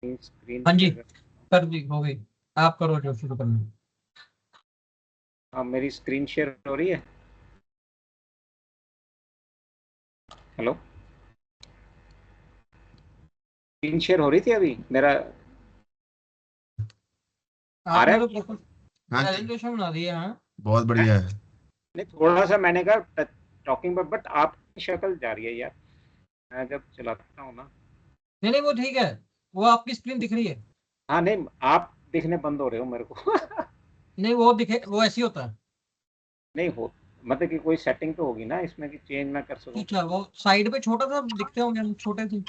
Screen हाँ जी share कर दी, हो गई। आप करो जो शुरू करना। हाँ, मेरी स्क्रीन शेयर हो रही है। हेलो, स्क्रीन शेयर हो रही थी अभी मेरा। आ रहा आपने है? तो हाँ जी, प्रेजेंटेशन बना दी है। हाँ बहुत बढ़िया है। नहीं, थोड़ा सा मैंने कहा टॉकिंग बट आपकी शक्ल जा रही है यार, मैं जब चलाता हूँ ना। नहीं नहीं वो ठीक है, वो आपकी स्क्रीन दिख रही है। हाँ नहीं, आप दिखने बंद हो रहे हो मेरे को। नहीं वो दिखे, वो ऐसी होता है। नहीं हो, मतलब कि कोई सेटिंग तो होगी ना इसमें कि चेंज ना कर सकूं। अच्छा वो साइड पे छोटा सा दिखते होंगे, हम छोटे थे।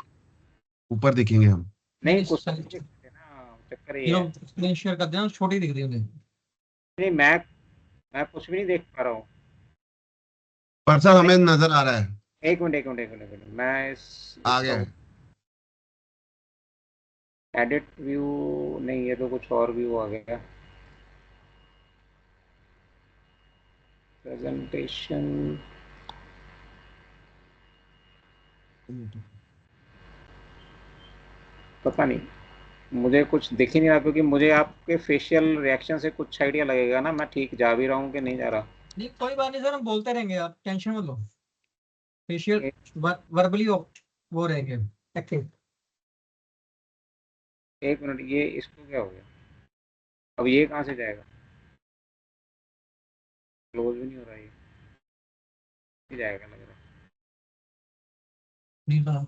ऊपर दिखेंगे हम। नहीं नहीं, नहीं कुछ साइड। दिखते ना, चक्कर ये चलो है। स्क्रीन शेयर कर देना, छोटी दिख रही होंगे। नहीं, मैं कुछ भी नहीं देख पा रहा हूँ। पर सर नहीं, हमें नजर आ रहा है। एक मिनट एक मिनट एक मिनट एक मिनट, मैं आ इसका गया है। एडिट व्यू, नहीं ये तो कुछ और व्यू आ गया। प्रेजेंटेशन, पता नहीं, मुझे कुछ दिख ही नहीं रहा, क्योंकि मुझे आपके फेशियल रिएक्शन से कुछ आइडिया लगेगा ना मैं ठीक जा भी रहा हूँ कि नहीं जा रहा। नहीं कोई बात नहीं सर, हम बोलते रहेंगे, आप टेंशन मत लो। फेशियल एक, वर्बली वो रहेंगे एक्टिव। एक मिनट, ये इसको क्या हो गया? अब ये कहाँ से जाएगा? क्लोज भी नहीं हो रहा, ये जाएगा लग रहा है। नहीं सर।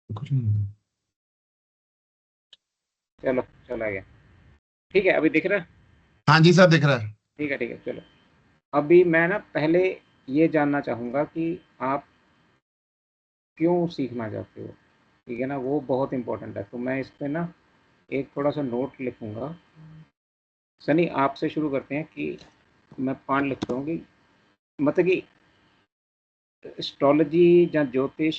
कुछ नहीं। चलो, चला गया। ठीक है, अभी दिख रहा है। हाँ जी सर, दिख रहा है। ठीक है चलो। अभी मैं ना पहले ये जानना चाहूँगा कि आप क्यों सीखना चाहते हो, ठीक है ना, वो बहुत इंपॉर्टेंट है। तो मैं इस पे ना एक थोड़ा सा नोट लिखूंगा। सनी, आपसे शुरू करते हैं कि मैं पॉइंट लिखता हूँ कि मतलब कि एस्ट्रोलॉजी या ज्योतिष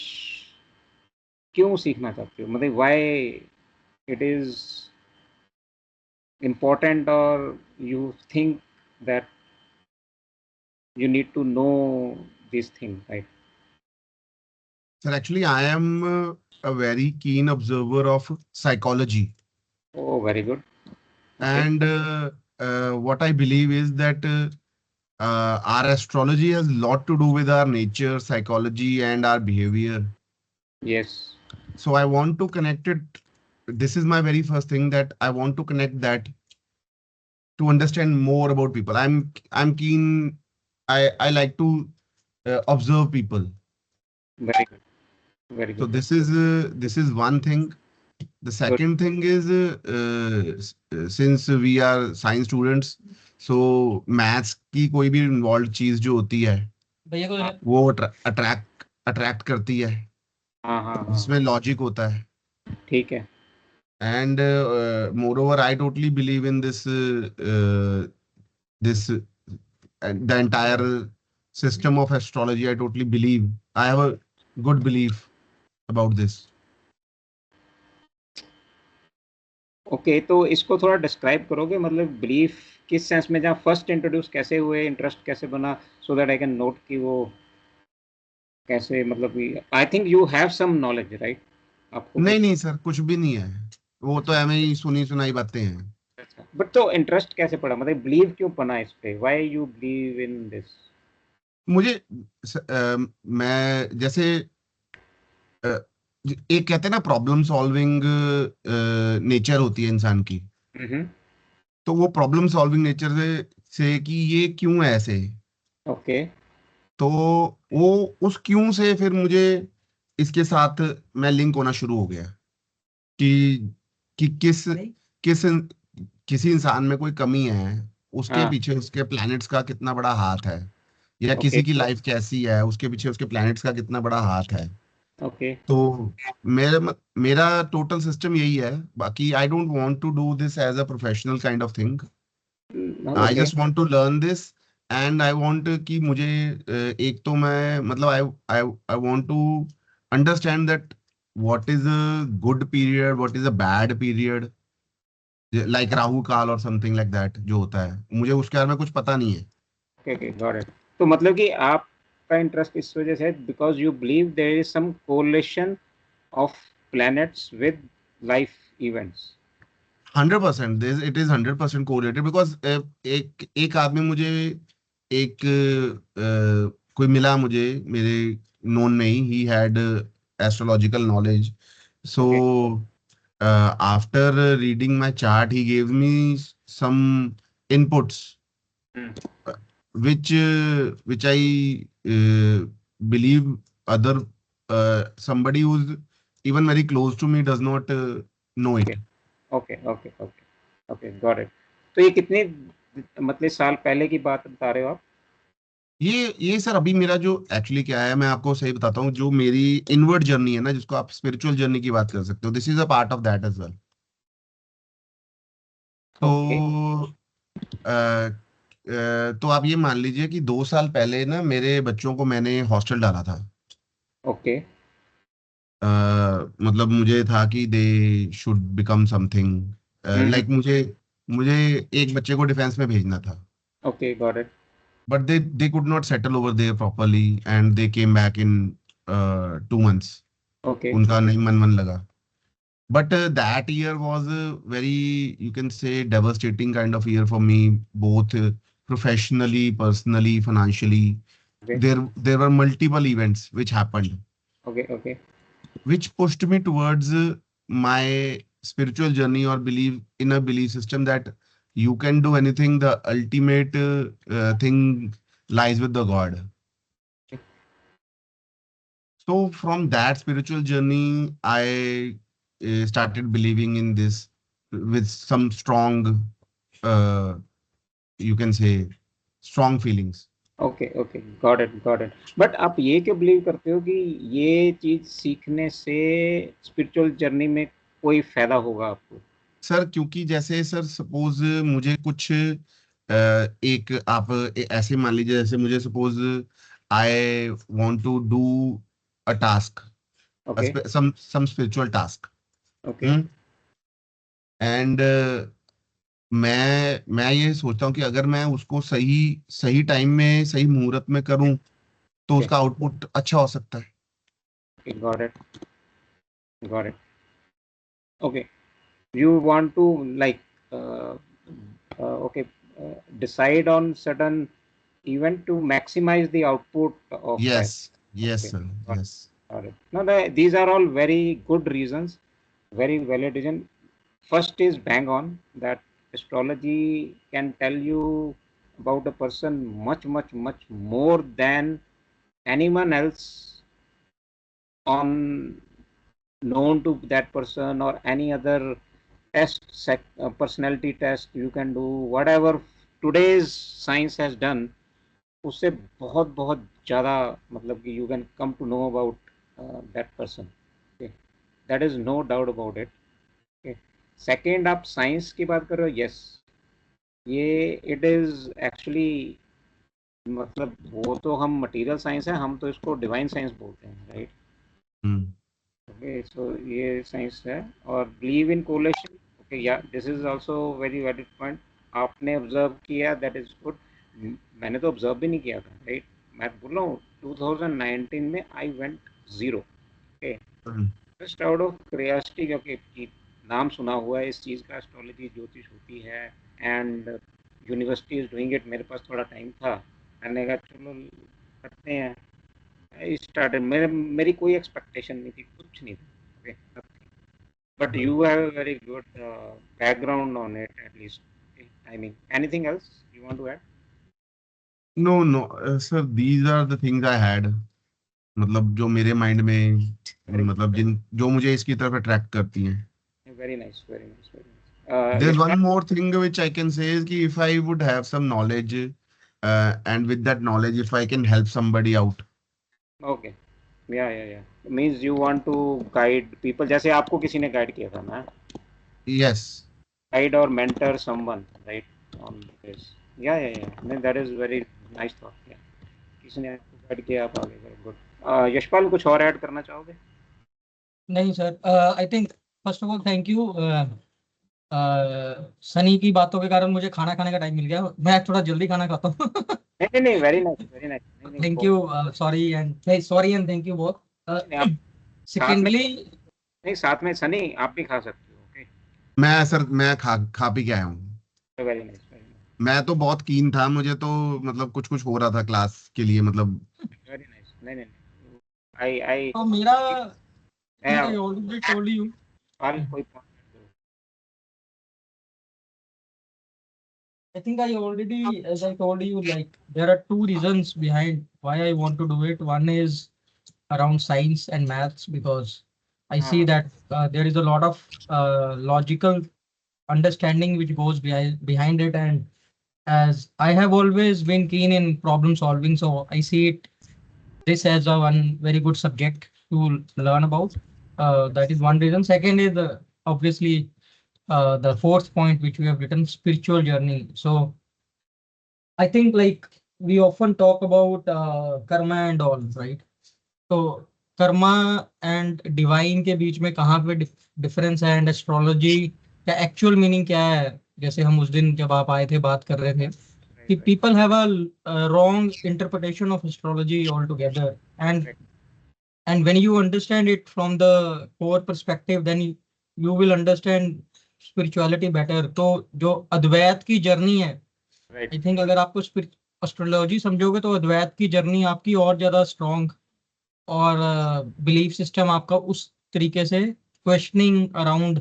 क्यों सीखना चाहते हो, मतलब व्हाई इट इज इम्पोर्टेंट, और you think that you need to know this thing, right? Sir actually I am a very keen observer of psychology, Oh, very good. Okay. and what I believe is that our astrology has a lot to do with our nature, psychology, and our behavior. Yes. So I want to connect it. This is my very first thing, that I want to connect that to understand more about people. I'm keen. I like to observe people. Very good. Very So good. this is one thing. The Good. second thing is, since we are science students, so maths की कोई भी involved चीज जो होती है भैया को हाँ वो अट्रैक्ट करती है, हाँ, जिसमें लॉजिक होता है. ठीक है। And moreover, I totally believe in this the entire system of astrology. I totally believe. I have a good belief about this. Okay, तो इसको थोड़ा डिस्क्राइब करोगे, मतलब ब्रीफ किस सेंस में, जहाँ फर्स्ट इंट्रोड्यूस कैसे हुए, इंटरेस्ट कैसे बना, so that I can note कि वो कैसे, मतलब कि I think you have some knowledge, right? आपको नहीं कुछ, नहीं सर, कुछ भी नहीं है. वो तो हमें ही सुनी सुनाई बातें हैं. बट तो इंटरेस्ट कैसे पड़ा, मतलब बिलीव क्यों बना इस पे, why you believe in this? मुझे मैं जैसे अ, एक कहते हैं ना, प्रॉब्लम सॉल्विंग नेचर होती है इंसान की. हम्म। तो वो प्रॉब्लम सॉल्विंग नेचर से कि ये क्यों है ऐसे. ओके। तो वो उस क्यों से फिर मुझे इसके साथ मैं लिंक होना शुरू हो गया कि किस किस किसी इंसान में कोई कमी है, उसके हाँ। पीछे उसके प्लैनेट्स का कितना बड़ा हाथ है, या ओके। किसी की लाइफ कैसी है, उसके पीछे उसके प्लैनेट्स का कितना बड़ा हाथ है. ओके। तो मेरा टोटल सिस्टम यही है. बाकी I don't want to do this as a professional kind of thing. I okay. Just want to learn this. And I want कि मुझे एक तो मैं मतलब I I I want to understand that what is a good period, what is a bad period, like Rahu kaal और something like that जो होता है, मुझे उसके बारे में कुछ पता नहीं है. Okay, got it. तो मतलब कि आपका इंटरेस्ट इस वजह से है because you believe there is some correlation of planets with life events. 100%, it is 100% correlated because एक आदमी मुझे एक कोई मिला मुझे मेरे नोन में ही, he had astrological knowledge. So Okay. after reading my chart, he gave me some inputs, Hmm. which I believe other somebody who's even very close to me does not know it. Okay. Okay. Okay. Okay. Got it. तो ये कितने मतलब साल पहले की बात बता रहे हो आप? ये सर अभी मेरा जो एक्चुअली क्या है, मैं आपको सही बताता हूँ, जो मेरी इनवर्ड जर्नी है ना, जिसको आप स्पिरिचुअल जर्नी की बात कर सकते हो, this is a part of that as well. Okay. तो तो आप ये मान लीजिए कि 2 साल पहले ना मेरे बच्चों को मैंने हॉस्टल डाला था. Okay. मतलब मुझे था कि they should become something, Hmm. Like मुझे मुझे एक बच्चे को डिफेंस में भेजना था. Okay. Got it. But they could not settle over there properly and they came back in 2 months. Okay. उनका नहीं मन लगा. But that year was a very, you can say, devastating kind of year for me, both professionally, personally, financially. Okay. There were multiple events which happened, Okay. Okay. which pushed me towards my spiritual journey, or believe in a belief system that you can do anything. The ultimate thing lies with the God. So from that spiritual journey, I started believing in this with some strong, uh, you can say, strong feelings. Okay okay got it got it. But आप ये क्यों believe करते हो कि ये चीज सीखने से स्पिरिचुअल जर्नी में कोई फायदा होगा आपको? सर क्योंकि जैसे सर सपोज मुझे कुछ एक आप ऐसे मान लीजिए, जैसे मुझे suppose I want to do a task, okay some spiritual task. Okay and मैं ये सोचता हूँ कि अगर मैं उसको सही सही टाइम में, सही मुहूर्त में करूँ, तो ओके उसका आउटपुट अच्छा हो सकता है. Got it got it. Okay you want to like uh, okay decide on certain event to maximize the output of that. Yes Okay, sir, got yes. got it. Now these are all very good reasons, very valid reason. First is bang on that astrology can tell you about a person much more than anyone else on known to that person or any other personality test you can do whatever today's science has done. उससे बहुत बहुत ज़्यादा मतलब कि you can come to know about that person. Okay, that is no doubt about it. Okay. Second, आप science की बात कर रहे हो. यस, ये इट इज़ एक्चुअली मतलब वो तो हम मटेरियल साइंस है, हम तो इसको डिवाइन साइंस बोलते हैं, राइट? Hmm. ओके सो ये साइंस है. और बिलीव इन कोरिलेशन. ओके या this is also very valid point. आपने ऑब्जर्व किया, दैट इज गुड. मैंने तो ऑब्जर्व भी नहीं किया था, राइट? मैं बोल रहा हूँ 2019 में I went zero. Okay, Hmm. Just out of curiosity, क्योंकि नाम सुना हुआ है इस चीज़ का, एस्ट्रोलॉजी ज्योतिष होती है and university is doing it. मेरे पास थोड़ा टाइम था, मैंने कहा चलो करते हैं. स्टार्टेड मेरी कोई एक्सपेक्टेशन नहीं थी, कुछ नहीं था. Okay, but you have a very good background on it at least. Okay. I mean, anything else you want to add? No, sir, these are the things I had. मतलब जो मेरे माइंड में, Very, मतलब जिन जो मुझे इसकी तरफ attract करती हैं. very nice, very nice, very nice. There's one Yashpal? more thing which I can say is कि if I would have some knowledge, and with that knowledge, if I can help somebody out. Okay. Yeah. Means you want to guide people, जैसे आपको किसी ने guide किया था ना, Yes. guide or mentor someone, right? On this. Yeah. I mean, that is very nice thought. Yeah. किसी ने आपको गाइड किया, आप आगे गए. गुड. यशपाल, कुछ और ऐड करना चाहोगे? नहीं sir, I think first of all thank you. Sunny की बातों के कारण मुझे खाना खाने का टाइम मिल गया. मैं थोड़ा जल्दी खाना खाता हूँ. नहीं, very nice, very nice. Thank you. Sorry and thank you both. आप साथ में सेकेंडली नहीं, साथ में सनी आप भी खा सकते हो। ओके, मैं सर मैं खा पी के आया हूँ। वेरी नाइस, वेरी नाइस, मैं तो बहुत कीन था, मुझे तो मतलब कुछ कुछ हो रहा था क्लास के लिए, मतलब वेरी नाइस। नहीं नहीं नहीं, आई तो मेरा मैं I already told you. हाल कोई point I think I already, as I told you, like there are two reasons behind why I want to do it. One is around science and maths because I see हाँ, that there is a lot of logical understanding which goes behind it, and as I have always been keen in problem solving, so I see it this as a one very good subject to learn about. That is one reason. Second is obviously the fourth point which we have written, spiritual journey. So I think like we often talk about karma and all, right? तो Karma and divine के बीच में कहाँ पे difference है, and astrology का actual meaning क्या है? जैसे हम उस दिन जब आप आए थे बात कर रहे थे कि right, right, people have a wrong interpretation of astrology all together, right, and when you understand it from the core perspective, then you will understand spirituality better. तो जो अद्वैत की जर्नी है, right, आई थिंक अगर आपको astrology समझोगे तो अद्वैत की journey आपकी और ज्यादा स्ट्रॉन्ग, और बिलीफ सिस्टम आपका उस तरीके से क्वेश्चनिंग अराउंड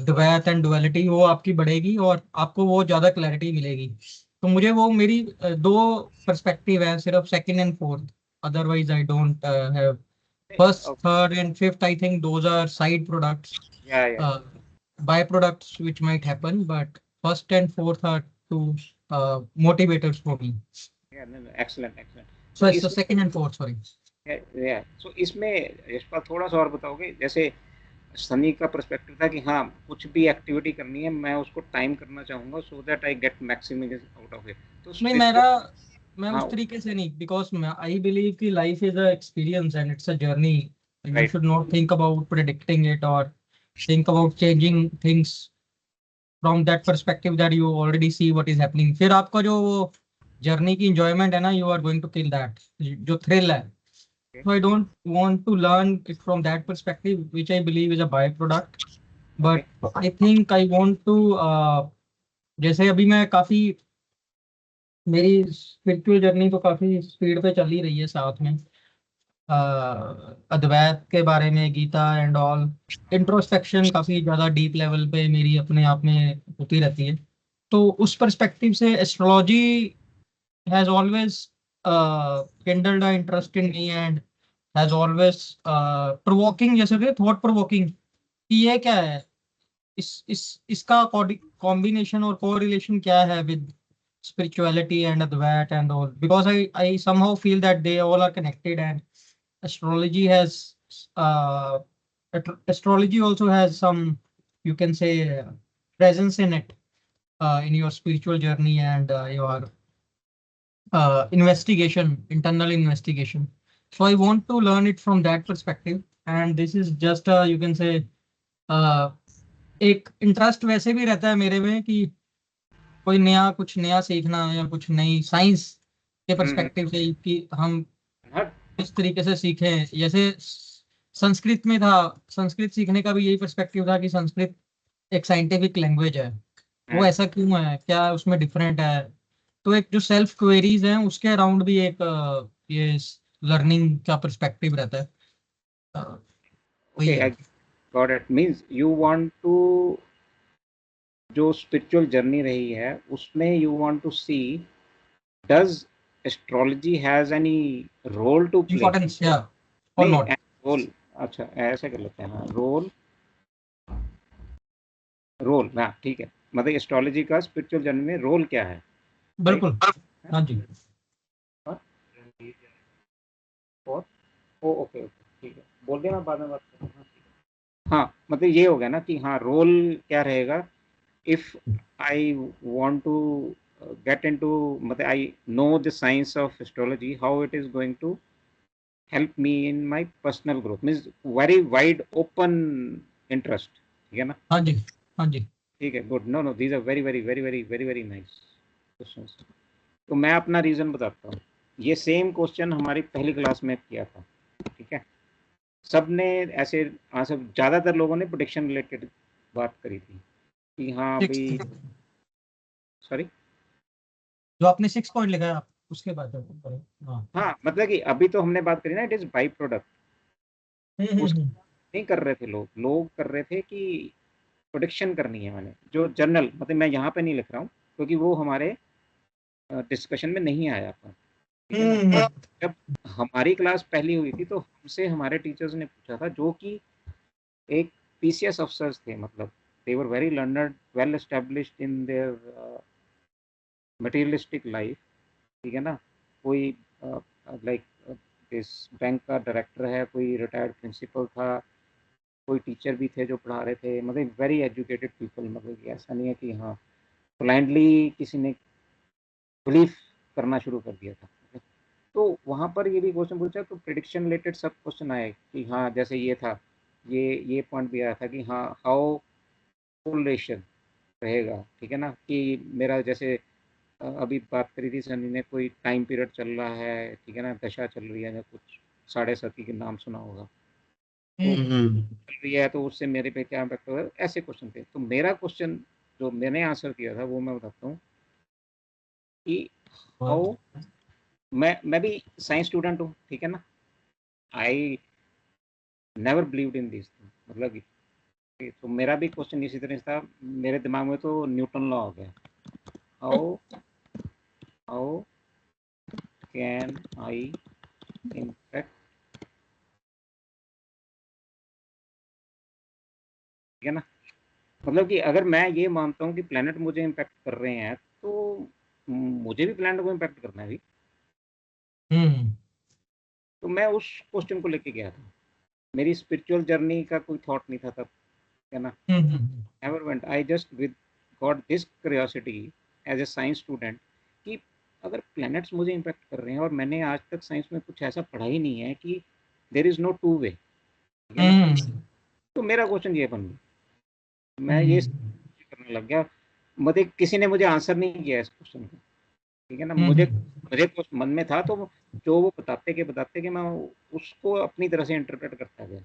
द्वैत एंड डुअलिटी वो आपकी बढ़ेगी और आपको वो ज्यादा क्लैरिटी मिलेगी। तो मुझे वो मेरी दो पर्सपेक्टिव है, सिर्फ second and fourth, otherwise I don't have first, okay, third and fifth. I think those are side products, yeah, by products which might happen, but first and fourth are two motivators for me. yeah, no, no, excellent, excellent. So तो it's the इसमें second and fourth, sorry. सो इसमें इस पर थोड़ा सा और बताओगे, जैसे सनी का पर्सपेक्टिव था कि हाँ कुछ भी एक्टिविटी करनी है मैं उसको टाइम करना चाहूंगा सो that I get maximum out of it, तो नहीं मेरा, स्पिरिचुअल। मैं हाँ, उस तरीके से नहीं, बिकॉज आई बिलीव कि life is a experience and it's a journey. You right, should not think about predicting it और think about changing things from that perspective that you already see what is happening. फिर आपका जो वो journey की enjoyment है ना, you are going to kill that, जो thrill है. So I don't want to learn it from that perspective, which I believe is a byproduct. Okay, But I think I want to जैसे अभी मैं काफी, मेरी spiritual journey तो काफी speed पे चल ही रही है साथ में अद्वैत के बारे में, गीता एंड ऑल, इंट्रोस्पेक्शन काफी ज्यादा डीप लेवल पे मेरी अपने आप में होती रहती है. तो उस पर्सपेक्टिव से astrology has always kindled a interest in me and has always provoking, जैसे कि थॉट प्रोवोकिंग कि ये क्या है, इस इसका कॉम्बिनेशन और कोरिलेशन क्या है with spirituality and Advait and all, because I somehow feel that they all are connected, and astrology has uh, astrology also has some, you can say, presence in it, in your spiritual journey and your investigation, internal investigation. So I want to learn it from that perspective, and this is just you can say uh, एक interest वैसे भी रहता है मेरे में कि कोई नया, कुछ नया सीखना या कुछ नई साइंस के पर्सपेक्टिव से कि हम हाँ, इस तरीके से सीखें. जैसे संस्कृत में था, संस्कृत सीखने का भी यही पर्सपेक्टिव था कि संस्कृत एक साइंटिफिक लैंग्वेज है, वो ऐसा क्यों है, क्या उसमें डिफरेंट है. तो एक जो सेल्फ क्वेरीज हैं उसके अराउंड भी एक ये लर्निंग का पर्सपेक्टिव रहता है. वही ओके, है. I got it, means you want to, जो स्पिरिचुअल जर्नी रही है उसमें you want to see does astrology has any role to play. Importance या और नहीं, नॉट. रोल, अच्छा ऐसे कर लेते हैं, हाँ रोल, रोल, हाँ ठीक है, मतलब एस्ट्रोलॉजी का स्पिरिचुअल जर्नी में रोल क्या है, राइट। बिल्कुल. हाँ जी. और और ओ ओके ओके, ठीक है, बोल देना बाद में बात करते हैं, हाँ ठीक है। हाँ मतलब ये हो गया ना कि हाँ रोल क्या रहेगा, if I want to get into, मतलब I know the science of astrology, how it is going to help me in my personal growth, means very wide open interest, ठीक है ना। हाँ जी. हाँ जी. ठीक है, good, no no, these are very very very very very very nice questions. तो मैं अपना रीजन बताता हूँ, ये सेम क्वेश्चन हमारी पहली क्लास में किया था, ठीक है। सब ने ऐसे सब ज़्यादातर लोगों ने प्रोडिक्शन रिलेटेड बात करी थी कि हाँ भाई, सॉरी, जो आपने 6 पॉइंट लिखा है आप उसके बाद हाँ। हाँ मतलब कि अभी तो हमने बात करी ना, इट इज़ बाई प्रोडक्ट। उस हम्म। नहीं कर रहे थे लोग कर रहे थे कि प्रोडिक्शन करनी है मैंने, जो जर्नल मतलब मैं यहाँ पे नहीं लिख रहा हूँ क्योंकि वो हमारे डिस्कशन में नहीं आया था, ठीक है ना। हम्म। जब हमारी क्लास पहली हुई थी तो हमसे हमारे टीचर्स ने पूछा था, जो कि एक पीसीएस अफसर्स थे, मतलब they were very learned, well established in their materialistic life, ठीक है ना। कोई लाइक इस बैंक का डायरेक्टर है, कोई रिटायर्ड प्रिंसिपल था, कोई टीचर भी थे जो पढ़ा रहे थे, मतलब वेरी एजुकेटेड पीपल, मतलब कि ऐसा नहीं है कि हाँ ब्लाइंडली किसी ने बिलीव करना शुरू कर दिया था। तो वहाँ पर ये भी क्वेश्चन पूछा, तो प्रिडिक्शन रिलेटेड सब क्वेश्चन आए कि हाँ जैसे ये था, ये पॉइंट भी आया था कि हाँ हाउ कोरिलेशन रहेगा, ठीक है ना। कि मेरा जैसे अभी बात करी थी सनी ने, कोई टाइम पीरियड चल रहा है, ठीक है ना, दशा चल रही है, या कुछ साढ़े सती के नाम सुना होगा, तो चल रही है तो उससे मेरे पे क्या इम्पैक्ट होगा, ऐसे क्वेश्चन थे। तो मेरा क्वेश्चन जो मैंने आंसर किया था वो मैं बताता हूँ कि हाउ, मैं भी साइंस स्टूडेंट हूँ, ठीक है ना। I never believed in this, मतलब कि तो मेरा भी क्वेश्चन इसी तरह से था, मेरे दिमाग में तो न्यूटन लॉ हो गया, how how can I impact, ठीक है ना। मतलब कि अगर मैं ये मानता हूँ कि प्लेनेट मुझे इम्पैक्ट कर रहे हैं, तो मुझे भी प्लेनेट को इम्पैक्ट करना है भी। हम्म। तो मैं उस क्वेश्चन को लेके गया था, मेरी स्पिरिचुअल जर्नी का कोई थॉट नहीं था तब, है ना। Never went, I just with got this curiosity as a science student कि अगर प्लैनेट्स मुझे इम्पैक्ट कर रहे हैं, और मैंने आज तक साइंस में कुछ ऐसा पढ़ा ही नहीं है कि there is no two way, ठीक है ना। तो मेरा क्वेश्चन ये बन गया, मैं ये करने लग गया, मतलब किसी ने मुझे आंसर नहीं किया इस क्वेश्चन का, ठीक है ना। मुझे मुझे कुछ मन में था, तो जो वो बताते कि मैं उसको अपनी तरह से इंटरप्रेट करता गया।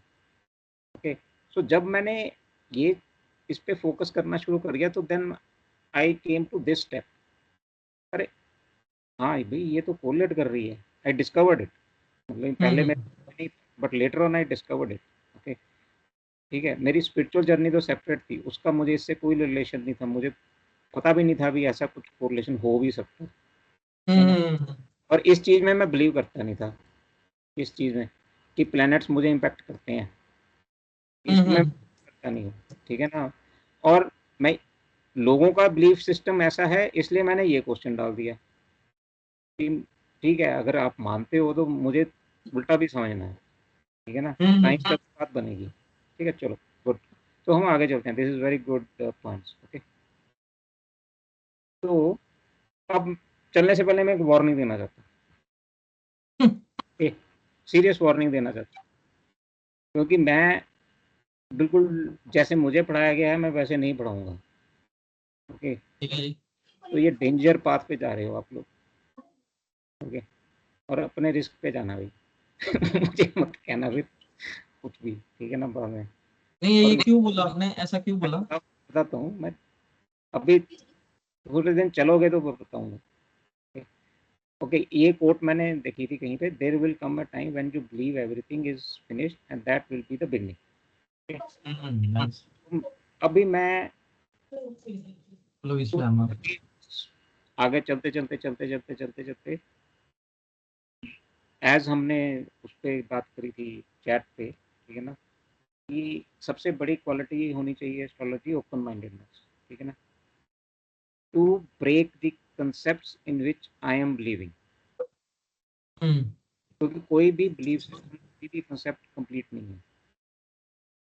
ओके, सो जब मैंने ये इस पे फोकस करना शुरू कर दिया, तो then I came to this step, अरे हाँ भाई ये तो कोरिलेट कर रही है, आई डिस्कवर्ड इट, मतलब पहले मैं नहीं, but later on I discovered it. Okay, ठीक है, मेरी स्पिरिचुअल जर्नी तो सेपरेट थी, उसका मुझे इससे कोई रिलेशन नहीं था, मुझे पता भी नहीं था भी ऐसा कुछ कोरिलेशन हो भी सकता है ना। और इस चीज़ में मैं बिलीव करता नहीं था, इस चीज़ में कि प्लैनेट्स मुझे इम्पैक्ट करते हैं, इसमें करता नहीं हूँ, ठीक है ना। और मैं, लोगों का बिलीफ सिस्टम ऐसा है, इसलिए मैंने ये क्वेश्चन डाल दिया कि ठीक है, अगर आप मानते हो तो मुझे उल्टा भी समझना है, ठीक है ना, साइंस तक बात बनेगी, ठीक है, चलो गुड। तो हम आगे चलते हैं, this is very good points. Okay, तो अब चलने से पहले मैं एक वार्निंग देना चाहता हूँ, सीरियस वार्निंग देना चाहता हूँ, क्योंकि मैं बिल्कुल जैसे मुझे पढ़ाया गया है मैं वैसे नहीं पढ़ाऊंगा। ओके, ठीक है जी। तो ये डेंजर पाथ पे जा रहे हो आप लोग, ओके, और अपने रिस्क पे जाना भाई। मुझे मत कहना फिर कुछ भी, ठीक है ना, बाद में। नहीं और ये मैं क्यों बोला आपने, ऐसा क्यों बोला? बताता हूँ मैं, अभी थोड़े दिन चलोगे तो बताऊंगा। ओके, ये कोट मैंने देखी थी कहीं पे, there will come a time when you believe everything is finished and that will be the beginning. Nice. अभी मैं लो तो इस्लाम। आगे चलते एज हमने उस पर बात करी थी चैट पे, ठीक है ना, कि सबसे बड़ी क्वालिटी होनी चाहिए एस्ट्रोलॉजी, ओपन माइंडेडनेस, ठीक है ना, to break the concepts in which I am believing. क्योंकि कोई भी बिलीव सिस्टम, कोई भी कंसेप्ट कंप्लीट नहीं है।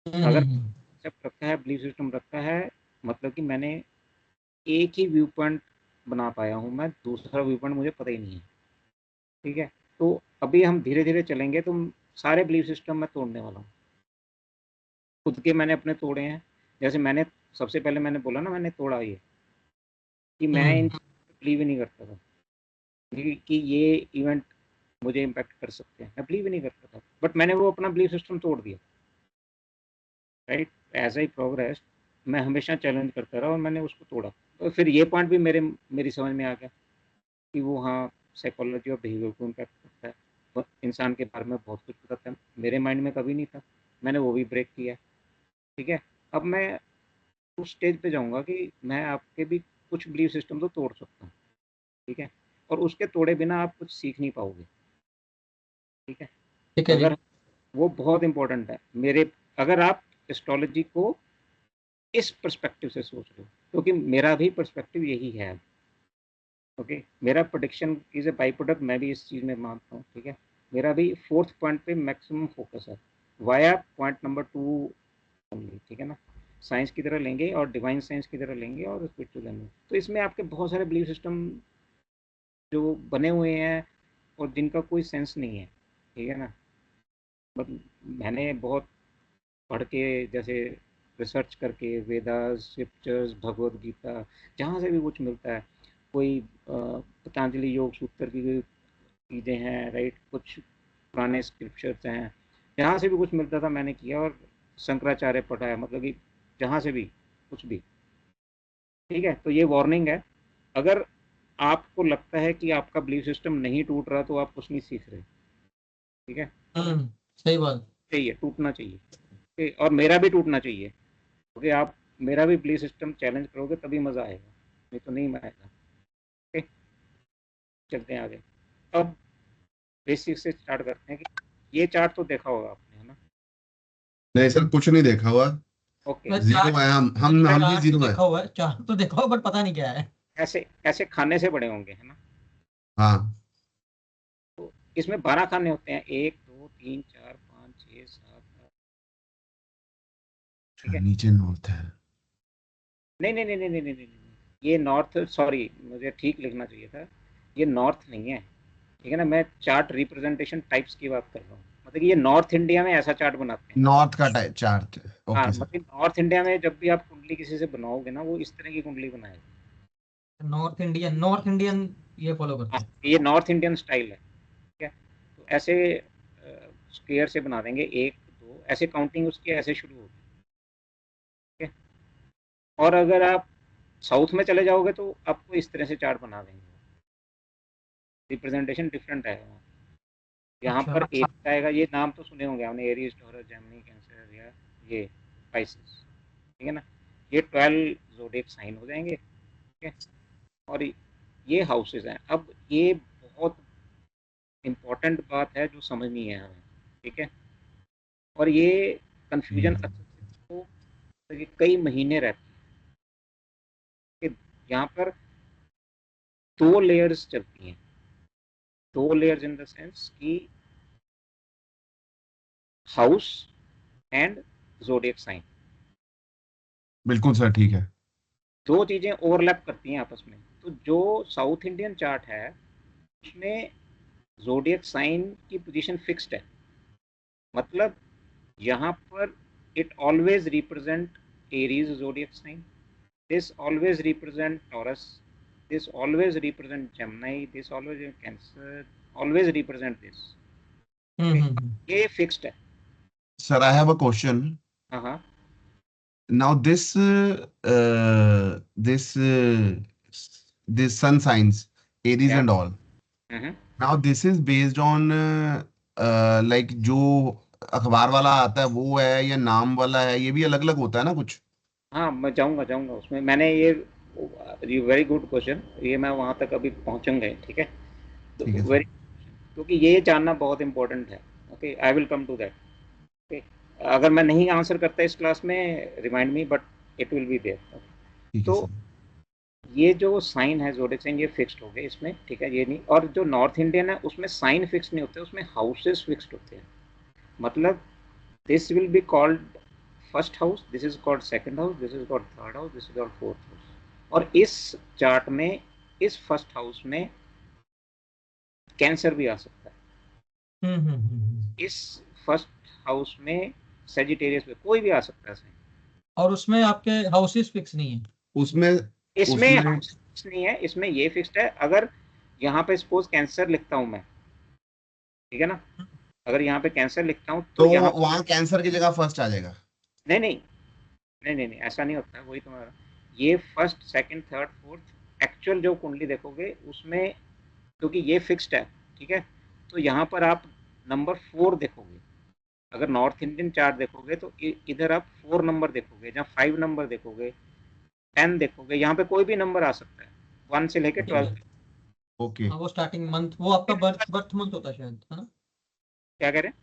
अगर कंसेप्ट रखा है, बिलीव सिस्टम रखा है, मतलब कि मैंने एक ही व्यू पॉइंट बना पाया हूँ, मैं दूसरा व्यू पॉइंट मुझे पता ही नहीं है, ठीक है। तो अभी हम धीरे धीरे चलेंगे, तो सारे बिलीव सिस्टम मैं तोड़ने वाला हूँ, खुद के मैंने अपने तोड़े हैं। जैसे मैंने सबसे पहले मैंने बोला ना, मैंने तोड़ा ये कि मैं इन बिलीव ही नहीं करता था कि ये इवेंट मुझे इम्पैक्ट कर सकते हैं, मैं बिलीव ही नहीं करता था, बट मैंने वो अपना बिलीव सिस्टम तोड़ दिया, राइट। एज आई प्रोग्रेस मैं हमेशा चैलेंज करता रहा और मैंने उसको तोड़ा। तो फिर ये पॉइंट भी मेरी समझ में आ गया कि वो हाँ साइकोलॉजी और बिहेवियर को इम्पैक्ट करता है। तो इंसान के बारे में बहुत कुछ पता था, मेरे माइंड में कभी नहीं था, मैंने वो भी ब्रेक किया। ठीक है, अब मैं उस स्टेज पे जाऊंगा कि मैं आपके भी कुछ बिलीव सिस्टम तो तोड़ सकता हूँ। ठीक है, और उसके तोड़े बिना आप कुछ सीख नहीं पाओगे। ठीक है, ठीक है जी। अगर वो बहुत इंपॉर्टेंट है मेरे, अगर आप एस्ट्रोलॉजी को इस पर्सपेक्टिव से सोच रहे हो, क्योंकि मेरा भी पर्सपेक्टिव यही है। ओके, मेरा prediction is a by product, मैं भी इस चीज़ में मानता हूँ। ठीक है, मेरा भी फोर्थ पॉइंट पे मैक्सिमम फोकस है, वाया पॉइंट नंबर 2 ओनली। ठीक है ना, साइंस की तरह लेंगे और डिवाइन साइंस की तरह लेंगे और स्पिरिचुअल लेंगे, तो इसमें आपके बहुत सारे बिलीफ सिस्टम जो बने हुए हैं और जिनका कोई सेंस नहीं है। ठीक है ना, बट मैंने बहुत पढ़ के, जैसे रिसर्च करके वेदास, स्क्रिप्चर्स, भगवद गीता, जहाँ से भी कुछ मिलता है, कोई पतंजलि योग सूत्र की कोई चीज़ें हैं, राइट, कुछ पुराने स्क्रिप्चर्स हैं, जहाँ से भी कुछ मिलता था मैंने किया, और शंकराचार्य पढ़ा है, मतलब कि जहाँ से भी कुछ भी। ठीक है, तो ये वार्निंग है, अगर आपको लगता है कि आपका बिलीफ सिस्टम नहीं टूट रहा तो आप कुछ नहीं सीख रहे। ठीक है, सही बात। चाहिए, टूटना चाहिए। और मेरा भी टूटना चाहिए, क्योंकि आप मेरा भी बिलीफ सिस्टम चैलेंज करोगे तभी मज़ा आएगा, नहीं तो नहीं आएगा। ओके, चलते हैं आगे। अब बेसिक से स्टार्ट करते हैं कि ये चार्ट तो देखा होगा आपने, है ना? नहीं सर, कुछ नहीं देखा हुआ। ओके, मैं जीरो है, हम भी चार्ट तो जीरो है। देखा हुआ है, चार्ट तो देखा हुआ, बट पता नहीं क्या है। ऐसे ऐसे खाने से बड़े होंगे, है ना? हाँ, तो इसमें 12 खाने होते हैं, 1 2 3 4 5 6 7 8। ठीक है, नीचे नॉर्थ है। नहीं नहीं नहीं नहीं नहीं नहीं नहीं नहीं। ये नॉर्थ, सॉरी मुझे ठीक लिखना चाहिए था, ये नॉर्थ नहीं है। ठीक है ना, मैं चार्ट रिप्रेजेंटेशन टाइप्स की बात कर रहा हूँ, मतलब कि ये नॉर्थ इंडिया में ऐसा चार्ट बनाते हैं। नॉर्थ का टाइप चार्ट। हाँ, ओके सर। मतलब नॉर्थ इंडिया में जब भी आप कुंडली किसी से बनाओगे ना, वो इस तरह की कुंडली बनाएगा। नॉर्थ इंडियन ये फॉलो करते हाँ, हैं। ये नॉर्थ इंडियन स्टाइल है। ठीक है, तो ऐसे स्क्वेयर से बना देंगे, 1 2 ऐसे, काउंटिंग उसकी ऐसे शुरू होगी। ठीक है, और अगर आप साउथ में चले जाओगे तो आपको इस तरह से चार्ट बना देंगे, रिप्रेजेंटेशन डिफरेंट आएगा। यहाँ अच्छा। पर एरीज आएगा, ये नाम तो सुने होंगे आपने, एरीज, टॉरस, जेमिनी, कैंसर, या ये स्पाइसेस। ठीक है ना, ये 12 ज़ोडिएक साइन हो जाएंगे। ठीक है, और ये हाउसेज हैं। अब ये बहुत इम्पोर्टेंट बात है जो समझनी है हमें। ठीक है, और ये कंफ्यूजन अक्सर तो कई महीने रहती है कि यहाँ पर 2 लेयर्स चलती हैं, 2 लेयर्स इन द सेंस कि हाउस एंड ज़ोडिएक साइन, बिल्कुल सर, ठीक है। दो चीज़ें ओवरलैप करती हैं आपस में। तो जो साउथ इंडियन चार्ट है उसमें ज़ोडिएक साइन की पोजीशन फिक्स्ड है, मतलब यहाँ पर it always represent Aries zodiac sign, this always represent Taurus, this always represent Gemini, this always Cancer, always represent this. Okay, ये फिक्स्ड है। Sir I have a question. हाँ हाँ। Now this this sun signs, Aries क्या? and all. Now this is based on like जो अखबार वाला आता है वो है या नाम वाला है, ये भी अलग अलग होता है ना कुछ? हाँ, मैं जाऊँगा जाऊँगा उसमें, मैंने ये वेरी गुड क्वेश्चन, ये मैं वहाँ तक अभी पहुँचूंगा। ठीक है, तो ठीक है सर। वेरी, क्योंकि ये जानना बहुत इंपॉर्टेंट है। Okay, I will come to that. Okay, अगर मैं नहीं आंसर करता इस क्लास में, remind me, but it will be there. ठीक है तो सर। ये जो साइन है ज़ोडिएक साइन, ये फिक्स्ड हो गए इसमें। ठीक है, ये नहीं, और जो नॉर्थ इंडियन है उसमें साइन फिक्स नहीं होते, उसमें हाउसेस फिक्स्ड होते हैं। मतलब this will be called first house, this is called second house, this is called third house, this is called fourth house. और इस चार्ट में इस फर्स्ट हाउस में कैंसर भी आ सकता है, इस फर्स्ट हाउस में सेजिटेरियस में कोई भी आ सकता है। और उसमें आपके हाउसेस फिक्स नहीं है। उसमें इसमें उसमें हाउस फिक्स नहीं है, इसमें ये फिक्स्ड है। अगर यहाँ पे सपोज कैंसर लिखता हूँ मैं, ठीक है ना। अगर यहाँ पे कैंसर लिखता हूँ तो तो यहाँ, वहां कैंसर की जगह फर्स्ट आ जाएगा। नहीं नहीं नहीं नहीं नहीं, ऐसा नहीं होता है, वही तुम्हारा, ये first second third fourth actual जो कुंडली देखोगे उसमें, क्योंकि ये फिक्स्ड है, ठीक है, तो यहाँ पर आप नंबर 4 देखोगे। अगर नॉर्थ इंडियन चार्ट देखोगे तो इधर आप 4 नंबर देखोगे, जहाँ 5 नंबर देखोगे, 10 देखोगे, यहाँ पे कोई भी नंबर आ सकता है 1 से लेके ठीक 12 है। तक। ओके। हाँ, वो स्टार्टिंग मंथ, वो आपका बर्थ बर्थ मंथ होता है शायद, है ना? क्या कह रहे हैं?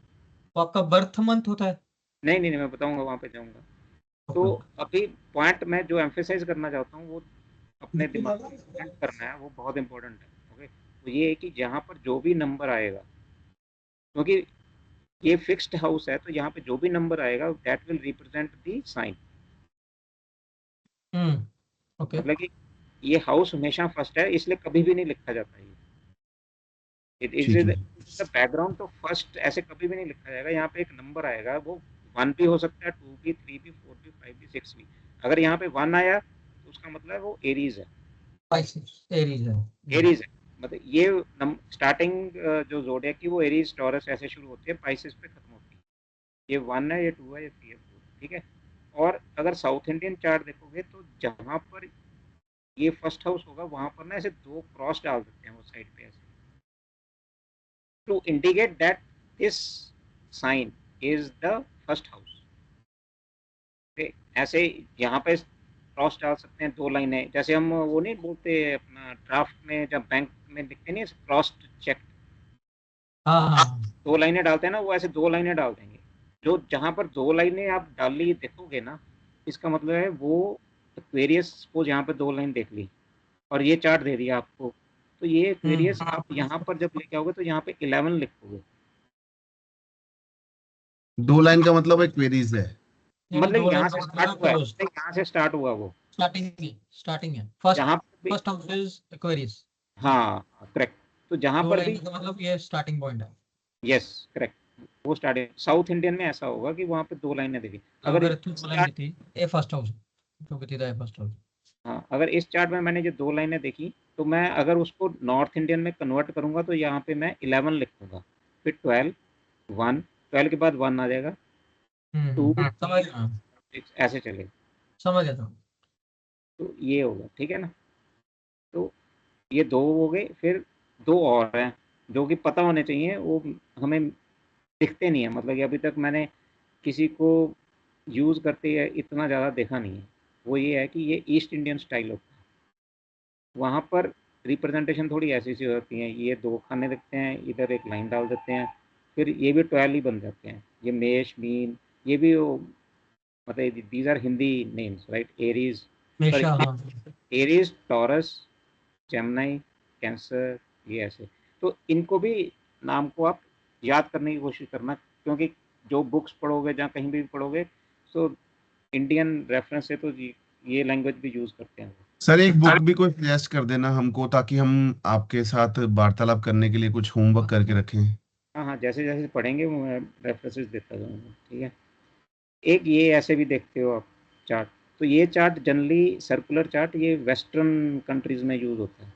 वो आपका बर्थ मंथ होता है। नहीं नहीं नहीं, मैं बताऊंगा, वहाँ पे जाऊंगा। तो ओके ओके। अभी पॉइंट मैं जो एम्फेसाइज करना चाहता हूँ वो अपने दिमाग में present करना है, वो बहुत इंपॉर्टेंट है। ओके, तो ये है कि जहाँ पर जो भी नंबर आएगा, क्योंकि ये फिक्स्ड हाउस है, तो यहाँ पे जो भी नंबर आएगा that will represent the sign. Okay. मतलब कि ये हाउस हमेशा फर्स्ट है, इसलिए कभी भी नहीं लिखा जाता ये, इट इज ठीक द है। बैकग्राउंड। तो फर्स्ट ऐसे कभी भी नहीं लिखा जाएगा, यहाँ पे एक नंबर आएगा, वो 1 भी हो सकता है, 2 भी, 3 भी, 4 भी, 5 भी, 6 भी। अगर यहाँ पे 1 आया तो उसका मतलब वो एरीज है। पाइसेस एरीज है। एरीज है, मतलब ये स्टार्टिंग जो जोडियक की वो एरीज टॉरस ऐसे शुरू होती है, पाइसेस पे खत्म होती है। ये 1 है, ये 2 है, ये 3 है, 4, ठीक है। और अगर साउथ इंडियन चार्ट देखोगे तो जहाँ पर ये फर्स्ट हाउस होगा वहां पर ना ऐसे 2 क्रॉस डाल देते हैं वो साइड पे ऐसे, to indicate that this sign is the first house. ऐसे यहाँ पे क्रॉस डाल सकते हैं, 2 लाइनें, जैसे हम वो नहीं बोलते अपना ड्राफ्ट में जब बैंक में लिखते नहीं क्रॉस चेक, हाँ हाँ हाँ। 2 लाइनें डालते हैं ना, वो ऐसे 2 लाइनें डाल देंगे। जो जहाँ पर 2 लाइनें आप डाली देखोगे ना, इसका मतलब है वो एक्वेरियस को यहाँ पे 2 लाइन देख ली और ये चार्ट दे दिया आपको, तो ये एक्वेरियस आप यहाँ पर जब लेके आओगे तो यहाँ पे 11 लिखोगे। 2 लाइन का मतलब एक क्वेरीज है। यानी मतलब दो यहाँ लाइन से का स्टार्ट मतलब हुआ है, क्लोज। मतलब यहाँ से स्टार्ट हुआ वो, स्टार्टिंग है फर्स्ट। जहाँ पर भी, फर्स्ट हाउस इज एक्वेरियस। हाँ करेक्ट, तो जहाँ दो पर लाइन भी, का मतलब ये स्टार्टिंग पॉइंट है। यस करेक्ट, वो स्टार्टिंग साउथ इंडियन में ऐसा होगा कि वहाँ पे 2 लाइनें देखी। तो अगर अगर इस इतनी दो लाइन चार्ट, की थी, ए फर्स्ट हाउस जो भी थी ए फर्स्ट हाउस। हाँ अगर इस चार्ट में मैंने जो 2 लाइनें देखी, तो मैं अगर उसको नॉर्थ इंडियन में कन्वर्ट करूंगा तो यहाँ पे मैं 11 लिखूंगा, फिर 12, 1, 12 के बाद 1 आ जाएगा, 2, समझ 3, गया। 6 ऐसे चलेगा। समझ गया था। तो ये होगा, ठीक है ना। तो ये 2 हो गए, फिर 2 और हैं जो कि पता होने चाहिए, वो हमें दिखते नहीं है, मतलब कि अभी तक मैंने किसी को यूज़ करते हुए इतना ज़्यादा देखा नहीं है। वो ये है कि ये ईस्ट इंडियन स्टाइल होता है, वहाँ पर रिप्रेजेंटेशन थोड़ी ऐसी सी होती है, ये 2 खाने रखते हैं, इधर एक लाइन डाल देते हैं, फिर ये भी 12 ही बन जाते हैं, ये मेष मीन, ये भी वो, मतलब these are Hindi names right, Aries, sorry, हमेशा हाँ। एरीज, टॉरस, जेमिनी, कैंसर, ये ऐसे। तो इनको भी नाम को आप याद करने की कोशिश करना, क्योंकि जो बुक्स पढ़ोगे जहाँ कहीं भी पढ़ोगे, तो इंडियन रेफरेंस से तो ये लैंग्वेज भी यूज़ करते हैं। सर एक बुक भी कोई सजेस्ट कर देना हमको, ताकि हम आपके साथ वार्तालाप करने के लिए कुछ होमवर्क करके रखें। हाँ हाँ, जैसे जैसे पढ़ेंगे मैं रेफरेंसेस देता जाऊँगा, ठीक है। एक ये ऐसे भी देखते हो आप चार्ट, तो ये चार्ट जनरली सर्कुलर चार्ट ये वेस्टर्न कंट्रीज में यूज़ होता है।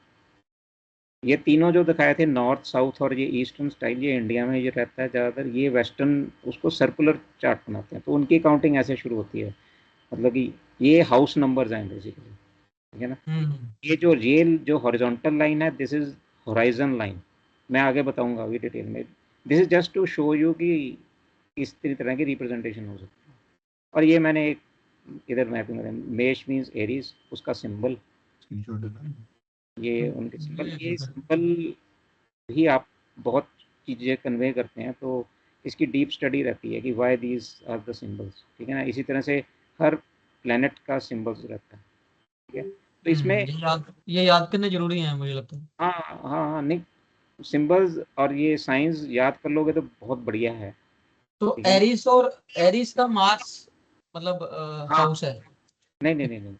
ये तीनों जो दिखाए थे नॉर्थ साउथ और ये ईस्टर्न स्टाइल, ये इंडिया में ये रहता है ज़्यादातर, ये वेस्टर्न उसको सर्कुलर चार्ट बनाते हैं, तो उनकी काउंटिंग ऐसे शुरू होती है, मतलब कि ये हाउस नंबर्स हैं बेसिकली, ठीक है ना। हम्म। ये जो रियल जो हॉरिजॉन्टल लाइन है, दिस इज होराइजन लाइन, मैं आगे बताऊंगा अभी डिटेल में। This is just to show you कि किस तरह की रिप्रेजेंटेशन हो सकती है। और ये मैंने एक इधर मैपिंग, मेष मीन्स एरीज, उसका सिंबल, स्क्रीनशॉट डाला। ये उनके सिंबल, ये सिंबल भी आप बहुत चीज़ें कन्वे करते हैं, तो इसकी डीप स्टडी रहती है कि why these are the symbols, ठीक है ना। इसी तरह से हर प्लेनेट का सिंबल्स रहता है, ठीक है। तो इसमें, ये याद करने जरूरी है मुझे लगता है। हाँ हाँ हाँ, नहीं, सिंबल्स और ये साइंस याद कर लोगे तो बहुत बढ़िया है, तो ठीक है ना। एरिस और एरिस का मार्स मतलब हाँ, हाउस है। नहीं नहीं नहीं नहीं,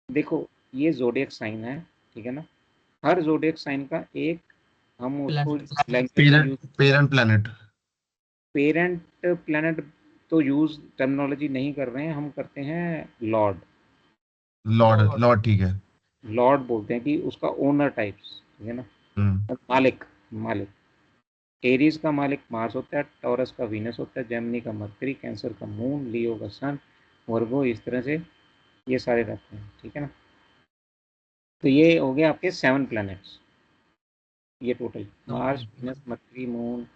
देखो ये जोडियक साइन है, ठीक है ना। हर जोडियक साइन का एक, हम उसको प्लैनेट। लैंग्वेज में parent use, parent planet. Parent planet तो यूज टर्मिनोलॉजी नहीं कर रहे हैं, हम करते हैं लॉर्ड, लॉर्ड लॉर्ड ठीक है। लॉर्ड बोलते हैं कि उसका ओनर टाइप्स, ठीक है ना, हम्म। मालिक, मालिक। एरीज का मालिक मार्स होता है, टॉरस का वीनस होता है, जेमिनी का मरकरी, कैंसर का मून, लियो का सन, वर्गो, इस तरह से ये सारे रहते हैं, ठीक है ना। तो ये हो गए आपके 7 प्लैनेट्स, ये total Mars, Venus, mercury, moon,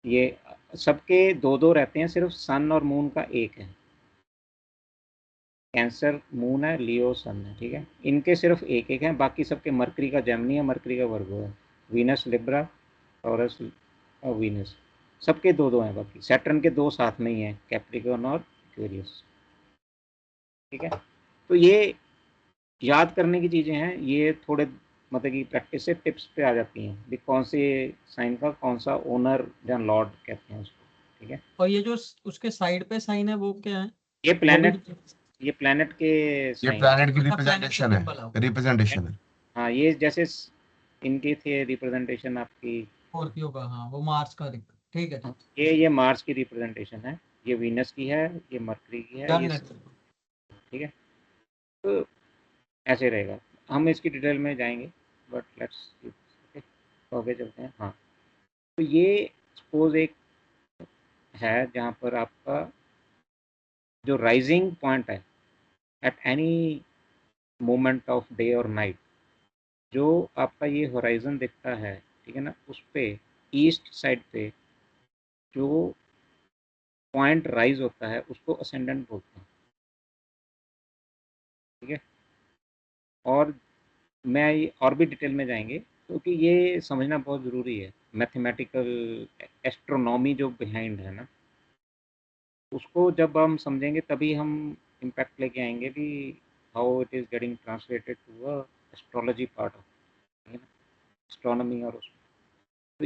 ये सबके दो दो रहते हैं, सिर्फ सन और मून का एक है। कैंसर मून है, लियो सन है, ठीक है। इनके सिर्फ एक एक है, बाकी सबके मरकरी का जेमिनी है, मरकरी का वर्गो है, वीनस लिब्रा, टॉरस और वीनस सबके दो दो हैं, बाकी सैटर्न के दो साथ में ही हैं, कैप्रिकॉर्न और एक्वेरियस, ठीक है। तो ये याद करने की चीज़ें हैं, ये थोड़े मतलब कि प्रैक्टिस से टिप्स पे आ जाती हैं भी कौन से साइन का कौन सा ओनर या लॉर्ड कहते हैं उसको, ठीक है। और ये जो उसके साइड पे साइन है वो क्या है? ये वो भी प्लैनेट, ये प्लैनेट के ये साइन प्लैनेट की अच्छा, planet का रिप्रेजेंटेशन symbol है, रिप्रेजेंटेशन है। हाँ, ये जैसे इनके थे रिप्रेजेंटेशन आपकी, स्कॉर्पियो का, हाँ वो मार्स का ठीक है। हाँ, ये मार्स की रिप्रेजेंटेशन है, ये वीनस की है, ये मरकरी की है, डन ये है। ठीक है। तो ऐसे रहेगा, हम इसकी डिटेल में जाएंगे, बट लेट्स तो आगे चलते हैं। हाँ, तो ये सपोज एक है जहाँ पर आपका जो राइजिंग पॉइंट है at any moment of day और नाइट, जो आपका ये होराइजन दिखता है, ठीक है ना, उस पे ईस्ट साइड पे जो पॉइंट राइज होता है उसको असेंडेंट बोलते हैं, ठीक है। और मैं ये और भी डिटेल में जाएंगे क्योंकि ये समझना बहुत ज़रूरी है, मैथमेटिकल एस्ट्रोनॉमी जो बिहाइंड है ना, उसको जब हम समझेंगे तभी हम इम्पैक्ट लेके आएंगे भी how it is getting translated to a astrology part of, है ना, एस्ट्रोनॉमी। और उसमें तो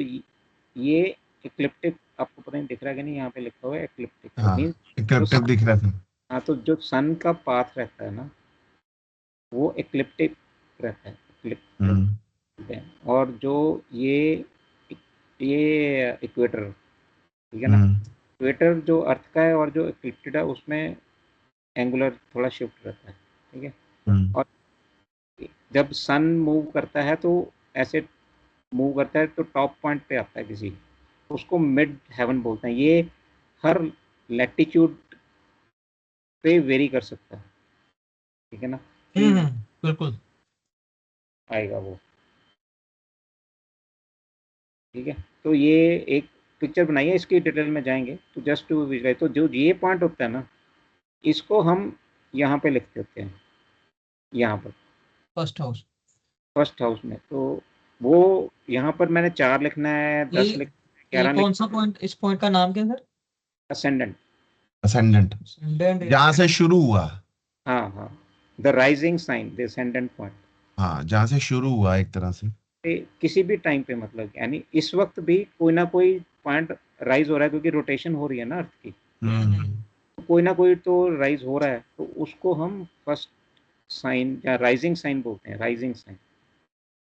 ये इक्लिप्टिक आपको पता नहीं दिख रहा है कि नहीं, यहाँ पे लिखा हुआ है इक्लिप्टिक, तो हाँ, मीन्स जो इक्लिप्टिक दिख रहा था। हाँ, तो जो सन का पाथ रहता है ना वो इक्लिप्टिक रहता है, इक्लिप्टिक हम्म है। और जो ये इक्वेटर, ठीक है ना, हम्म इक्वेटर जो अर्थ का है और जो इक्लिप्टेड है उसमें एंगुलर थोड़ा शिफ्ट रहता है, ठीक है। हम्म और जब सन मूव करता है तो ऐसे मूव करता है तो टॉप पॉइंट पे आता है किसी, उसको मिड हेवन बोलते हैं। ये हर लैटिट्यूड पे वेरी कर सकता है, ठीक है ना, कि बिल्कुल। आएगा वो, ठीक है। तो ये एक पिक्चर बनाई है, इसकी डिटेल में जाएंगे, तो जस्ट टू विजुअलाइज, तो जो ये पॉइंट होता है ना इसको हम यहाँ पे लिख देते हैं, यहाँ पर फर्स्ट हाउस। फर्स्ट हाउस में। तो वो यहाँ पर मैंने 4 लिखना है, ये 10 लिखना है, ये 11 कौन लिखना सा पॉइंट, इस पॉइंट का नाम क्या है सर? है, असेंडेंट। Ascendant, Ascendant। जहां से शुरू हुआ। हाँ हाँ, the rising sign, the ascendant point, हाँ, जहां से शुरू हुआ एक तरह से। किसी भी टाइम पे, मतलब यानी इस वक्त भी कोई ना कोई पॉइंट राइज हो रहा है क्योंकि रोटेशन हो रही है ना अर्थ की, हम्म तो कोई ना कोई तो राइज हो रहा है, तो उसको हम फर्स्ट साइन या राइजिंग साइन बोलते हैं, राइजिंग साइन।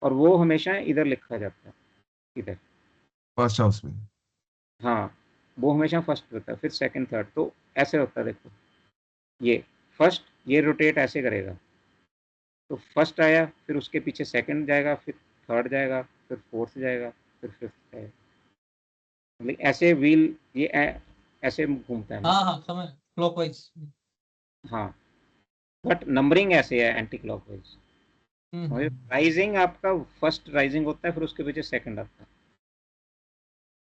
और वो हमेशा इधर लिखा जाता है, इधर। फर्स्ट हाउस में। हाँ, वो हमेशा फर्स्ट रहता है, फिर सेकंड थर्ड, तो ऐसे होता है देखो, ये फर्स्ट, ये रोटेट ऐसे करेगा, तो फर्स्ट आया, फिर उसके पीछे सेकंड जाएगा, फिर थर्ड जाएगा, फिर फोर्थ जाएगा, फिर फिफ्थ जाएगा, मतलब ऐसे व्हील ये ऐसे घूमता है हाँ हमेशा। हाँ, समझ, क्लॉकवाइज। हाँ, बट नंबरिंग ऐसे है एंटी क्लॉकवाइज। राइजिंग आपका फर्स्ट राइजिंग होता है, फिर उसके पीछे सेकंड आता है,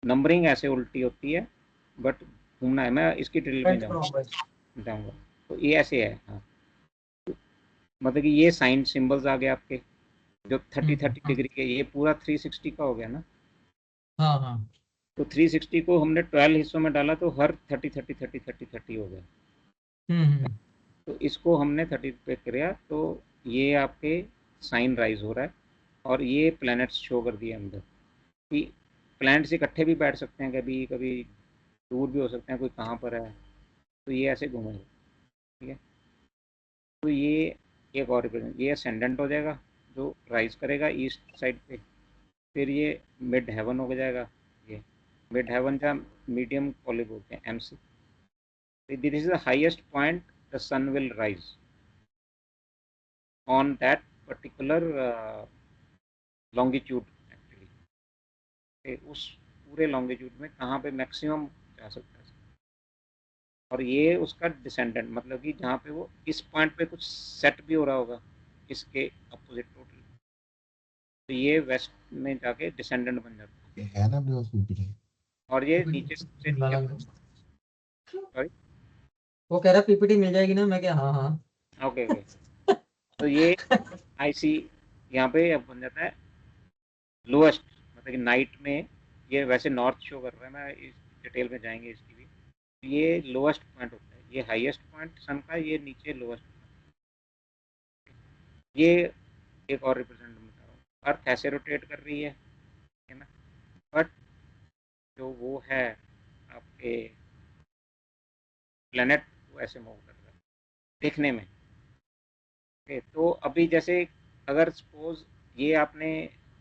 नंबरिंग ऐसे उल्टी होती है, बट घूमना है, मैं इसकी डिटेल में एंटी क्लॉकवाइज। जाऊँगा। तो ये ऐसे है, हाँ, मतलब कि ये साइन सिंबल्स आ गए आपके, जो 30-30 डिग्री के, ये पूरा 360 का हो गया ना। हाँ हाँ। तो 360 को हमने 12 हिस्सों में डाला तो हर 30 हो गया। हम्म। तो इसको हमने 30 पे किया, तो ये आपके साइन राइज हो रहा है। और ये प्लैनेट्स शो कर दिए अंदर कि प्लैनेट्स इकट्ठे भी बैठ सकते हैं, कभी कभी दूर भी हो सकते हैं, कोई कहाँ पर है, तो ये ऐसे घूमेंगे, ठीक है। तो ये एक और रिप्रेजेंट, ये असेंडेंट हो जाएगा जो राइज करेगा ईस्ट साइड पे। फिर ये मिड हेवन हो जाएगा, ये मिड हेवन का मीडियम कॉलिब बोलते हैं, M C. This is the highest point the sun will rise on that particular longitude actually, उस पूरे लॉन्गिट्यूड में कहाँ पे मैक्सिमम जा सकता है, और ये उसका डिसेंडेंट, मतलब कि जहाँ पे वो इस पॉइंट पे कुछ सेट भी हो रहा होगा इसके अपोजिट टोटल, तो ये वेस्ट में जाके डिसेंडेंट बन जाता है, है ना अपने पास PPT? और ये नीचे से नीचे, सॉरी, वो कह रहा पीपीटी मिल जाएगी ना, मैं क्या हाँ हाँ। ओके ओके, तो ये आईसी यहाँ पे अब बन जाता है लोएस्ट, मतलब कि नाइट में ये वैसे नॉर्थ शो कर रहा है, मैं इस डिटेल में जाएंगे इसकी भी, ये लोएस्ट पॉइंट होता है, ये हाईएस्ट पॉइंट सन का, ये नीचे लोएस्ट, ये एक और रिप्रेजेंट बता रहा हूँ, अर्थ ऐसे रोटेट कर रही है ना, बट जो वो है आपके प्लेनेट वो ऐसे मूव कर रहा है देखने में। ओके, तो अभी जैसे अगर सपोज ये आपने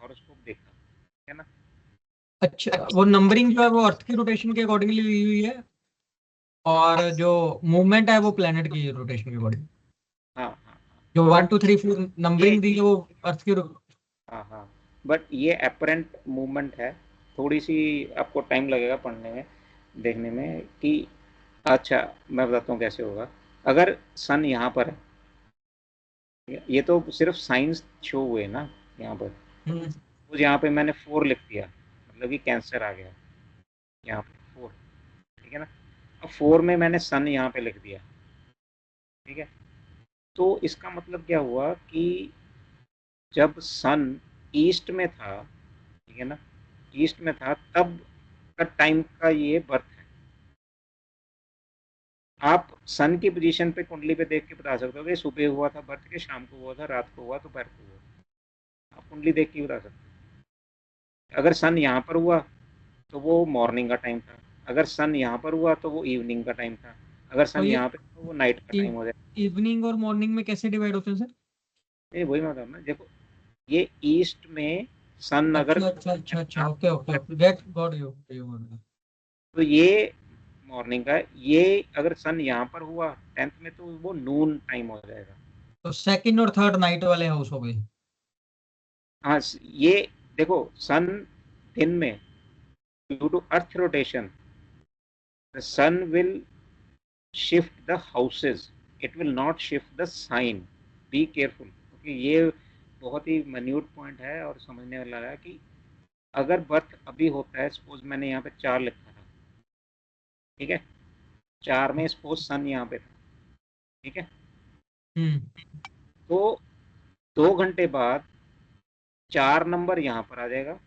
हॉरोस्कोप देखा है ना, अच्छा, वो नंबरिंग जो है वो अर्थ की रोटेशन के अकॉर्डिंगली ली हुई है, और जो मूवमेंट है वो प्लेनेट की रोटेशन के अकॉर्डिंग। हाँ हाँ जो 1 2 3 4 ये नंबरिंग दी है वो अर्थ की हाँ हाँ, बट ये अपरेंट मूवमेंट है, थोड़ी सी आपको टाइम लगेगा पढ़ने में, देखने में कि अच्छा मैं बताता हूँ कैसे होगा। अगर सन यहाँ पर है, ये तो सिर्फ साइंस शो हुए ना यहाँ पर, हम्म, तो यहाँ पे मैंने 4 लिख दिया, मतलब कि कैंसर आ गया यहाँ पे 4, ठीक है ना, अब 4 में मैंने सन यहाँ पे लिख दिया, ठीक है, तो इसका मतलब क्या हुआ कि जब सन ईस्ट में था, ठीक है ना, ईस्ट में था तब का टाइम का ये बर्थ है। आप सन की पोजीशन पे कुंडली पे देख के बता सकते हो कि सुबह हुआ था बर्थ के, शाम को हुआ था, रात को हुआ, दोपहर को हुआ, आप कुंडली देख के बता सकते हो। अगर सन यहाँ पर हुआ तो वो मॉर्निंग का टाइम था, अगर सन यहाँ पर हुआ तो वो इवनिंग का टाइम था, अगर तो सन ये यहाँ पे तो वो नाइट का टाइम हो जाए। इवनिंग और मॉर्निंग में कैसे डिवाइड होते हैं सर? ये वही मैं बता रहा हूँ ना, देखो ये ईस्ट में सन अगर अच्छा अच्छा अच्छा अच्छा, okay okay okay, get got you you. तो ये मॉर्निंग का, ये अगर सन यहाँ पर हुआ 10th में तो वो नून टाइम हो जाएगा। तो सेकंड और थर्ड नाइट वाले हाउस हो गए। हाँ, ये देखो सन दिन में due to earth rotation the sun will shift the houses, it will not shift the sign, be careful, क्योंकि ये बहुत ही मन्यूट पॉइंट है और समझने वाला है कि अगर बर्थ अभी होता है, सपोज मैंने यहाँ पे 4 लिखा था, ठीक है, 4 में सपोज सन यहाँ पे था, ठीक है, हम्म, तो 2 घंटे बाद 4 नंबर यहाँ पर आ जाएगा,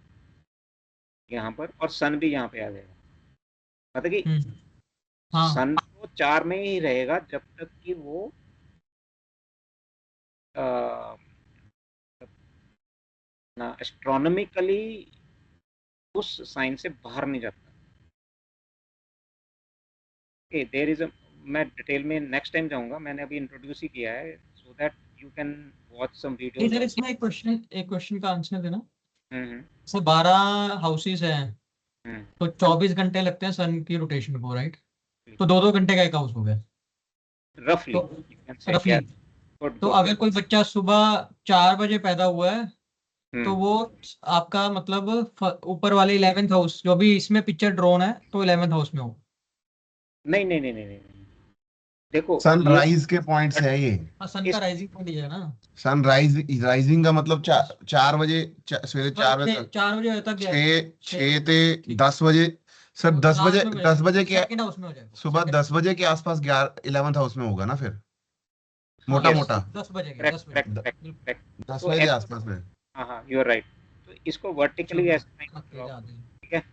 यहाँ पर, और सन भी यहाँ पे आ जाएगा, मतलब कि हम्म, हाँ। सन तो 4 में ही रहेगा जब तक कि वो ना एस्ट्रोनॉमिकली उस साइन से बाहर नहीं जाता। ओके, देयर इज अ, मैं डिटेल में नेक्स्ट टाइम जाऊंगा, मैंने अभी इंट्रोड्यूस ही किया है so that you can watch some videos इधर ऑन। इसमें एक क्वेश्चन का आंसर देना। हम्म जैसे 12 हाउसेस हैं, हम्म, तो 24 घंटे लगते हैं सन की रोटेशन को, राइट? तो 2 2 घंटे का एक हाउस हो गया। रफली तो यू कैन से, रफली, यस, गुड तो गुड, अगर कोई बच्चा सुबह 4 बजे पैदा हुआ है, तो हम्म, वो आपका मतलब ऊपर वाले 11th हाउस, जो भी इसमें पिक्चर ड्रोन है, तो 11th हाउस में हो। नहीं नहीं नहीं नहीं नहीं नहीं। देखो ये सनराइज के पॉइंट्स है ये। हाँ, सन का इस राइजिंग पॉइंट है ना। सनराइज राइजिंग का मतलब 4 बजे, सवेरे मतलब 4 बजे तक, 4 बजे तक गया। 6 से 10 बजे। सर तो 10 बजे, लास्ट में हो 10 बजे जाएगा, के सेकंड हाउस में हो जाएगा, सुबह सेकंड। 10 बजे के आसपास 11th हाउस में होगा ना फिर, हाँ, मोटा यस, मोटा 10 बजे के, करेक्ट 10 बजे, करेक्ट करेक्ट बिल्कुल। करेक्ट। 10 बजे के तो आसपास में। हाँ हाँ, यू आर राइट, तो इसको वर्टिकली चलो, ऐसे नहीं ड्रॉ अकेले करो, आते हैं। ठीक है,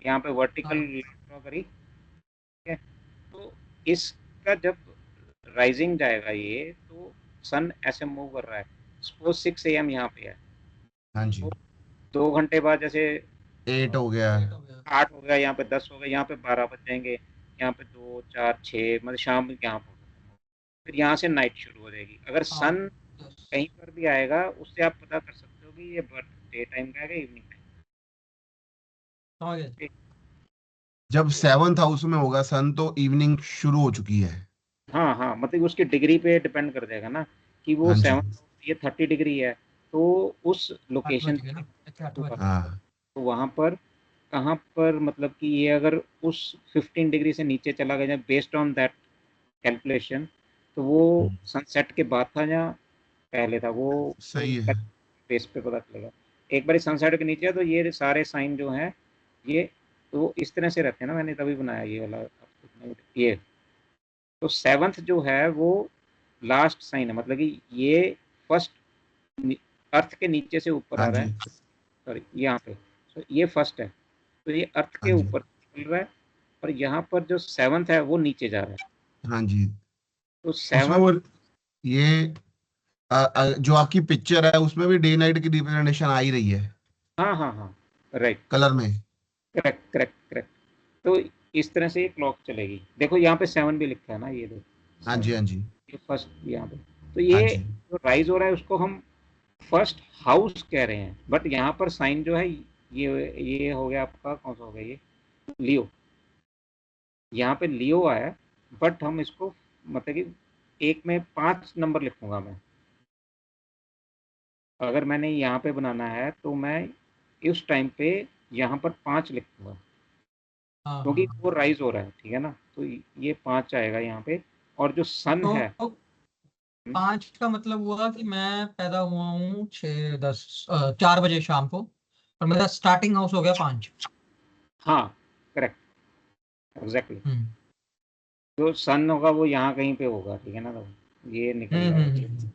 यहाँ पे वर्टिकल हाँ, ड्रॉ करी, ठीक है, तो इसका जब राइजिंग जाएगा ये, तो सन ऐसे मूव कर रहा है, सपोज 6 AM यहाँ पे है, हाँ जी, तो 2 घंटे बाद जैसे 8 हो गया। 8 हो गया। 8 हो गया, यहाँ पे 10 हो गया, यहाँ पे 12 बज जाएंगे, यहाँ पे 2 4 6, मतलब शाम यहाँ पर, फिर यहाँ से नाइट शुरू हो जाएगी। अगर हाँ, सन 10 कहीं पर भी आएगा उससे आप पता कर सकते हो कि ये बर्थ डे टाइम का है इवनिंग समझ गए। टाइम। जब 7th हाउस में होगा सन तो इवनिंग शुरू हो चुकी है। हाँ हाँ, मतलब उसकी डिग्री पे डिपेंड कर जाएगा ना, कि वो हाँ जी। 7, ये 30 डिग्री है, तो उस 8 लोकेशन बज गए ना, अच्छा 8 बज होगा, गए। हाँ, तो वहाँ पर कहाँ पर, मतलब कि ये अगर उस 15 डिग्री से नीचे चला गया, बेस्ड ऑन दैट कैलकुलेशन, तो वो सनसेट के बाद था या पहले था, वो सही है। बेस पे पता चलेगा। एक बार सनसेट के नीचे है तो ये सारे साइन जो हैं ये तो इस तरह से रहते हैं ना, मैंने तभी बनाया ये वाला ये। तो सेवंथ जो है वो लास्ट साइन है, मतलब कि ये फर्स्ट अर्थ के नीचे से ऊपर हाँ आ रहा है, जी, सॉरी यहाँ पे, तो ये फर्स्ट है, तो ये अर्थ हाँ के जी, ऊपर चल रहा है, और यहाँ पर जो सेवंथ है वो नीचे जा रहा है। हाँ जी। तो उसमें सेवंथ, वो ये जो आपकी पिक्चर है उसमें भी डे नाइट की रिप्रेजेंटेशन आ ही रही है हाँ हाँ हाँ, राइट, कलर में। Correct correct correct. तो इस तरह से ये क्लॉक चलेगी। देखो यहाँ पे 7 भी लिखा है ना, ये देखो हाँ 7, जी, हाँ जी, ये फर्स्ट यहाँ पे। तो हाँ ये जी। जो राइज हो रहा है उसको हम फर्स्ट हाउस कह रहे हैं, बट यहाँ पर साइन जो है ये हो गया आपका, कौन सा हो गया ये, लियो। यहाँ पे लियो आया, बट हम इसको मतलब कि एक में 5 नंबर लिखूंगा मैं। अगर मैंने यहाँ पे बनाना है तो मैं इस टाइम पे यहाँ पर 5 लिखूंगा, हाँ क्योंकि हाँ। वो राइज हो रहा है, ठीक है ना, तो ये 5 आएगा यहाँ पे। और जो सन है, तो 5 का मतलब हुआ कि मैं पैदा हुआ हूँ 4 बजे शाम को, और मेरा स्टार्टिंग हाउस हो गया 5। हाँ करेक्ट, एग्जैक्टली। हम्म जो सन होगा वो यहाँ कहीं पे होगा, ठीक है ना, तो ये निकल हम्म जाएगा। हम्म हम्म।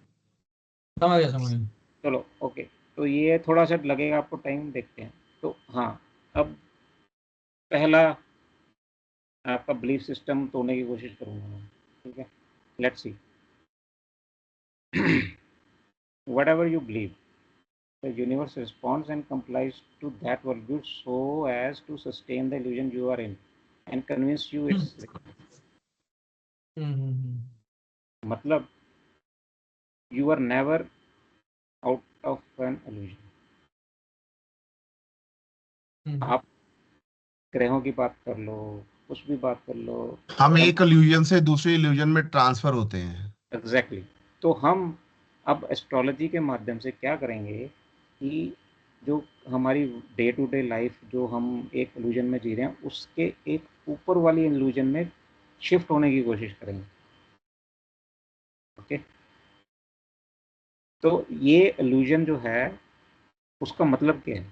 समझ गया समझ गया। चलो ओके, तो ये थोड़ा सा लगेगा आपको टाइम, देखते हैं। तो हाँ, अब पहला आपका बिलीफ सिस्टम तोड़ने की कोशिश करूंगा मैं, ठीक है, let's see. What ever you believe, the universe responds and complies to that worldview so as to sustain the illusion you are in and convince you hmm it's real. हम्म। मतलब you are never out of an illusion. हम्म आप ग्रहों की बात कर लो, कुछ भी बात कर लो, हम सब एक इल्यूजन से दूसरे इल्यूजन में ट्रांसफर होते हैं। Exactly exactly. तो हम अब एस्ट्रोलॉजी के माध्यम से क्या करेंगे कि जो हमारी डे टू डे लाइफ जो हम एक इल्यूजन में जी रहे हैं उसके एक ऊपर वाली इल्यूजन में शिफ्ट होने की कोशिश करेंगे। ओके, तो ये इल्यूजन जो है उसका मतलब क्या है?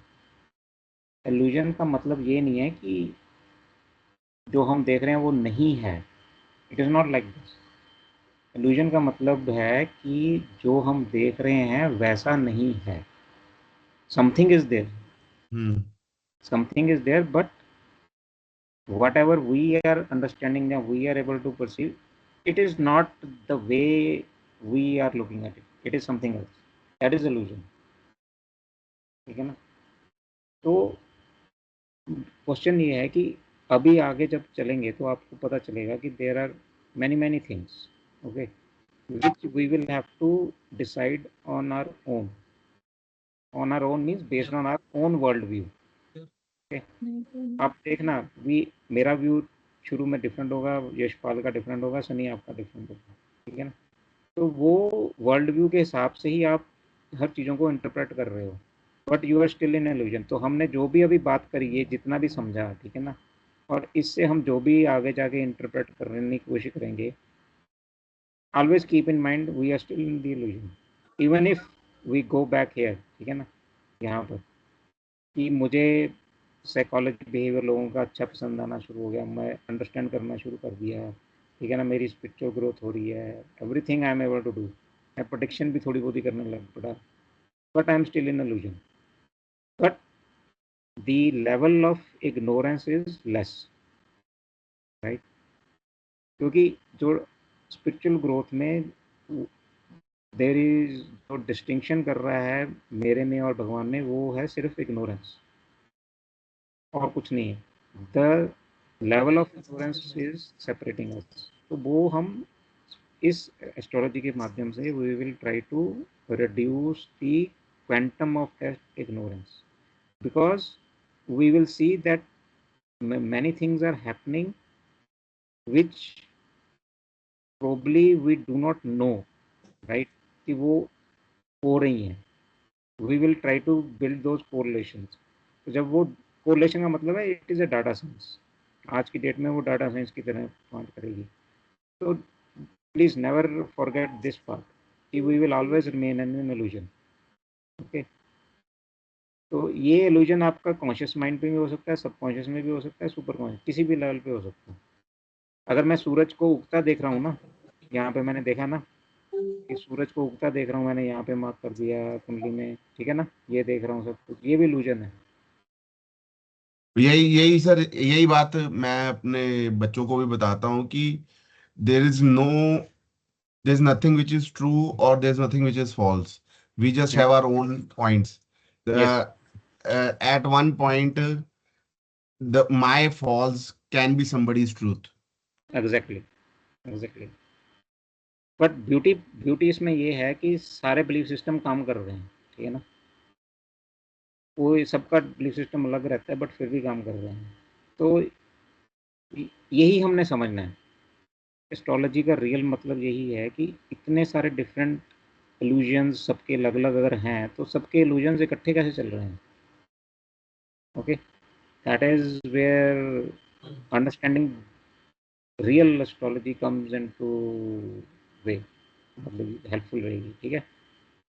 इल्यूजन का मतलब ये नहीं है कि जो हम देख रहे हैं वो नहीं है, it is not like this. Illusion का मतलब है कि जो हम देख रहे हैं वैसा नहीं है, something is there, hmm something is there, but whatever we are understanding that we are able to perceive, it is not the way we are looking at it, it is something else, that is illusion, ठीक है ना। तो question ये है कि अभी आगे जब चलेंगे तो आपको पता चलेगा कि there are many many things, okay, which we will have to decide on our own. On our own means based on our own world view. Okay? आप देखना, वी मेरा व्यू शुरू में डिफरेंट होगा, यशपाल का डिफरेंट होगा, सनी आपका डिफरेंट होगा, ठीक है ना। तो वो वर्ल्ड व्यू के हिसाब से ही आप हर चीज़ों को इंटरप्रेट कर रहे हो, but you are still in illusion. तो हमने जो भी अभी बात करी है, जितना भी समझा, ठीक है ना, और इससे हम जो भी आगे जाके इंटरप्रेट करने की कोशिश करेंगे, always keep in mind we are still in the illusion, even if we go back here, ठीक है ना, यहाँ पर, कि मुझे साइकोलॉजी बिहेवियर लोगों का अच्छा पसंद आना शुरू हो गया, मैं अंडरस्टैंड करना शुरू कर दिया, ठीक है ना, मेरी स्पिरिचुअल ग्रोथ हो रही है, everything I am able to do, मैं प्रोडिक्शन भी थोड़ी बहुत ही करने लग पड़ा, but I am still in illusion, but the level of ignorance is less, right, क्योंकि जो स्पिरिचुअल ग्रोथ में देर इज जो डिस्टिंक्शन कर रहा है मेरे में और भगवान में, वो है सिर्फ इग्नोरेंस और कुछ नहीं है। The level of ignorance is separating us. तो वो हम इस एस्ट्रोलॉजी के माध्यम से we will try to reduce the quantum of that ignorance, because we will see that many things are happening which probably we do not know, right, कि वो हो रही हैं, we will try to build those correlations। तो जब वो correlation का मतलब है it is a data science. आज की डेट में वो डाटा साइंस की तरह काम करेगी। तो please never forget this part कि we will always remain an illusion. Okay, तो ये इल्यूजन आपका कॉन्शियस माइंड पे भी हो सकता है, सबकॉन्शियस में भी हो सकता है, सुपर कॉन्शियस, किसी भी लेवल पे हो सकता है। अगर मैं सूरज को उगता देख रहा हूँ ना, यहाँ पे मैंने देखा ना कि सूरज को उगता देख रहा हूँ, मैंने यहाँ पे मार्क कर दिया कुंडली में, ठीक है ना, ये देख रहा हूँ सब कुछ, ये भी इल्यूजन है। यही यही सर, यही बात मैं अपने बच्चों को भी बताता हूँ कि there is no, there is nothing which is true और there is nothing which is false, we just have our own points. Yes, At one point, the my false can be somebody's truth. Exactly, exactly. But beauty beauty इसमें ये है कि सारे belief system काम कर रहे हैं, ठीक है ना, कोई सबका बिलीफ सिस्टम अलग रहता है बट फिर भी काम कर रहे हैं। तो यही हमने समझना है। एस्ट्रोलॉजी का रियल मतलब यही है कि इतने सारे डिफरेंट इल्यूजन्स सबके अलग अलग अगर हैं तो सबके इल्यूजन्स इकट्ठे कैसे चल रहे हैं। Okay, that is where understanding real astrology comes into way, मतलब हेल्पफुल रहेगी, ठीक है।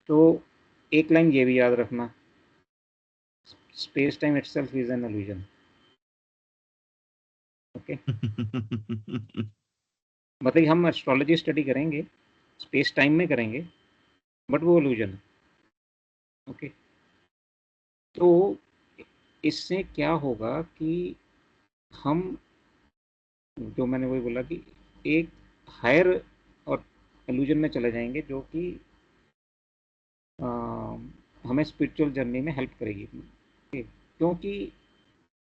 तो एक लाइन ये भी याद रखना, space time itself is an illusion. Okay, मतलब हम एस्ट्रोलॉजी स्टडी करेंगे, स्पेस टाइम में करेंगे, बट वो इल्यूजन है। ओके, तो इससे क्या होगा कि हम, जो मैंने वही बोला कि एक हायर और इल्यूजन में चले जाएंगे जो कि हमें स्पिरिचुअल जर्नी में हेल्प करेगी। Okay, क्योंकि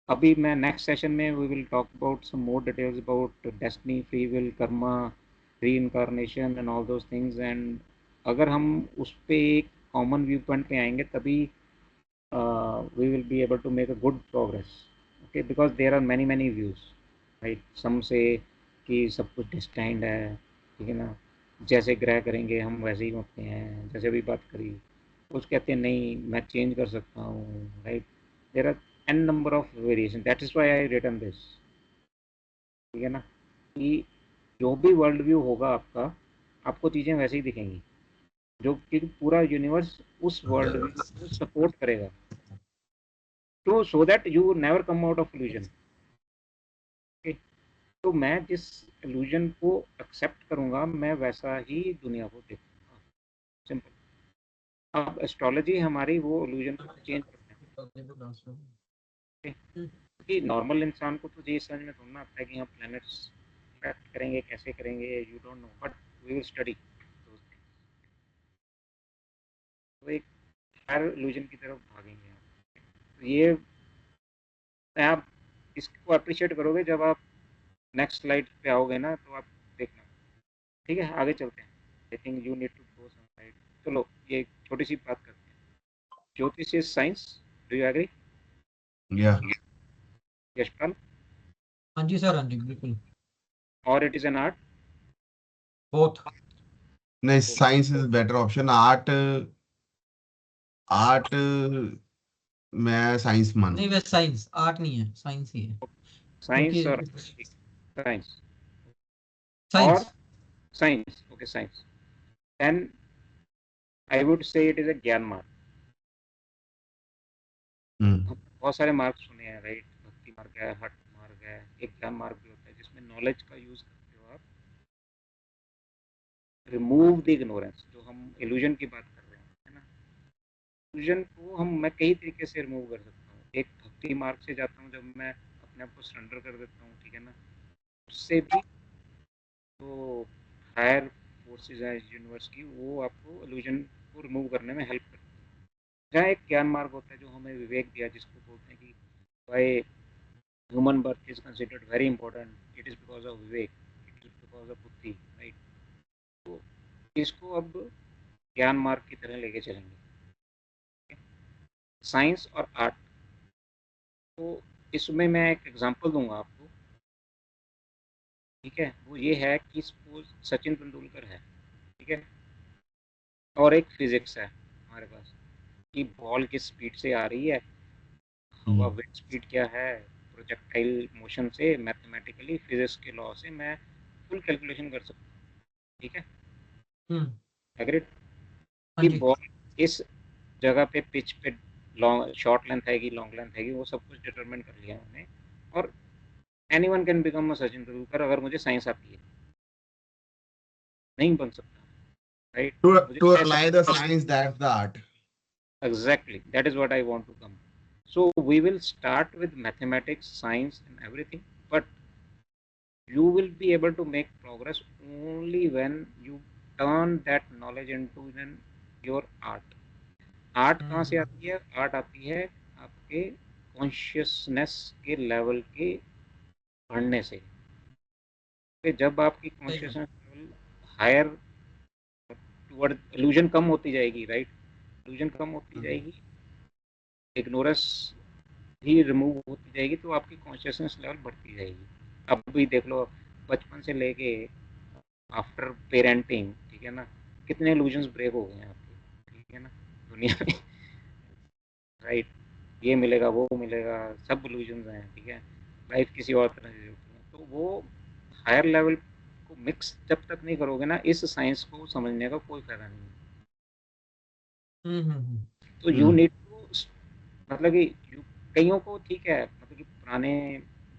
अभी मैं नेक्स्ट सेशन में we will talk about some more details about destiny, free will, karma, री and all those things. And अगर हम उस पे एक कॉमन व्यू पॉइंट पे आएंगे तभी we will be able to make a good progress. Okay, because there are many views, right? some say कि सब कुछ destined है, ठीक है ना, जैसे ग्रह करेंगे हम वैसे ही होते हैं, जैसे अभी बात करी। कुछ कहते हैं नहीं मैं चेंज कर सकता हूँ, right. There are n number of variation, that is why I written this, ठीक है ना, कि जो भी वर्ल्ड व्यू होगा आपका, आपको चीज़ें वैसे ही दिखेंगी, जो कि पूरा यूनिवर्स उस वर्ल्ड व्यू को सपोर्ट करेगा, तो सो that you never come out of illusion. तो मैं जिस इल्यूजन को एक्सेप्ट करूंगा मैं वैसा ही दुनिया को देखूंगा, सिंपल। अब एस्ट्रोलॉजी हमारी वो इल्यूजन को चेंज करते हैं, क्योंकि नॉर्मल इंसान को तो ये समझ में थोड़ा आता है कि हम प्लैनेट्स करेंगे कैसे करेंगे, you don't know, but we will study. तो एक हर इल्यूजन की तरफ भागेंगे हम। तो ये आप इसको अप्रिशिएट करोगे जब आप नेक्स्ट स्लाइड पे आओगे ना, तो आप देखना। ठीक है, आगे चलते हैं। I think you need to go some side. चलो ये छोटी सी बात करते हैं। ज्योतिष is science, do you agree? Yeah. Yashpal? हाँ जी सर, हाँ जी बिल्कुल। और it is an art? Both. नहीं, science is better option. Art, art मैं साइंस नहीं, मानता वैसे साइंस, आर्ट नहीं है, साइंस ही है। साइंस क्योंकि और साइंस और science. Science, okay science, then I would say it is a ज्ञान मार्ग। हूँ। हम्म। बहुत सारे मार्ग सुने हैं, राइट, भक्ति मार्ग है, हठ मार्ग है, एक ज्ञान मार्ग भी होता है जिसमें नॉलेज का यूज करते हो आप, रिमूव द इग्नोरेंस, जो हम इल्यूजन की बात कर रहे हैं, है ना। इल्यूजन को हम मैं कई तरीके से रिमूव कर सकता हूँ। एक भक्ति मार्ग से जाता हूँ, जब मैं अपने आप को सरेंडर कर देता हूँ, ठीक है ना, उससे भी तो हायर फोर्सेस हैं यूनिवर्स की, वो आपको इल्यूजन को रिमूव करने में हेल्प करती है। जहाँ एक ज्ञान मार्ग होता है जो हमें विवेक दिया, जिसको बोलते हैं कि why human birth is considered very important, it is because of Vivek, it is because of बुद्धि, राइट। तो इसको अब ज्ञान मार्ग की तरह लेके चलेंगे। साइंस और आर्ट, तो इसमें मैं एक एग्जांपल दूंगा आपको, ठीक है। वो ये है कि सपोज सचिन तेंदुलकर है, ठीक है, और एक फिजिक्स है हमारे पास कि बॉल किस स्पीड से आ रही है, हवा विंड स्पीड क्या है, प्रोजेक्टाइल मोशन से मैथमेटिकली फिजिक्स के लॉ से मैं फुल कैलकुलेशन कर सकता हूँ। ठीक है, एग्रीड। हाँ कि जी। बॉल इस जगह पे पिच पे लॉन्ग शॉर्ट लेंथ आएगी, लॉन्ग लेंथ आएगी, वो सब कुछ डिटरमिन कर लिया मैंने। और anyone can become a Sachin Tendulkar अगर मुझे साइंस आती है। नहीं बन सकता, राइट। मुझे To ऐसा apply the science, that's the art. exactly that is what I want to come. So we will start with mathematics, science and everything, but you will be able to make progress only when you turn that knowledge into then your art. Art कहाँ से आती है? Art आती है आपके consciousness के level के बढ़ने से। कि जब आपकी सही है। Consciousness level higher toward illusion कम होती जाएगी, राइट, इल्यूजन कम होती जाएगी, इग्नोरेंस भी रिमूव होती जाएगी, तो आपकी कॉन्शियसनेस लेवल बढ़ती जाएगी। अब भी देख लो, बचपन से लेके आफ्टर पेरेंटिंग, ठीक है ना, कितने इल्यूजन्स ब्रेक हो गए हैं आपके, ठीक है ना, दुनिया में, राइट। ये मिलेगा, वो मिलेगा, सब इल्यूजन्स हैं, ठीक है। लाइफ किसी और तरह से होती है, तो वो हायर लेवल को मिक्स जब तक नहीं करोगे ना, इस साइंस को समझने का कोई फायदा नहीं है। तो यू नीड टू, मतलब कि कईयों को ठीक है, मतलब कि पुराने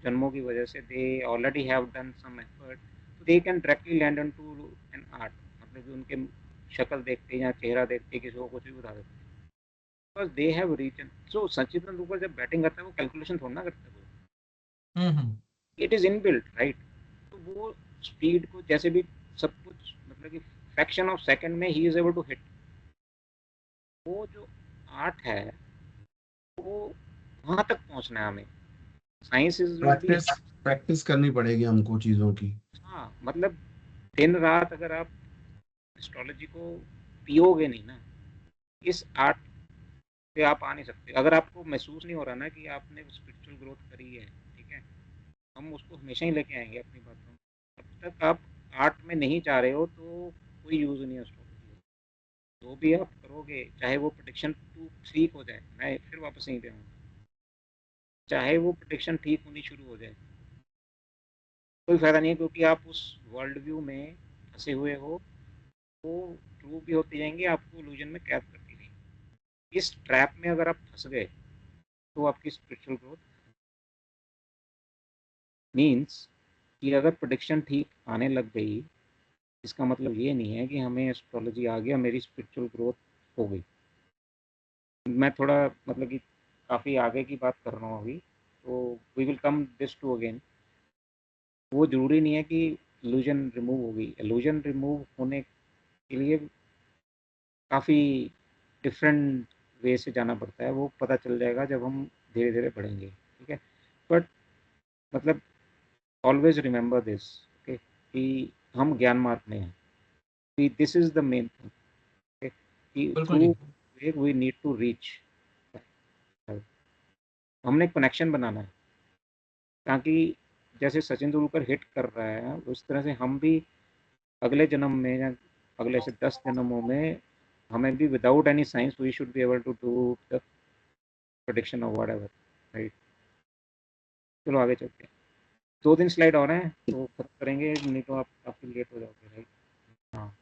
जन्मों की वजह से they already have done some effort, तो they can directly land on to an art. मतलब कि उनके शक्ल देखते या चेहरा देखते किसी को कुछ भी बता देते हैं, बिकॉज दे हैव रीजन। सो सचिन तेंदुलकर जब बैटिंग करता है वो कैलकुलेशन थोड़ा ना करता है, इट इज इनबिल्ट, राइट। तो वो स्पीड को जैसे भी सब कुछ, मतलब कि फ्रैक्शन ऑफ सेकंड में ही इज एबल टू हिट। वो जो आर्ट है वो वहां तक पहुंचना है हमें। Science is will be, practice करनी पड़ेगी हमको चीजों की। हाँ, मतलब दिन रात अगर आप एस्ट्रोलॉजी को पियोगे नहीं ना, इस आर्ट पे आप आ नहीं सकते। अगर आपको महसूस नहीं हो रहा ना कि आपने स्पिरिचुअल ग्रोथ करी है, ठीक है, हम उसको हमेशा ही लेके आएंगे अपनी बातों में। जब तक आप आर्ट में नहीं जा रहे हो तो कोई यूज़ नहीं है एस्ट्रोलॉजी। जो भी आप करोगे, चाहे वो प्रोडिक्शन टू ठीक हो जाए, मैं फिर वापस यहीं पे आऊँगा, चाहे वो प्रोडिक्शन ठीक होनी शुरू हो जाए, कोई फ़ायदा नहीं है, क्योंकि आप उस वर्ल्ड व्यू में फंसे हुए हो। वो ट्रू भी होती जाएंगी, आपको इल्यूजन में कैद करती रहेंगी। इस ट्रैप में अगर आप फंस गए तो आपकी स्पिरिचुअल ग्रोथ मीन्स कि अगर प्रोडिक्शन ठीक आने लग गई, इसका मतलब ये नहीं है कि हमें एस्ट्रोलॉजी आ गया, मेरी स्पिरिचुअल ग्रोथ हो गई। मैं थोड़ा, मतलब कि काफ़ी आगे की बात कर रहा हूँ अभी, तो we will come this to again. वो ज़रूरी नहीं है कि इल्यूजन रिमूव होगी। इल्यूजन रिमूव होने के लिए काफ़ी डिफरेंट वे से जाना पड़ता है, वो पता चल जाएगा जब हम धीरे धीरे बढ़ेंगे, ठीक है। बट मतलब ऑलवेज रिमेंबर दिस, ओके, कि हम ज्ञान मार्ग में हैं, कि this is the main thing, okay, कि बिल्कुल थ्रू जी। वी नीड टू रीच, हमने कनेक्शन बनाना है, ताकि जैसे सचिन तेंदुलकर हिट कर रहा है उस तरह से हम भी अगले जन्म में या अगले से 10 जन्मों में हमें भी without any science we should be able to do the prediction of whatever, right. चलो आगे चलते हैं। 2 दिन स्लाइड और हैं तो खत्म करेंगे, नहीं तो आप काफ़ी लेट हो जाओगे, राइट। हाँ,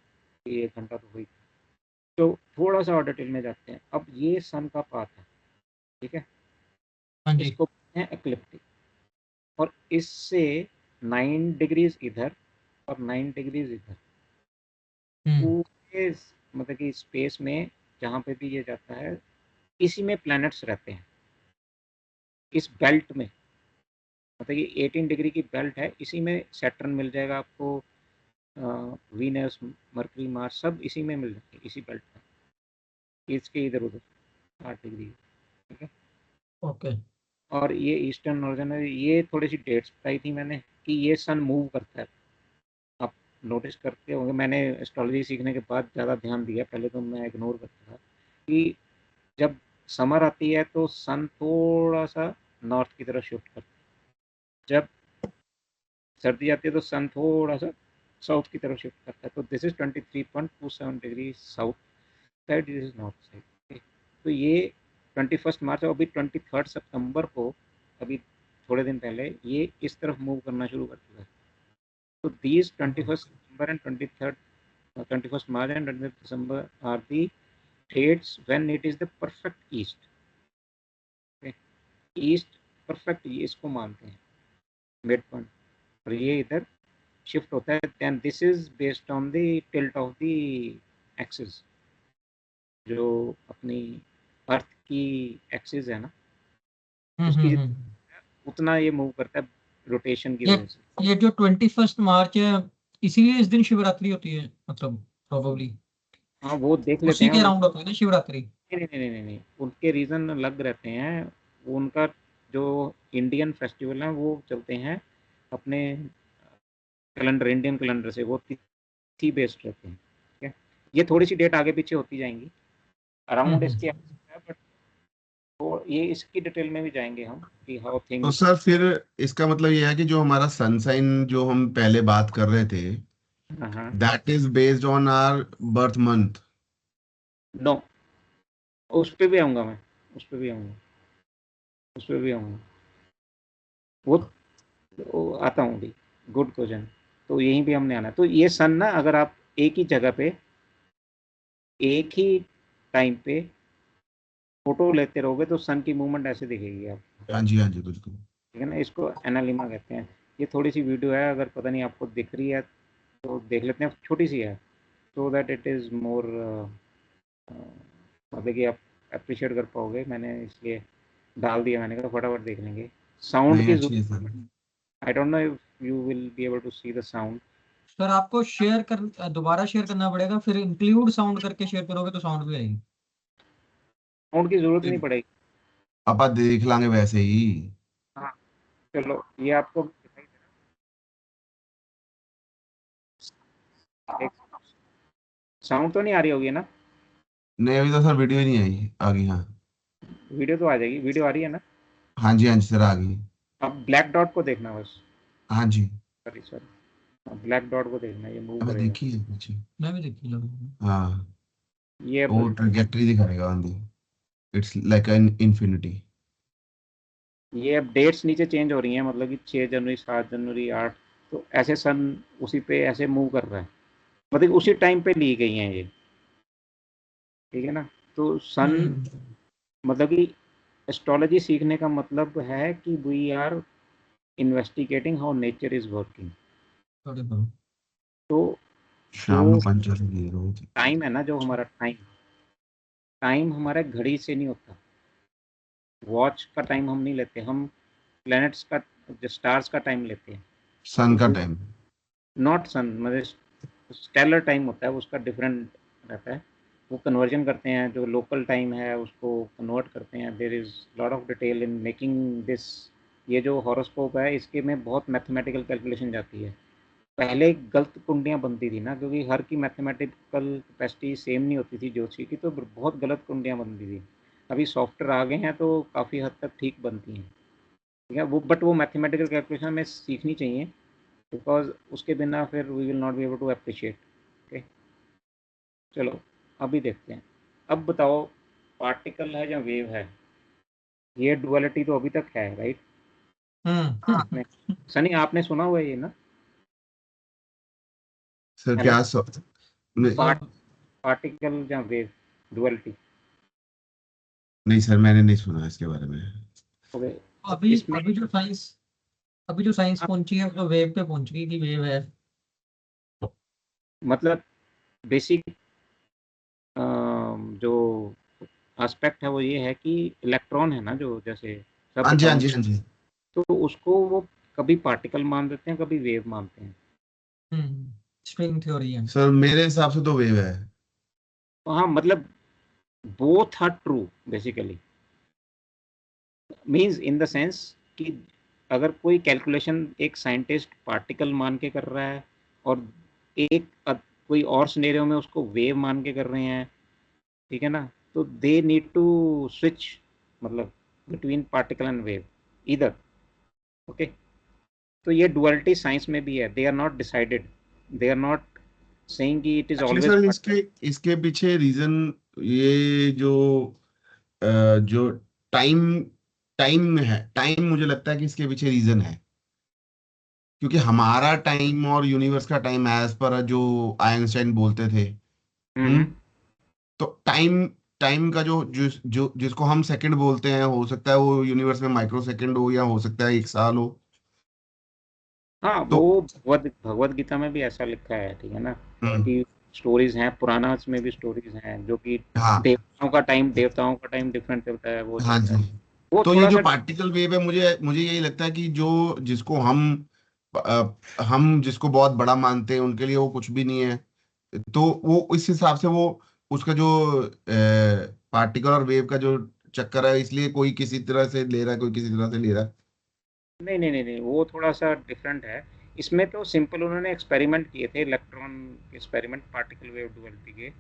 ये 1 घंटा तो हुई। तो थोड़ा सा और डिटेल में जाते हैं। अब ये सन का पाथ है, ठीक है, हाँ जी। इसको कहते हैं एक्लिप्टिक, और इससे 9 डिग्रीज इधर और 9 डिग्रीज इधर, पूरे मतलब कि स्पेस में जहाँ पे भी ये जाता है, इसी में प्लैनेट्स रहते हैं, इस बेल्ट में। मतलब कि 18 डिग्री की बेल्ट है, इसी में सैटर्न मिल जाएगा आपको, वीनस, मरकरी, मार्स सब इसी में मिल जाएंगे, इसी बेल्ट में, इसके इधर उधर 8 डिग्री, ठीक है। ओके। और ये ईस्टर्न नॉर्दर्न है। ये थोड़ी सी डेट्स बताई थी मैंने कि ये सन मूव करता है, आप नोटिस करते होंगे। मैंने एस्ट्रोलॉजी सीखने के बाद ज़्यादा ध्यान दिया, पहले तो मैं इग्नोर करता था कि जब समर आती है तो सन थोड़ा सा नॉर्थ की तरफ शिफ्ट करता है, जब सर्दी आती है तो सन थोड़ा सा साउथ की तरफ शिफ्ट करता है। तो this is 23.27 degree south side, this is north side. तो ये 21 मार्च और अभी 23 सितंबर को, अभी थोड़े दिन पहले ये इस तरफ मूव करना शुरू कर चुका है। तो these 21 September and 21 March and 20 December are the dates when it is the perfect east. East perfect इसको मानते हैं मिड पॉइंट, और ये इधर शिफ्ट होता है। Then this is based on the tilt of the axis, जो अपनी अर्थ की एक्सिस है ना, उसकी उतना ये मूव करता है रोटेशन की वजह से। ये जो 21 मार्च है, इसीलिए इस दिन शिवरात्रि होती है, मतलब प्रोबेबली। हाँ वो देख लेते उसी हैं। के अराउंड होती है ना शिवरात्रि? नहीं नहीं नहीं नहीं, उनके रीजन अलग रहते हैं। उनका जो इंडियन फेस्टिवल है वो चलते हैं अपने कैलेंडर, इंडियन कैलेंडर से, वो तिथि बेस्ड रहते हैं। ठीक है, ये थोड़ी सी डेट आगे पीछे होती जाएंगी अराउंड इसके, बट तो ये इसकी डिटेल में भी जाएंगे हम कि हाउ तो थिंग्स। सर फिर इसका मतलब ये है कि जो हमारा सनसाइन जो हम पहले बात कर रहे थे, that is based on our birth month? No, उस पे भी आऊँगा मैं, उस पे भी आऊँगा, उस पे भी आऊँगा, वो आता हूँ भी। Good question. तो यहीं भी हमने आना है। तो ये सन ना, अगर आप एक ही जगह पे एक ही टाइम पे फोटो लेते रहोगे तो सन की मूवमेंट ऐसे दिखेगी आपको। हाँ जी बिल्कुल। ठीक है ना, इसको एनालिमा कहते हैं। ये थोड़ी सी वीडियो है, अगर पता नहीं आपको दिख रही है तो देख लेते हैं, छोटी सी है, so that it is more, मतलब कि आप अप्रिशिएट कर पाओगे। मैंने इसलिए डाल दिया, मैंने कहा फटाफट देख लेंगे। साउंड नहीं की अच्छी है sir. I don't know if you will be able to see the sound. Sir आपको शेयर कर, दोबारा शेयर करना पड़ेगा, फिर इंक्लूड साउंड करके शेयर करोगे तो साउंड भी आएगी। साउंड की जरूरत नहीं पड़ेगी। अपा देख लांगे वैसे ही। हाँ चलो, ये आपको साउंड तो नहीं आ रही होगी ना? नहीं अभी तो सर वीडियो ही नहीं आई, आ गई हाँ। वीडियो तो आ जाएगी, वीडियो आ रही है ना? हाँ जी सर आ गई। अब ब्लैक डॉट को देखना बस। हाँ जी। सॉरी सॉरी, ब्लैक डॉट को देखना, ये मूव अबे करेगा। देखी है पीछे। मैं भी देखी लूँ। हाँ ये अब वो ट्रैजेक्टरी दिखाएगा on the, it's like an infinity. ये अब डेट्स नीचे चेंज हो रही हैं, मतलब कि 6 जनवरी, 7 जनवरी, 8, तो ऐसे सन उसी पे ऐसे मूव कर रहा है, मतलब उसी टाइम पे ली गई हैं ये। ठीक है ना, तो सन मतलब कि एस्ट्रोलॉजी सीखने का मतलब है कि we are investigating how nature is working. तो शाम जो में पंचर की रोज। टाइम है ना, जो हमारा टाइम टाइम हमारा घड़ी से नहीं होता, वॉच का टाइम हम नहीं लेते, हम प्लैनेट्स का, जो स्टार्स का टाइम लेते हैं। सन तो का वो टाइम। नॉट सन, मतलब स्टेलर टाइम होता है, उसका डिफरेंट रहता है। वो कन्वर्जन करते हैं, जो लोकल टाइम है उसको कन्वर्ट करते हैं। There is lot of detail in making this. ये जो हॉरोस्कोप है, इसके में बहुत मैथमेटिकल कैलकुलेशन जाती है। पहले गलत कुंडियाँ बनती थी ना, क्योंकि हर की मैथमेटिकल कैपेसिटी सेम नहीं होती थी ज्योतिषी की, तो बहुत गलत कुंडियाँ बनती थी। अभी सॉफ्टवेयर आ गए हैं तो काफ़ी हद तक ठीक बनती हैं। ठीक है, वो बट वो मैथमेटिकल कैलकुलेशन हमें सीखनी चाहिए, बिकॉज उसके बिना फिर we will not be able to appreciate. Okay, चलो अभी देखते हैं। अब बताओ, पार्टिकल है या वेव है? ये डुअलिटी तो अभी तक है, राइट? आपने, सनी आपने सुना हुआ है ये ना? सर हेलो, क्या नहीं, पार्टिकल या वेव, डुअलिटी। नहीं सर मैंने नहीं सुना इसके बारे में। ओके, अभी इसमें अभी जो साइंस हाँ, पहुंची है तो वेव पे पहुंच गई कि वेव है। मतलब बेसिक जो एस्पेक्ट है वो ये है कि इलेक्ट्रॉन है ना, जो जैसे सब हाँ जी हाँ एटॉम, जी हाँ जी। तो उसको वो कभी पार्टिकल मान देते हैं, कभी वेव मानते हैं। स्ट्रिंग थ्योरी है। सर मेरे हिसाब से तो वेव है। तो हाँ, मतलब both are true basically, means in the sense कि अगर कोई कैलकुलेशन एक साइंटिस्ट पार्टिकल मान के कर रहा है, और एक कोई और सिनेरियो में उसको वेव मान के कर रहे हैं, ठीक है ना, तो दे नीड टू स्विच, मतलब बिटवीन पार्टिकल एंड वेव इधर। ओके, तो ये डुअलिटी साइंस में भी है, they are not decided, they are not saying कि it is actually always sir particle. इसके इसके पीछे रीजन, ये जो जो टाइम टाइम है, टाइम मुझे लगता है कि इसके पीछे रीजन है, क्योंकि हमारा टाइम और यूनिवर्स का टाइम एज पर जो आइंस्टाइन बोलते थे। हम्म। हम्म। तो टाइम टाइम का जो जिसको हम सेकंड बोलते हैं, हो सकता है वो यूनिवर्स में माइक्रो सेकंड हो, या हो सकता है 1 साल हो। हाँ, तो वो भगवत गीता में भी ऐसा लिखा है, ठीक है ना, हम्म, कि स्टोरीज हैं, पुराणास में भी स्टोरीज हैं, जो कि हाँ देवताओं का टाइम डिफरेंट चलता है, वो हाँ चलता जी। है, वो तो ये थोड़ा जो सा। पार्टिकल वेव है, मुझे मुझे यही लगता है कि जो जिसको हम जिसको बहुत बड़ा मानते हैं, उनके लिए वो कुछ भी नहीं है। तो वो इस हिसाब से वो उसका जो पार्टिकल और वेव का जो चक्कर है, इसलिए कोई किसी तरह से ले रहा है, कोई किसी तरह से ले रहा है। नहीं नहीं नहीं नहीं, वो थोड़ा सा डिफरेंट है। इसमें तो सिंपल उन्होंने एक्सपेरिमेंट किए थे, electron experiment, particle wave duality के।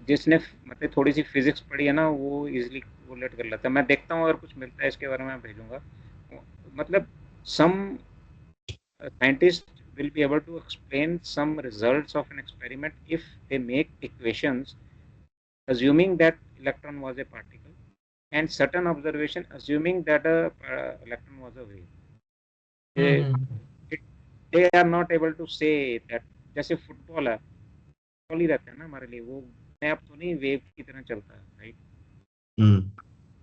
जिसने मतलब थोड़ी सी फिजिक्स पढ़ी है ना, वो इजीली रिलेट कर लेता है। मैं देखता हूँ, अगर कुछ मिलता है इसके बारे में मैं भेजूंगा। मतलब सम scientists will be able to explain some results of an experiment if they make equations assuming that electron was a particle and certain observation assuming that a electron was a wave. They, hmm it, they are not able to say that, जैसे football है, football ही रहता है ना हमारे लिए, वो अपने आप तो नहीं वेव की तरह चलता है, राइट? हम्म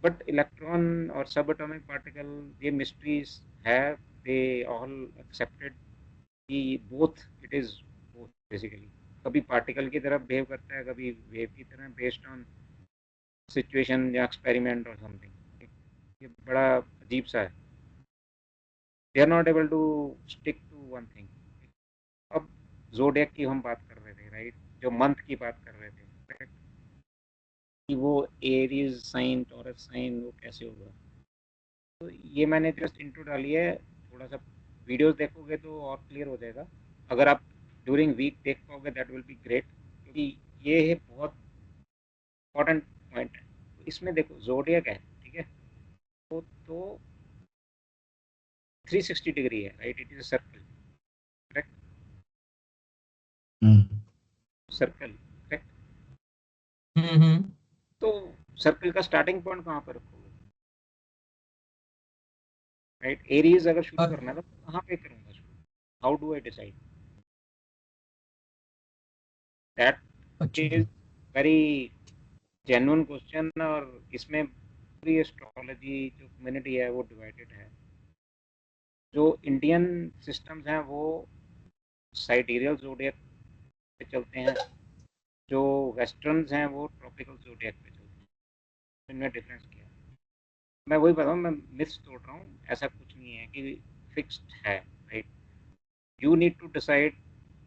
बट इलेक्ट्रॉन और सब एटॉमिक पार्टिकल, ये मिस्ट्रीज है, दे ऑल एक्सेप्टेड कि both it is both basically. कभी पार्टिकल की तरह बिहेव करता है, कभी वेव की तरह, बेस्ड ऑन सिचुएशन या एक्सपेरिमेंट और समथिंग। ये बड़ा अजीब सा है। They are not able to stick to one thing. अब जोडियक की हम बात कर रहे थे, राइट? जो मंथ की बात कर रहे थे, correct? कि वो एरीज साइन, टॉरस साइन, वो कैसे होगा। तो ये मैंने जस्ट इंट्रो डाली है। थोड़ा सा वीडियोस देखोगे तो और क्लियर हो जाएगा। अगर आप ड्यूरिंग वीक देख पाओगे दैट विल बी ग्रेट, क्योंकि ये है बहुत इंपॉर्टेंट पॉइंट है। तो इसमें देखो जोडियक है, ठीक है, तो 360 डिग्री है, right? It is a circle, correct? Hmm circle, correct? Hmm तो सर्कल का स्टार्टिंग पॉइंट कहाँ पर रखोगे, राइट? एरीज अगर शुरू और करना है तो कहाँ पे करूँगा शुरू? How do I decide that? अच्छा इज वेरी जेन्युइन क्वेश्चन। और इसमें पूरी एस्ट्रोलॉजी जो कम्युनिटी है वो डिवाइडेड है। जो इंडियन सिस्टम्स हैं वो साइडेरियल जोडियक पे चलते हैं, जो वेस्टर्न्स हैं वो ट्रॉपिकल जोडियक पे चलते हैं। इनमें डिफरेंस क्या है? मैं वही बता रहा हूँ, मैं मिथ्स तोड़ रहा हूँ। ऐसा कुछ नहीं है कि फिक्स्ड है, right? You need to decide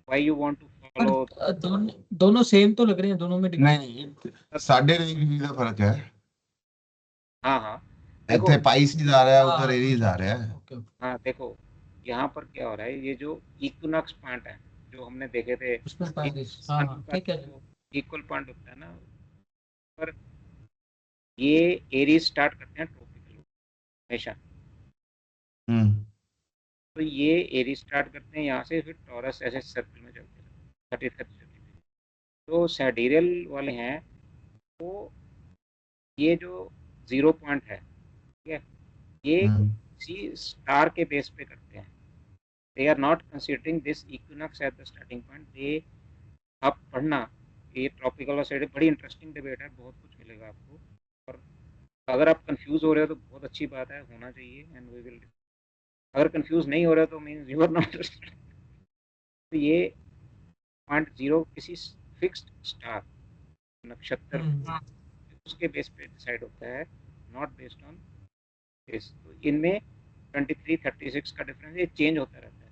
why you want to पर फॉलो। दोनों दोनों सेम तो लग रहे हैं, दोनों में नहीं डिफरेंस। नहीं, 1.5 डिग्री का फर्क है। हाँ हाँ, देखो। इतने पाइसिस आ रहा है, हाँ उधर हाँ, एरीज अच्छा आ रहा अच्छा, है। Okay okay. हाँ देखो, यहाँ पर क्या हो रहा है, ये जो इक्विनॉक्स पॉइंट है जो हमने देखे थे, उसमें एक पाइरिस, हाँ सन हाँ का ठीक है। जो इक्वल पॉइंट होता है ना, पर ये एरीज स्टार्ट करते हैं ट्रॉपिकल हमेशा। हम्म तो ये एरीज स्टार्ट करते हैं यहाँ से, फिर टॉरस ऐसे सर्कल में चलते हैं 30-30 डिग्री। जो साइडेरियल वाले हैं वो, ये जो जीरो पॉइंट है, ठीक है, ये हम्म किसी स्टार के बेस पे करते हैं। They are not considering this equinox at the starting point. They, आप पढ़ना, ये ट्रॉपिकल और साइड बड़ी इंटरेस्टिंग डिबेट है, बहुत कुछ मिलेगा आपको। और अगर आप कंफ्यूज हो रहे हो तो बहुत अच्छी बात है, होना चाहिए, एंड वी विल। अगर कंफ्यूज नहीं हो रहे हो तो मीन्स यू आर नॉट। तो ये पॉइंट जीरो किसी फिक्स्ड स्टार, नक्षत्र, हम्म उसके बेस पे डिसाइड होता है, नॉट बेस्ड ऑन दिस। तो इनमें 23-36 का डिफरेंस, ये चेंज होता रहता है।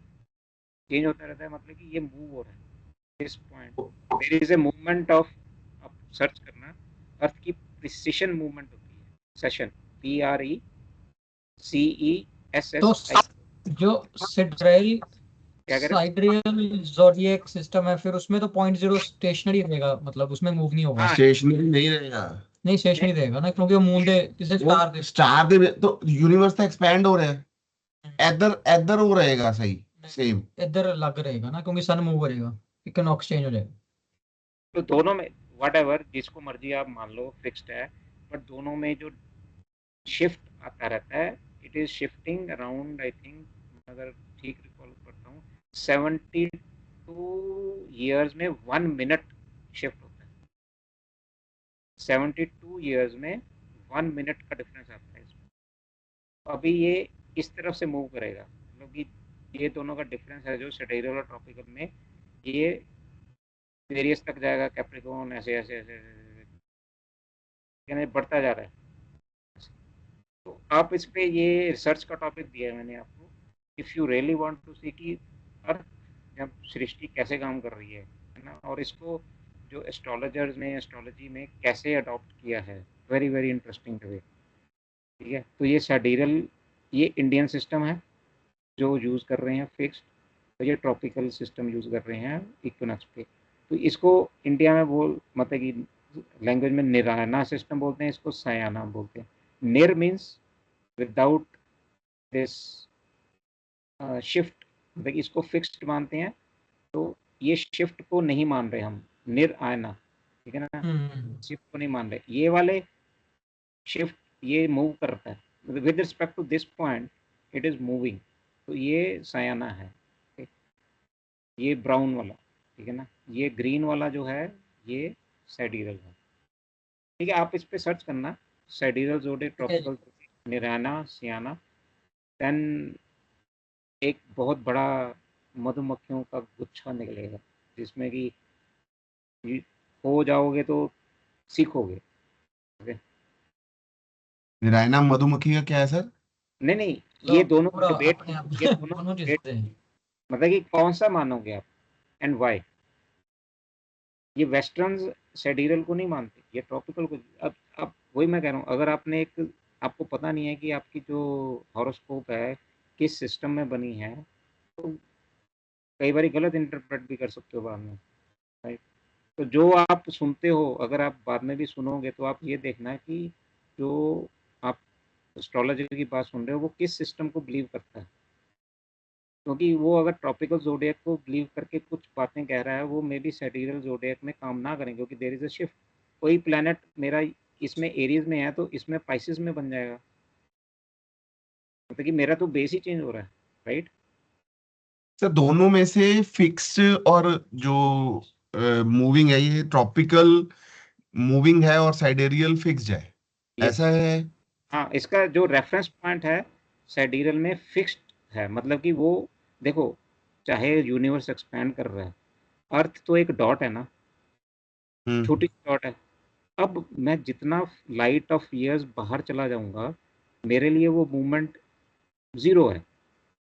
चेंज होता रहता है मतलब कि ये मूव हो रहा है this point. There is a movement of, आप सर्च करना, अर्थ की प्रिसिशन मूवमेंट होती है, सेशन, तो PRECESSI। जो सिड्रेल क्या कह रहे हो? साइडरियल ज़ोडिएक सिस्टम है, फिर उसमें तो पॉइंट जीरो स्टेशनरी रहेगा, मतलब उसमें मूव नहीं होगा। हाँ स्टेशनरी नहीं रहेगा। नहीं नहीं, स्टेशनरी रहेगा ना, क्योंकि वो मून दे किसे वो स्टार दे। स्टार दे तो यूनिवर्स तो एक्सपैंड हो रहा है। इधर इधर हो रहेगा सही, सेम। इधर अलग रहेगा ना, क्योंकि सन मूव करेगा, इक्विनॉक्स चेंज हो जाएगा। तो दोनों में वट एवर, जिसको मर्जी आप मान लो फिक्स्ड है, बट दोनों में जो शिफ्ट आता रहता है, it is shifting around, I think, अगर ठीक रिकॉल करता हूँ, 72 ईयर्स में 1 मिनट शिफ्ट होता है। 72 ईयर्स में 1 मिनट का डिफरेंस आता है इसमें। अभी ये इस तरफ से मूव करेगा, मतलब कि ये दोनों का डिफरेंस है जो सिडेरियल और ट्रॉपिकल में, ये वेरियस तक जाएगा, कैप्रिकॉर्न ऐसे ऐसे ऐसे, यानी बढ़ता जा रहा है। तो आप इस पे ये रिसर्च का टॉपिक दिया है मैंने आपको, if you really want to see कि अर्थ जब सृष्टि कैसे काम कर रही है ना, और इसको जो एस्ट्रोलॉजर्स ने एस्ट्रोलॉजी में कैसे अडॉप्ट किया है, वेरी वेरी इंटरेस्टिंग वे। ठीक है, तो ये साइडेरियल, ये इंडियन सिस्टम है जो यूज़ कर रहे हैं फिक्स्ड, तो ये ट्रॉपिकल सिस्टम यूज़ कर रहे हैं इक्विनॉक्स पे। तो इसको इंडिया में बोल मतलब कि लैंग्वेज में निरायना सिस्टम बोलते हैं, इसको सयाना बोलते हैं। निर मीन्स विदाउट दिस शिफ्ट, मतलब इसको फिक्स्ड मानते हैं, तो ये शिफ्ट को नहीं मान रहे हम, निर आयना, ठीक है ना, शिफ्ट को नहीं मान रहे। ये वाले शिफ्ट ये मूव करता है with respect to this point, it is moving, तो ये सयाना है। ठीक? ये ब्राउन वाला, ठीक है ना, ये ग्रीन वाला जो है ये साइडिरल है। ठीक है, आप इस पे सर्च करना, साइडिरल ज़ोडिएक ट्रॉपिकल निराना सियाना, देन एक बहुत बड़ा मधुमक्खियों का गुच्छा निकलेगा जिसमें कि हो जाओगे तो सीखोगे। okay? निरायना मधुमक्खी का क्या है सर? नहीं नहीं, तो ये दोनों पूरा डिबेट, अपने आप ये दोनों दोनों डिबेट, चीजें हैं। मतलब कि कौन सा मानोगे आप एंड वाई। ये वेस्टर्न सेडिरल को नहीं मानते, ये ट्रॉपिकल को। अब वही मैं कह रहा हूँ, अगर आपने एक, आपको पता नहीं है कि आपकी जो हॉरोस्कोप है किस सिस्टम में बनी है, तो कई बार गलत इंटरप्रेट भी कर सकते हो बाद में, राइट। तो जो आप सुनते हो, अगर आप बाद में भी सुनोगे, तो आप ये देखना कि जो आप एस्ट्रोलॉजी की बात सुन रहे हो वो किस सिस्टम को बिलीव करता है, क्योंकि वो अगर ट्रॉपिकल जोडिएक को बिलीव करके कुछ बातें कह रहा है, वो मे बी सिडेरियल जोडिएक में काम ना करें, क्योंकि देयर इज अ शिफ्ट। कोई प्लैनेट मेरा इसमें एरीज में है तो इसमें पाइसिस में बन जाएगा, मतलब कि मेरा तो बेस ही चेंज हो रहा है, राइट। सर दोनों में से फिक्स्ड और जो मूविंग है, ये ट्रॉपिकल मूविंग है और साइडेरियल फिक्स्ड है, यस, ऐसा है? हाँ, इसका जो रेफरेंस पॉइंट है साइडिरल में फिक्स्ड है, मतलब कि वो, देखो, चाहे यूनिवर्स एक्सपैंड कर रहा है, अर्थ तो एक डॉट है ना, हम्म। छोटी सी डॉट है। अब मैं जितना लाइट ऑफ ईयर्स बाहर चला जाऊंगा, मेरे लिए वो मूवमेंट ज़ीरो है,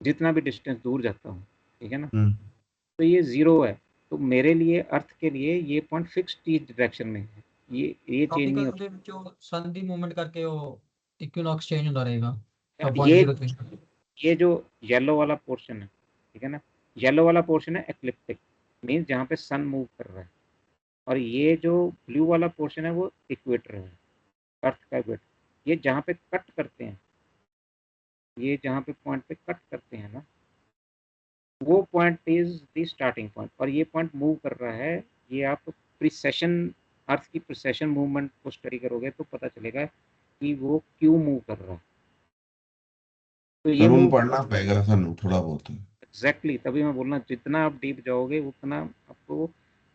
जितना भी डिस्टेंस दूर जाता हूँ, ठीक है ना, हम्म। तो ये ज़ीरो है। तो मेरे लिए, अर्थ के लिए, ये पॉइंट फिक्स्ड इस डायरेक्शन में है, ये चेंज नहीं ट्रॉपिकल होता। ਦੇ ਵਿੱਚੋਂ सन ਦੀ मूवमेंट करके वो इक्विनॉक्स चेंज होता रहेगा यार, ये 0.03। ये जो येलो वाला पोर्शन है, ठीक है ना, येलो वाला पोर्शन है एक्लिप्टिक, मीन्स जहाँ पे सन मूव कर रहा है, और ये जो ब्लू वाला पोर्शन है वो इक्वेटर है, अर्थ का इक्वेटर। ये जहाँ पे कट करते हैं, ये जहाँ पे पॉइंट पे कट करते हैं ना, वो point is the starting point, और ये पॉइंट मूव कर रहा है। ये आप प्रिसेशन, अर्थ की प्रिसेशन मूवमेंट को स्टडी करोगे तो पता चलेगा कि वो क्यों मूव कर रहा है। तो ये रूम मूव, पढ़ना पड़ेगा सर थोड़ा बहुत। एग्जैक्टली, तभी मैं बोलना, जितना आप डीप जाओगे उतना आपको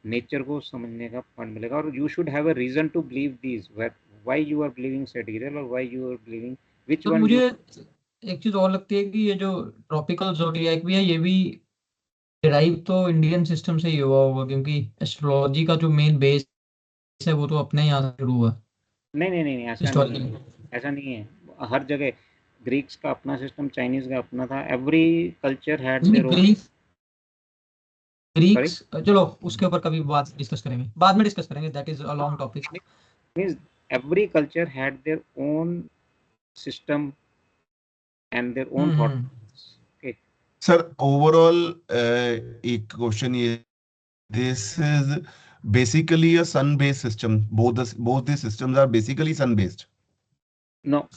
नेचर को समझने का पॉइंट मिलेगा, और you should have a reason to believe these, why you are believing sidereal और why you are believing which तो वन मुझे यू। एक चीज और लगती है कि ये जो ट्रॉपिकल जोडिएक भी है ये भी डिराइव तो इंडियन सिस्टम से ही हुआ होगा, क्योंकि एस्ट्रोलॉजी का जो मेन बेस है वो तो अपने यहाँ से शुरू हुआ नहीं नहीं नहीं नहीं, ऐसा नहीं है, हिस्टोरिकली। ऐसा नहीं है। हर जगह ग्रीक्स का अपना सिस्टम, चाइनीज का अपना था, एवरी कल्चर हैड नहीं, their own. Greek sorry, Greeks चलो उसके ऊपर कभी बात डिस्कस करेंगे, बाद में डिस्कस करेंगे, that is a long topic. Means every culture had their own system and their own thought. Hmm. Okay, sir overall एक क्वेश्चन ये, this is basically a sun based system, both the systems are basically sun based, no,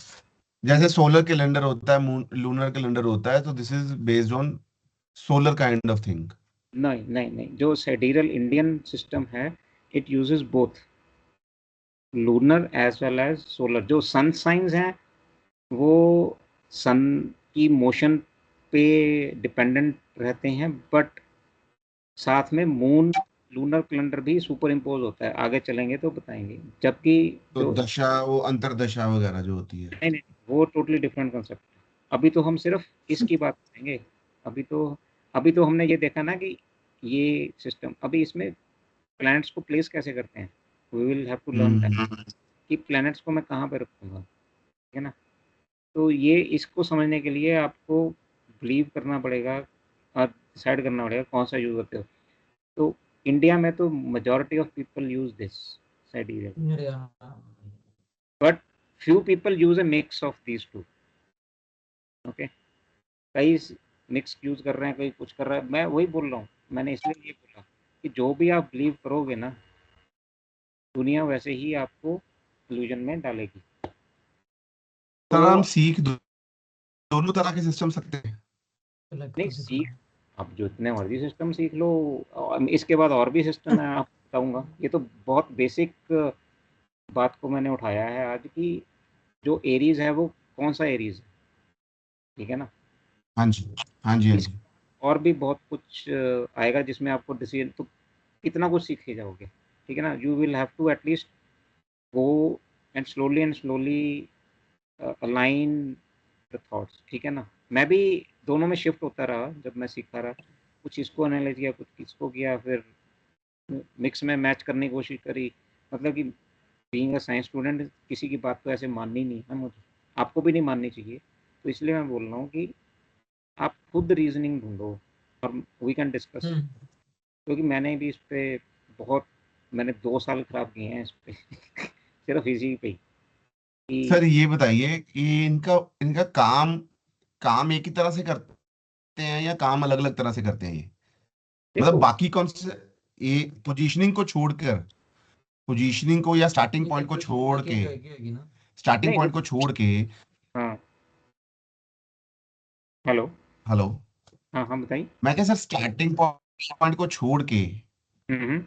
जैसे solar calendar होता है, moon lunar calendar होता है, तो this is based on solar kind of thing. नहीं नहीं नहीं, जो सेडिरल इंडियन सिस्टम है, it uses both, lunar as well as solar. जो सन साइंस हैं वो सन की मोशन पे डिपेंडेंट रहते हैं, बट साथ में मून लूनर कैलेंडर भी सुपर इम्पोज होता है, आगे चलेंगे तो बताएंगे। जबकि तो जो दशा, वो अंतरदशा वगैरह जो होती है। नहीं नहीं, वो टोटली डिफरेंट कंसेप्ट है। अभी तो हम सिर्फ इसकी बात करेंगे। अभी तो अभी तो हमने ये देखा ना कि ये सिस्टम, अभी इसमें प्लैनेट्स को प्लेस कैसे करते हैं, we will have to learn that, hmm. कि प्लैनेट्स को मैं कहाँ पे रखूँगा, ठीक है ना। तो ये इसको समझने के लिए आपको बिलीव करना पड़ेगा और डिसाइड करना पड़ेगा कौन सा यूज़ करते हो। तो इंडिया में तो majority of people use this sidereal, मेरे यहाँ but few people use a mix of these two. Okay, कई मिक्स यूज़ कर रहे हैं, कोई कुछ कर रहा है। मैं वही बोल रहा हूँ, मैंने इसलिए ये बोला कि जो भी आप बिलीव करोगे ना, दुनिया वैसे ही आपको इल्यूजन में डालेगी। तो सर हम सीख दोनों तरह के सिस्टम सकते हैं। अलग नहीं, तो सिस्टम सीख है। आप जितने मर्जी सिस्टम सीख लो, और इसके बाद और भी सिस्टम है, आप बताऊंगा। ये तो बहुत बेसिक बात को मैंने उठाया है आज की। जो एरीज है वो कौन सा एरीज है, ठीक है ना। हाँ जी, हाँ जी, हाँ इस जी। और भी बहुत कुछ आएगा जिसमें आपको डिसीजन, तो कितना कुछ सीख के जाओगे, ठीक है ना। You will have to at least go and slowly align the thoughts, ठीक है ना। मैं भी दोनों में शिफ्ट होता रहा जब मैं सीखता रहा, कुछ इसको एनालाइज किया, कुछ इसको किया, फिर मिक्स में मैच करने की कोशिश करी। मतलब कि बीइंग अ साइंस स्टूडेंट किसी की बात तो ऐसे माननी नहीं है मुझे, आपको भी नहीं माननी चाहिए। तो इसलिए मैं बोल रहा हूँ कि आप खुद रीजनिंग ढूंढो और वी कैन डिस्कस। हम्म। क्योंकि मैंने भी इस पे बहुत, मैंने 2 साल खराब किए हैं इस पे सिर्फ इसी पे ही, कि सर ये बताइए कि इनका इनका काम काम एक ही तरह से करते हैं या काम अलग अलग तरह से करते हैं ये? मतलब देखो। बाकी कौन से, ये पोजीशनिंग को छोड़कर, पोजीशनिंग को या स्टार्टिंग पॉइंट को छोड़ के, होगी ना। स्टार्टिंग नहीं पॉइंट को छोड़ के, हाँ, हेलो। हेलो, हाँ हाँ, बताइए। मैं क्या सर, स्टार्टिंग पॉइंट को छोड़ के हम्म।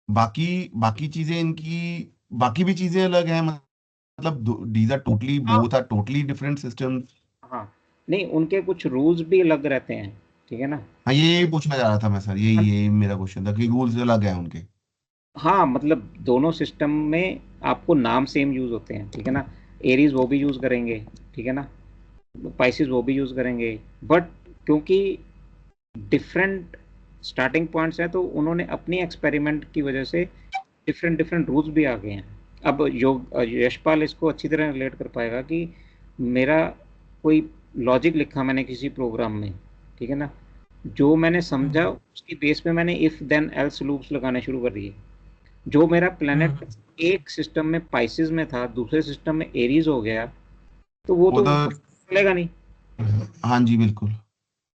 बाकी बाकी चीजें इनकी, बाकी भी चीजें अलग हैं, मतलब दीज आर टोटली, हाँ both are totally different system. हाँ, नहीं उनके कुछ रूल्स भी अलग रहते हैं, ठीक है ना। हाँ, ये पूछना चाह रहा था मैं सर, ये मेरा क्वेश्चन था कि रूल्स अलग हैं उनके। हाँ मतलब दोनों सिस्टम में आपको नाम सेम यूज होते हैं, ठीक है ना। एरीज वो भी यूज करेंगे, ठीक है ना। पाइसिस वो भी यूज करेंगे, बट क्योंकि डिफरेंट स्टार्टिंग पॉइंट्स हैं तो उन्होंने अपनी एक्सपेरिमेंट की वजह से डिफरेंट डिफरेंट रूल्स भी आ गए हैं। अब यशपाल इसको अच्छी तरह रिलेट कर पाएगा कि मेरा कोई लॉजिक लिखा मैंने किसी प्रोग्राम में, ठीक है ना। जो मैंने समझा हम्म। उसकी बेस पे मैंने इफ देन एल्स लूप्स लगाने शुरू कर दिए। जो मेरा प्लेनेट हम्म। एक सिस्टम में पाइसिस में था, दूसरे सिस्टम में एरीज हो गया, तो वो तो उधर, चलेगा नहीं। हाँ जी बिल्कुल।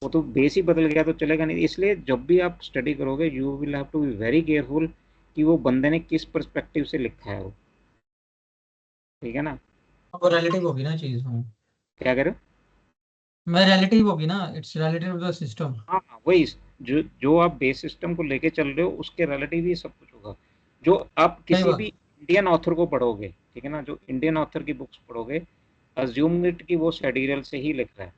वो तो बेस ही बदल गया तो चलेगा नहीं। इसलिए जब भी आप स्टडी करोगे you will have to be very careful कि वो बंदे ने किस पर्सपेक्टिव से लिखा है वो, ठीक है ना। वो रिलेटिव होगी ना चीज। हाँ, क्या कह रहे हो। मैं रिलेटिव होगी ना, it's relative to the system. हाँ हाँ, वही, जो जो आप बेस सिस्टम को लेके चल रहे हो उसके रिलेटिव ही सब कुछ होगा। जो आप सही किसी भी बात। इंडियन ऑथर को पढ़ोगे, ठीक है ना, जो इंडियन ऑथर की बुक्स पढ़ोगे, अज्यूम इट कि वो शेड्यूल से ही लिख रहा है।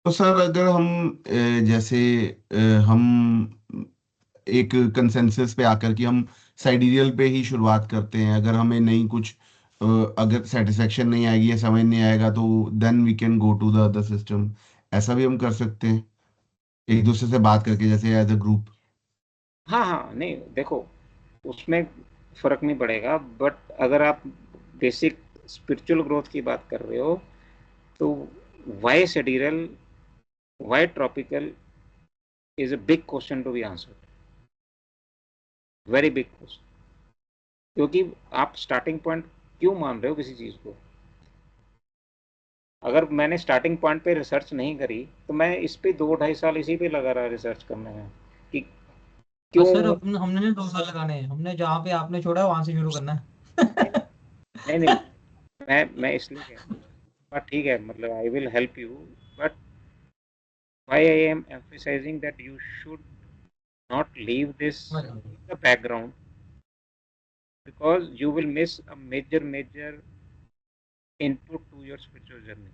तो सर अगर हम जैसे हम एक कंसेंसस पे आकर कि हम साइडियल पे ही शुरुआत करते हैं, अगर हमें नहीं कुछ अगर सेटिस्फेक्शन नहीं आएगी या समझ नहीं आएगा, तो then we can go to the other system, ऐसा भी हम कर सकते हैं एक दूसरे से बात करके, जैसे एज अ ग्रुप। हाँ हाँ, नहीं देखो, उसमें फर्क नहीं पड़ेगा, बट अगर आप बेसिक स्पिरिचुअल ग्रोथ की बात कर रहे हो तो why schedule, why tropical is a big question to be answered, very big question. क्योंकि आप स्टार्टिंग पॉइंट क्यों मान रहे हो किसी चीज को। अगर मैंने स्टार्टिंग पॉइंट पे रिसर्च नहीं करी तो मैं इस पे 2 ढाई साल इसी पे लगा रहा रिसर्च करने में, कि बस क्यों। सर हमने ना 2 साल लगाने हैं, हमने जहाँ पे आपने छोड़ा वहां से शुरू करना नहीं है। नहीं नहीं, मैं इसलिए कह रहा हूँ, but ठीक है, मतलब I will help you, but why I am emphasizing that you should not leave this in the background, because you will miss a major input to your spiritual journey.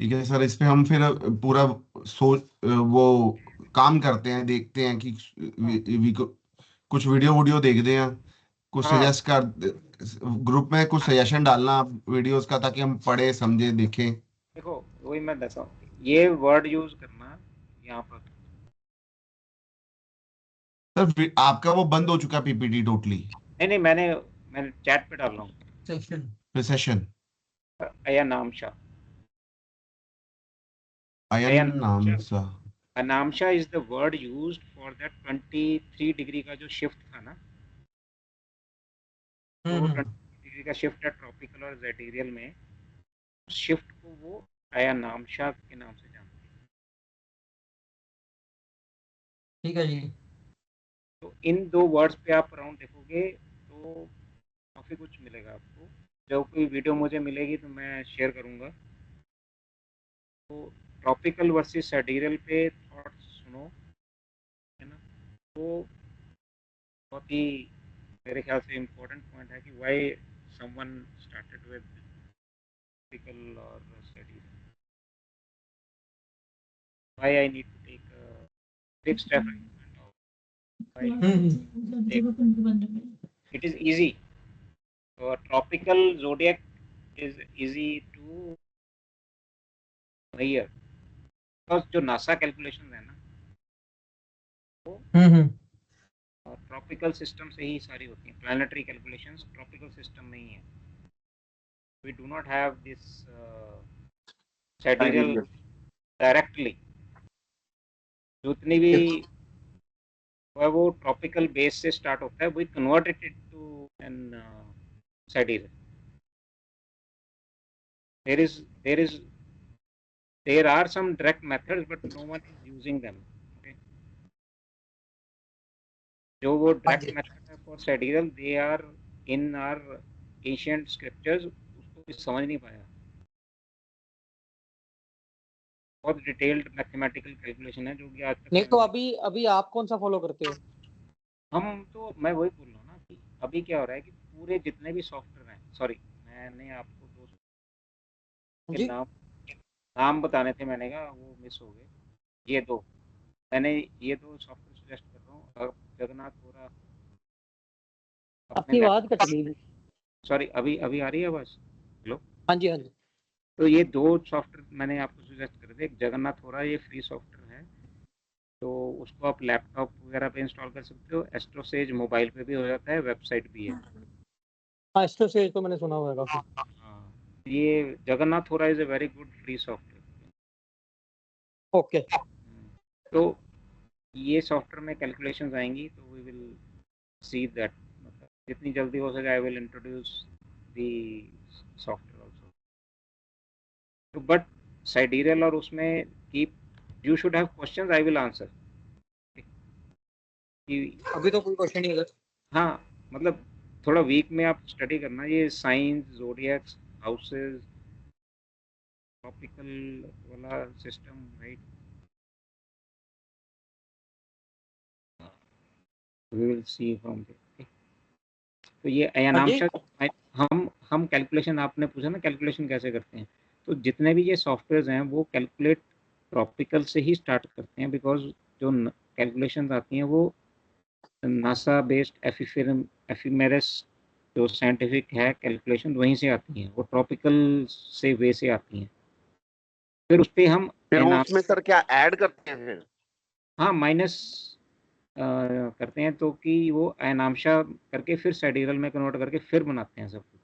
ठीक है सर, इस पे हम फिर पूरा सोच वो काम करते हैं, देखते हैं कि कुछ वीडियो देखते हैं, कुछ हाँ सजेस्ट कर, ग्रुप में कुछ सजेशन डालना वीडियोस का, ताकि हम पढ़े समझे देखें। देखो वही मैं देखता हूँ, ये वर्ड यूज करना यहाँ पर। सर आपका वो बंद हो चुका है पीपीटी टोटली। नहीं मैंने चैट पे डाल रहा हूँ। Session अयनामशा Ayanamsha. Ayanamsha is the word used for that 23 degree का जो शिफ्ट था ना, तो 23 डिग्री का शिफ्ट है ट्रॉपिकल और ज़ेटेरियल में, शिफ्ट को वो अयनामशा के नाम से जानते हैं। ठीक है जी। तो इन दो वर्ड्स पे आप अराउंड देखोगे तो काफ़ी कुछ मिलेगा आपको। जब कोई वीडियो मुझे मिलेगी तो मैं शेयर करूँगा। तो ट्रॉपिकल वर्सेस सेडिरल पे थॉट्स सुनो, है ना। वो बहुत ही मेरे ख्याल से इम्पोर्टेंट पॉइंट है कि why someone started with tropical और sidereal, why I need to take big step, why it is easy. Tropical zodiac is easy to measure because जो नासा कैलकुलेशन है ना, वो ट्रॉपिकल सिस्टम से ही सारी होती हैं। प्लानिटरी कैलकुलेशंस ट्रॉपिकल सिस्टम में ही है। We do not have this sidereal directly. जितनी भी वो ट्रॉपिकल बेस से स्टार्ट होता है, we converted it to an sidereal. There are some direct methods, but no one is using them. Okay? जो वो direct method है for sidereal, they are in our ancient scriptures, उसको कोई समझ नहीं पाया। बहुत डिटेल्ड मैथमेटिकल कैलकुलेशन है जो कि आज तक नहीं तो अभी आप कौन सा फॉलो करते हो? हम तो मैं वही बोल रहा हूँ ना कि अभी क्या हो रहा है कि पूरे जितने भी सॉफ्टवेयर हैं, सॉरी मैंने आपको दो के नाम बताने थे, मैंने कहा वो मिस हो गए। ये दो मैंने ये दो सॉफ्टवेयर सजेस्ट कर रहा हूँ। अब जगन्नाथ हो रहा आपकी आवाज कट गई। सॉरी, अभी अभी आ रही है आवाज? हेलो। हाँ जी हाँ जी। तो ये दो सॉफ्टवेयर मैंने आपको सजेस्ट करे थे। एक जगन्नाथ हो रहा है, ये फ्री सॉफ्टवेयर है, तो उसको आप लैपटॉप वगैरह पे इंस्टॉल कर सकते हो। एस्ट्रोसेज मोबाइल पे भी हो जाता है, वेबसाइट भी है। हाँ एस्ट्रोसेज तो मैंने सुना हुआ है काफी। हाँ, ये जगन्नाथ हो रहा is a very good free software. Okay. तो ये सॉफ्टवेयर में कैलकुलेशंस आएंगी तो वी विल सी दैट, मतलब जितनी जल्दी हो सके I will introduce the software also. तो बट साइडेरियल और उसमें keep you should have questions, I will answer. अभी तो कोई क्वेश्चन नहीं है। हाँ, मतलब थोड़ा वीक में आप स्टडी करना ये साइंस, ज़ोडिएक्स, हाउसेस, ट्रॉपिकल वाला system, right. We will see from there. तो ये अयनामशा हम कैलकुलेशन, आपने पूछा ना कैलकुलेशन कैसे करते हैं, तो जितने भी ये सॉफ्टवेयर्स हैं वो कैलकुलेट ट्रॉपिकल से ही स्टार्ट करते हैं, बिकॉज जो कैलकुलेशंस आती हैं वो नासा बेस्ड एफिमेरस जो साइंटिफिक है कैलकुलेशन वहीं से आती हैं, वो ट्रॉपिकल से वे से आती हैं। फिर उस पर हम फिर वो उसमें सर क्या ऐड करते हैं? हाँ माइनस करते हैं, तो कि वो अयनामशा करके फिर साइडेरियल में कन्वर्ट करके फिर बनाते हैं सब कुछ।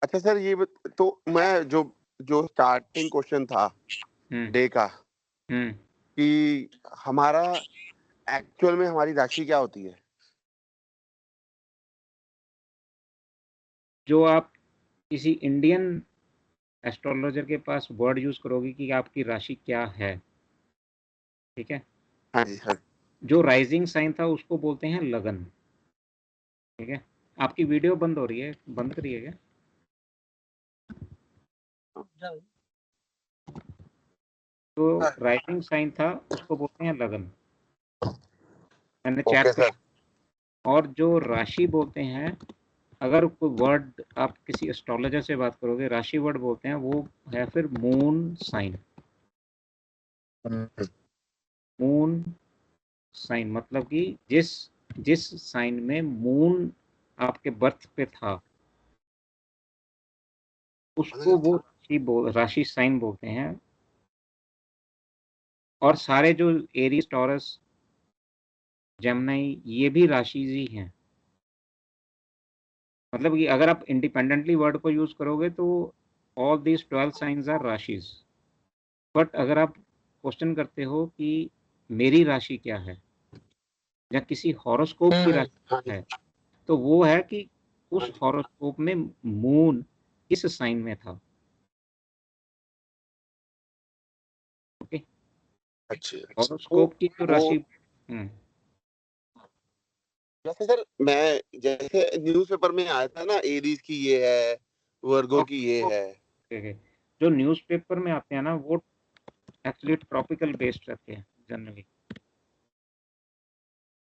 अच्छा सर, ये तो मैं जो स्टार्टिंग क्वेश्चन था डे का कि हमारा एक्चुअल में हमारी राशि क्या होती है? जो आप किसी इंडियन एस्ट्रोलॉजर के पास वर्ड यूज करोगे कि आपकी राशि क्या है, ठीक है। हाँ जी सर। जो राइजिंग साइन था उसको बोलते हैं लगन, ठीक है। आपकी वीडियो बंद हो रही है, बंद करिए क्या? तो राइजिंग साइन था उसको बोलते हैं लगन। मैंने चैट पे और जो राशि बोलते हैं, अगर कोई वर्ड आप किसी एस्ट्रोलॉजर से बात करोगे, राशि वर्ड बोलते हैं, वो है फिर मून साइन। मून साइन मतलब कि जिस जिस साइन में मून आपके बर्थ पे था, उसको वो राशि साइन बोलते हैं। और सारे जो एरीज, टॉरस, जेमिनी, ये भी राशि ही हैं। मतलब कि अगर आप इंडिपेंडेंटली वर्ड को यूज करोगे तो ऑल दीज 12 साइंस आर राशिज। बट अगर आप क्वेश्चन करते हो कि मेरी राशि क्या है या किसी हॉरोस्कोप की राशि क्या है, तो वो है कि उस हॉरोस्कोप में मून किस साइन में था। ओके, अच्छा, हॉरोस्कोप की जो राशि। जैसे सर मैं जैसे न्यूज़पेपर में आया था ना, एरीज की ये है, वर्गो की ये है। जो न्यूज़पेपर में आते हैं ना, वो एक्चुअली ट्रॉपिकल बेस्ड रहते हैं जनरली,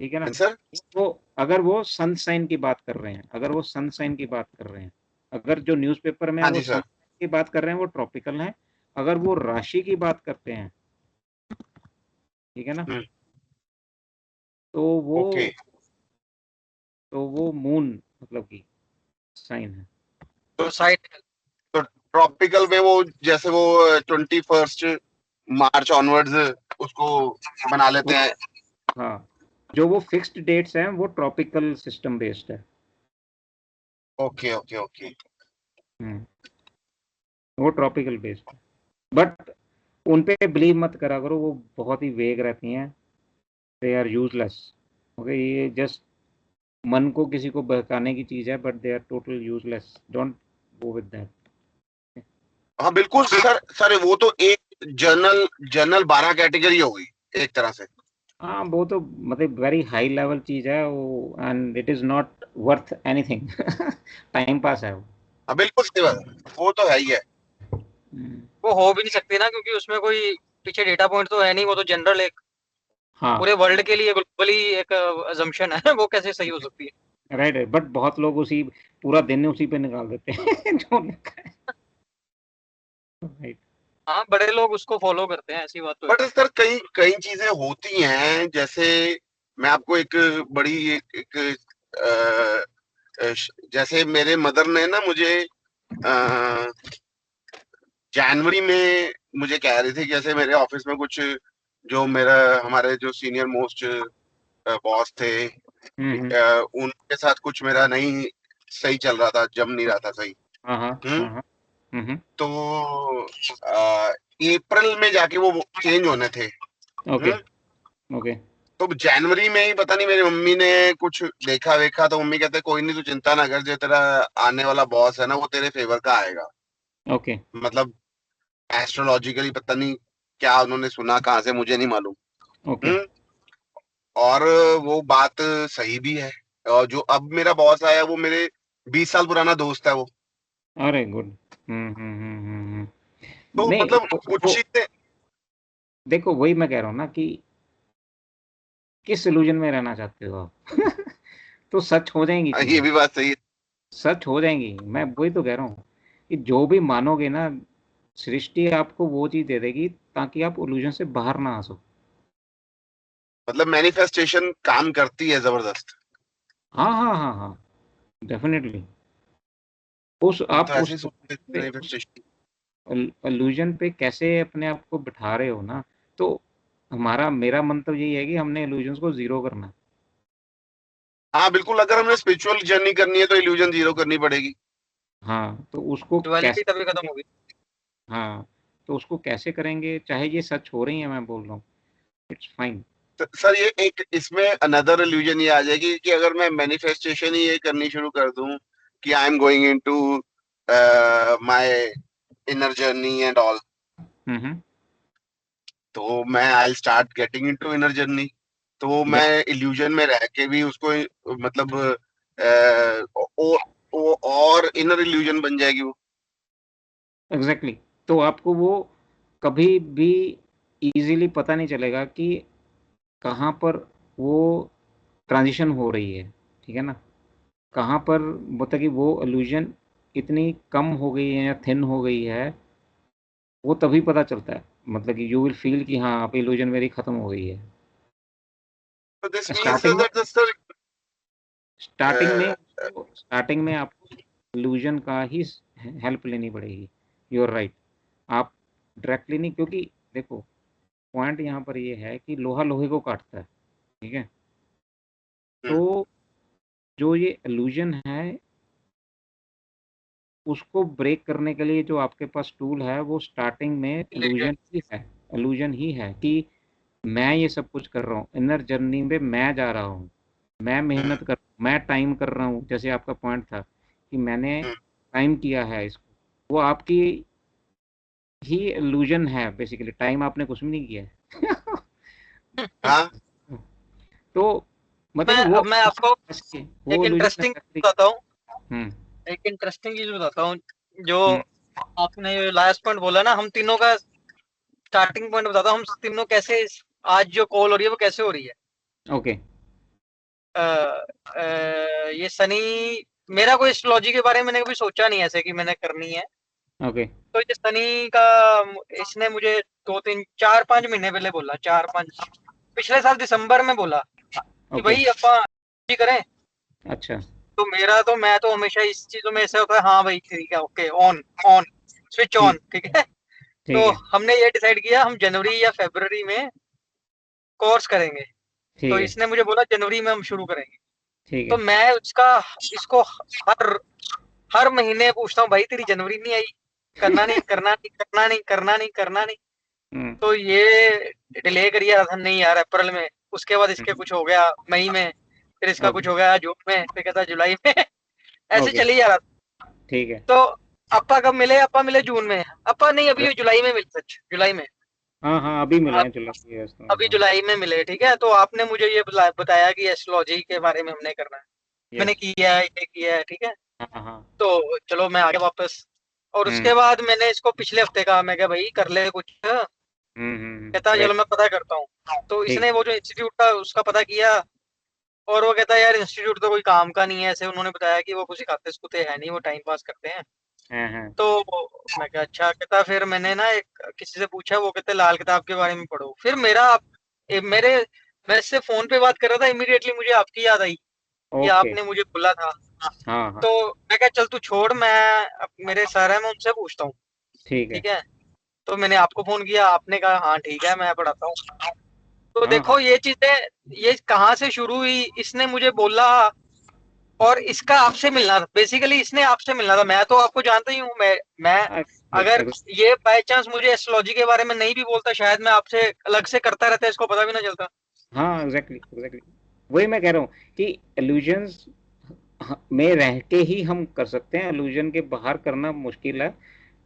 ठीक है ना सर? वो अगर वो सन साइन की बात कर रहे हैं, अगर वो सन साइन की बात कर रहे हैं, अगर जो न्यूज़पेपर में है हाँ वो जी सन सर। की बात कर रहे हैं, वो ट्रॉपिकल है। अगर वो राशि की बात करते हैं, ठीक है ना, तो वो ओके, तो वो मून मतलब की साइन है। तो साइड तो ट्रॉपिकल में वो जैसे वो 21 मार्च ऑनवर्ड्स उसको बना लेते हैं। हाँ, जो वो फिक्स्ड डेट्स हैं वो ट्रॉपिकल सिस्टम बेस्ड है। Okay okay okay. वो ट्रॉपिकल बेस्ड है। बट उन पे बिलीव मत करा करो, वो बहुत ही वेग रहती हैं। They are useless. ओके, ये जस्ट मन को किसी को बहकाने की चीज है, but they are total useless. Don't go with that. हाँ बिल्कुल सर। सर वो तो एक जर्नल जर्नल 12 कैटेगरी हो गई एक तरह से। हाँ, वो तो मतलब वेरी हाई लेवल चीज है वो, and it is not worth anything. Time pass है वो। हाँ बिल्कुल सही बात है, वो तो है ही है। वो हो भी नहीं सकती ना, क्योंकि उसमें कोई पीछे डेटा पॉइंट तो है नहीं, वो तो जनरल एक हाँ, पूरे वर्ल्ड के लिए ग्लोबली एक अजम्पशन है। वो कैसे सही हो सकती है? राइट। बट बहुत लोग उसी पूरा दिन उसी पे निकाल देते हैं जो लिखा है। राइट। हाँ, बड़े लोग उसको फॉलो करते हैं, ऐसी बात तो है। बट सर कई कई चीजें होती हैं, जैसे मैं आपको एक बड़ी एक जैसे मेरे मदर ने ना मुझे जनवरी में मुझे कह रही थी कि जैसे मेरे ऑफिस में कुछ जो मेरा हमारे जो सीनियर मोस्ट बॉस थे, उनके साथ कुछ मेरा नहीं सही चल रहा था, जम नहीं रहा था सही। हाँ हाँ हम्म हाँ हाँ। तो अप्रैल में जाके वो चेंज होने थे। Okay okay. तो जनवरी में ही पता नहीं मेरी मम्मी ने कुछ देखा वेखा, तो मम्मी कहते कोई नहीं तू चिंता ना कर, जो तेरा आने वाला बॉस है ना वो तेरे फेवर का आएगा। ओके मतलब एस्ट्रोलॉजिकली पता नहीं क्या उन्होंने सुना कहाँ से, मुझे नहीं मालूम। ओके। हम्म और वो बात सही भी है। और जो अब मेरा बॉस आया वो मेरे 20 साल पुराना दोस्त है वो। अरे गुड। तो नहीं, मतलब कुछ चीजें। देखो वही मैं कह रहा हूँ ना कि किस इल्यूजन में रहना चाहते हो आप। तो सच हो जाएंगी ये चीजें। भी बात सही है। सच हो जाएंगी, मैं वही तो कह रहा हूँ कि जो भी मानोगे ना, सृष्टि आपको वो चीज दे देगी ताकि आप इल्यूजन से बाहर ना आ सको। मतलब मैनिफेस्टेशन काम करती है जबरदस्त। हाँ हाँ हाँ हाँ, डेफिनेटली। उस हम आप तो ऐसे ही सोचते थे उस मैनिफेस्टेशन। इल्यूजन पे कैसे अपने आप को बिठा रहे हो ना, तो हमारा मेरा मंतव्य यही है कि हमने इल्यूजन्स को जीरो करना है। हाँ बिल्कुल, अगर हमने स्पिरिचुअल जर्नी करनी है तो इल्यूजन जीरो करनी पड़ेगी। हाँ, तो उसको डुअलिटी कैसे। तभी खत्म होगी। हाँ, तो उसको कैसे करेंगे, चाहे ये सच हो रही है, मैं बोल रहा हूँ, इट्स फाइन। सर ये एक इसमें अनदर इल्यूजन ये आ जाएगी कि अगर मैं मैनिफेस्टेशन ही ये करनी शुरू कर दूं कि I am going into my inner journey and all, hmm. तो मैं I start getting into inner journey. तो मैं इल्यूजन में रह के भी उसको मतलब वो और इनर इल्यूजन बन जाएगी वो। एग्जैक्टली। तो आपको वो कभी भी इजीली पता नहीं चलेगा कि कहाँ पर वो ट्रांजिशन हो रही है। ठीक है ना, कहाँ पर मतलब कि वो इल्यूजन इतनी कम हो गई है या थिन हो गई है, वो तभी पता चलता है। मतलब कि यू विल फील कि हाँ अब इल्यूजन मेरी खत्म हो गई है। So this means स्टार्टिंग में that the स्टार्टिंग में आपको इल्यूजन का ही हेल्प लेनी पड़ेगी। You are right. आप डायरेक्टली नहीं, क्योंकि देखो पॉइंट यहाँ पर ये है कि लोहा लोहे को काटता है, ठीक है। तो जो ये इल्यूजन है उसको ब्रेक करने के लिए जो आपके पास टूल है वो स्टार्टिंग में इल्यूजन ही है कि मैं ये सब कुछ कर रहा हूँ, इनर जर्नी में मैं जा रहा हूँ, मैं मेहनत कर, मैं टाइम कर रहा हूँ। जैसे आपका पॉइंट था कि मैंने टाइम किया है इसको, वो आपकी ही इल्यूजन है बेसिकली। टाइम आपने कुछ भी नहीं किया है। हाँ तो मतलब कि वो मैं आपको वो एक illusion इंटरेस्टिंग necessary- बताता हूँ, हम्म एक इंटरेस्टिंग चीज बताता हूँ। जो हम्म, आपने लास्ट पॉइंट बोला ना, हम तीनों का स्टार्टिंग पॉइंट बताता हूँ, हम तीनों कैसे आज जो कॉल हो रही है वो कैसे हो रही है। ओके ये सनी, मेरा कोई एस्ट्रोलॉजी के बारे में मैंने कभी सोचा नहीं ऐसे कि मैंने करनी है। ओके तो ये सनी का इसने मुझे 2 3 4 5 महीने पहले बोला, 4 5 पिछले साल दिसंबर में बोला कि ओके भाई अपा जी करें। अच्छा तो मैं तो हमेशा इस चीजों में ऐसा होता है, हाँ भाई ठीक है, ओके, ऑन ऑन स्विच ठीक ऑन, ठीक है। ठीक तो है हमने ये डिसाइड किया हम जनवरी या फरवरी में कोर्स करेंगे। तो ठीक है इसने मुझे बोला जनवरी में हम शुरू करेंगे। ठीक तो है मैं इसको हर हर महीने पूछता हूँ, भाई तेरी जनवरी नहीं आई, करना नहीं करना नहीं करना नहीं करना नहीं करना नहीं। हम्म तो ये डिले करिए रहा था, नहीं यार अप्रैल में, उसके बाद इसके कुछ हो गया मई में, फिर इसका कुछ ओके हो गया जून में, फिर कहता जुलाई में ऐसे ओके चली जा रहा था। ठीक है तो अपा कब मिले? अपा मिले जून में, अपा नहीं अभी ये जुलाई में मिले, सच जुलाई में। हाँ हाँ अभी मिले अब हैं, चलो ठीक है इसमें, अभी हाँ जुलाई में मिले, ठीक है। तो आपने मुझे ये बताया कि एस्ट्रोलॉजी के बारे में हमने करना है, मैंने यस किया है, ये किया है, ठीक है। हाँ हाँ तो चलो मैं आगे वापस, और उसके बाद मैंने इसको पिछले हफ्ते कहा, मैं क्या भाई कर ले कुछ। कहता चलो राइट मैं पता करता हूँ। तो ठीक इसने वो जो इंस्टीट्यूट का उसका पता किया, और वो कहता है यार इंस्टीट्यूट तो कोई काम का नहीं है, ऐसे उन्होंने बताया कि वो कुछ सिखाते सिखाते है नहीं, वो टाइम पास करते हैं। हाँ हाँ तो मैं क्या, अच्छा। कहता फिर मैंने ना एक किसी से पूछा, वो कहते लाल किताब के बारे में पढ़ो। फिर मेरे मैं इससे फोन पे बात कर रहा था, इमीडिएटली मुझे आपकी याद आई कि ओके आपने मुझे बोला था। हाँ हाँ तो मैं क्या, चल तू छोड़, मैं मेरे सर है मैं उनसे पूछता हूँ, ठीक है ठीक है। तो मैंने आपको फोन किया, आपने कहा हाँ ठीक है मैं पढ़ाता हूँ। तो हाँ हाँ देखो ये चीजें, ये कहाँ से शुरू हुई, इसने मुझे बोला, और इसका आपसे मिलना था, बेसिकली इसने आपसे मिलना था। मैं तो आपको जानता ही हूँ, मैं अगर ये बाय चांस मुझे एस्ट्रोलॉजी के बारे में नहीं भी बोलता, शायद मैं आपसे अलग से करता रहता, इसको पता भी ना चलता। हाँ एग्जैक्टली एग्जैक्टली वही मैं कह रहा हूँ कि इल्यूजन्स में रह के ही हम कर सकते हैं, इल्यूजन के बाहर करना मुश्किल है,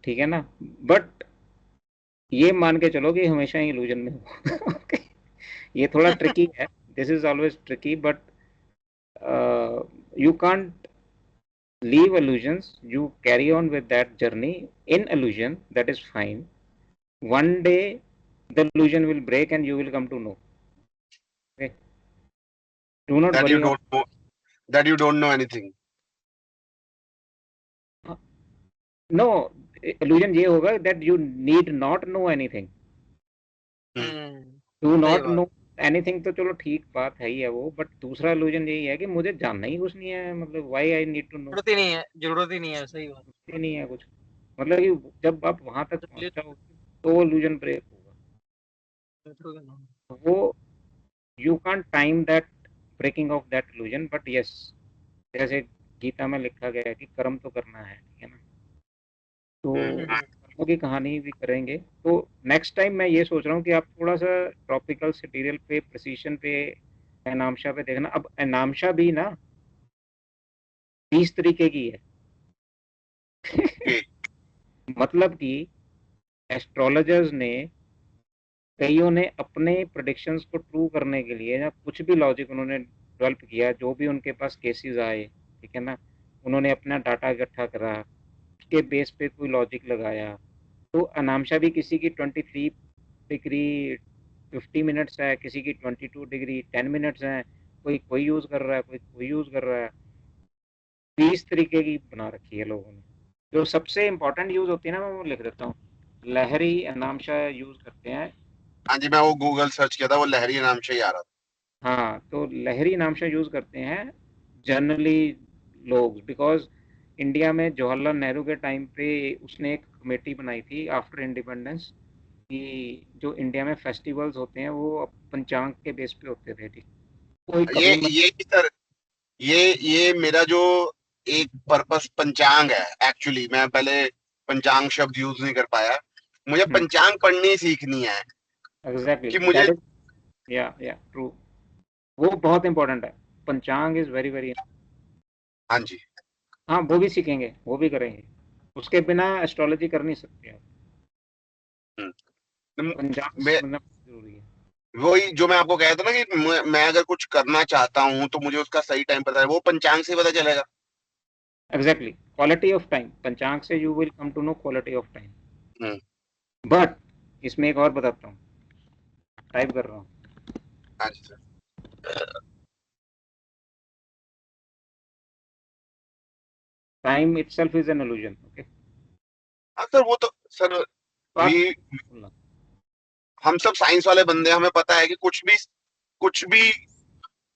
ठीक है ना। बट ये मान के चलो कि हमेशा ही इल्यूजन में हो। ये थोड़ा ट्रिकी है, this is always tricky, but you can't leave illusions, you carry on with that journey in illusion, that is fine. One day the illusion will break and you will come to know. Okay, do not that you worry on. don't know, that you don't know anything. No, illusion ये होगा that you need not know anything. Do सही not बात। know anything तो चलो ठीक बात है ही है वो, बट दूसरा illusion यही है कि मुझे जानना ही कुछ नहीं है, मतलब why I need to know, जरूरत ही नहीं है, जरूरत ही नहीं है, सही बात। ही नहीं है कुछ। मतलब कि जब आप वहां तक पहुंच जाओगे तो illusion break होगा। वो you can't time that breaking of that illusion, but yes, जैसे गीता में लिखा गया है कि कर्म तो करना है, ठीक है ना। तो कर्मों की कहानी भी करेंगे। तो नेक्स्ट टाइम मैं ये सोच रहा हूँ कि आप थोड़ा सा ट्रॉपिकल सिटीरियल पे, प्रिसीशन पे, एनामशा पे देखना। अब एनामशा भी ना 20 तरीके की है। Okay. मतलब कि एस्ट्रोलॉजर्स ने, कईयों ने अपने प्रेडिक्शंस को ट्रू करने के लिए ना कुछ भी लॉजिक उन्होंने डेवलप किया, जो भी उनके पास केसेस आए, ठीक है ना, उन्होंने अपना डाटा इकट्ठा करा, उसके बेस पे कोई लॉजिक लगाया। तो अनामशा भी किसी की 23 डिग्री 50 मिनट्स है, किसी की 22 डिग्री 10 मिनट्स है, कोई कोई यूज कर रहा है, कोई यूज कर रहा है। 20 तरीके की बना रखी है लोगों ने। जो सबसे इम्पोर्टेंट यूज होती है ना, मैं वो लिख देता हूँ। लहरी नामशा यूज करते हैं। हाँ जी, मैं वो गूगल सर्च किया था, वो लहरी नाम से ही आ रहा था। हाँ, तो लहरी नामशा यूज करते हैं जनरली लोग, बिकॉज इंडिया में जवाहरलाल नेहरू के टाइम पे उसने एक कमेटी बनाई थी आफ्टर इंडिपेंडेंस, कि जो इंडिया में फेस्टिवल्स होते हैं वो अब पंचांग के बेस पे होते थे, ठीक। कोई ये कभी मत। ये सर, ये मेरा जो एक पर्पस पंचांग है, एक्चुअली मैं पहले पंचांग शब्द यूज नहीं कर पाया। मुझे पंचांग पढ़नी सीखनी है एग्जैक्टली कि मुझे। दैट इज, या ट्रू। वो बहुत इंपॉर्टेंट है। पंचांग इज वेरी वेरी। हाँ जी। हाँ, वो भी सीखेंगे, वो भी करेंगे। उसके बिना एस्ट्रोलॉजी कर नहीं सकते आप। हम्म। पंचांग मैं समझना बहुत जरूरी है। वही जो मैं आपको कहता था ना कि मैं अगर कुछ करना चाहता हूँ तो मुझे उसका सही टाइम पता है, वो पंचांग से पता चलेगा। Exactly, quality of time panchang से you will come to know quality of time. Hmm. But इसमें एक और बताता हूँ, टाइप कर रहा हूँ। हाँ जी sir. Time itself is an illusion, okay. हाँ सर, वो तो सर, तो वी आप बोलना। हम सब साइंस वाले बंदे हैं, हमें पता है कि कुछ भी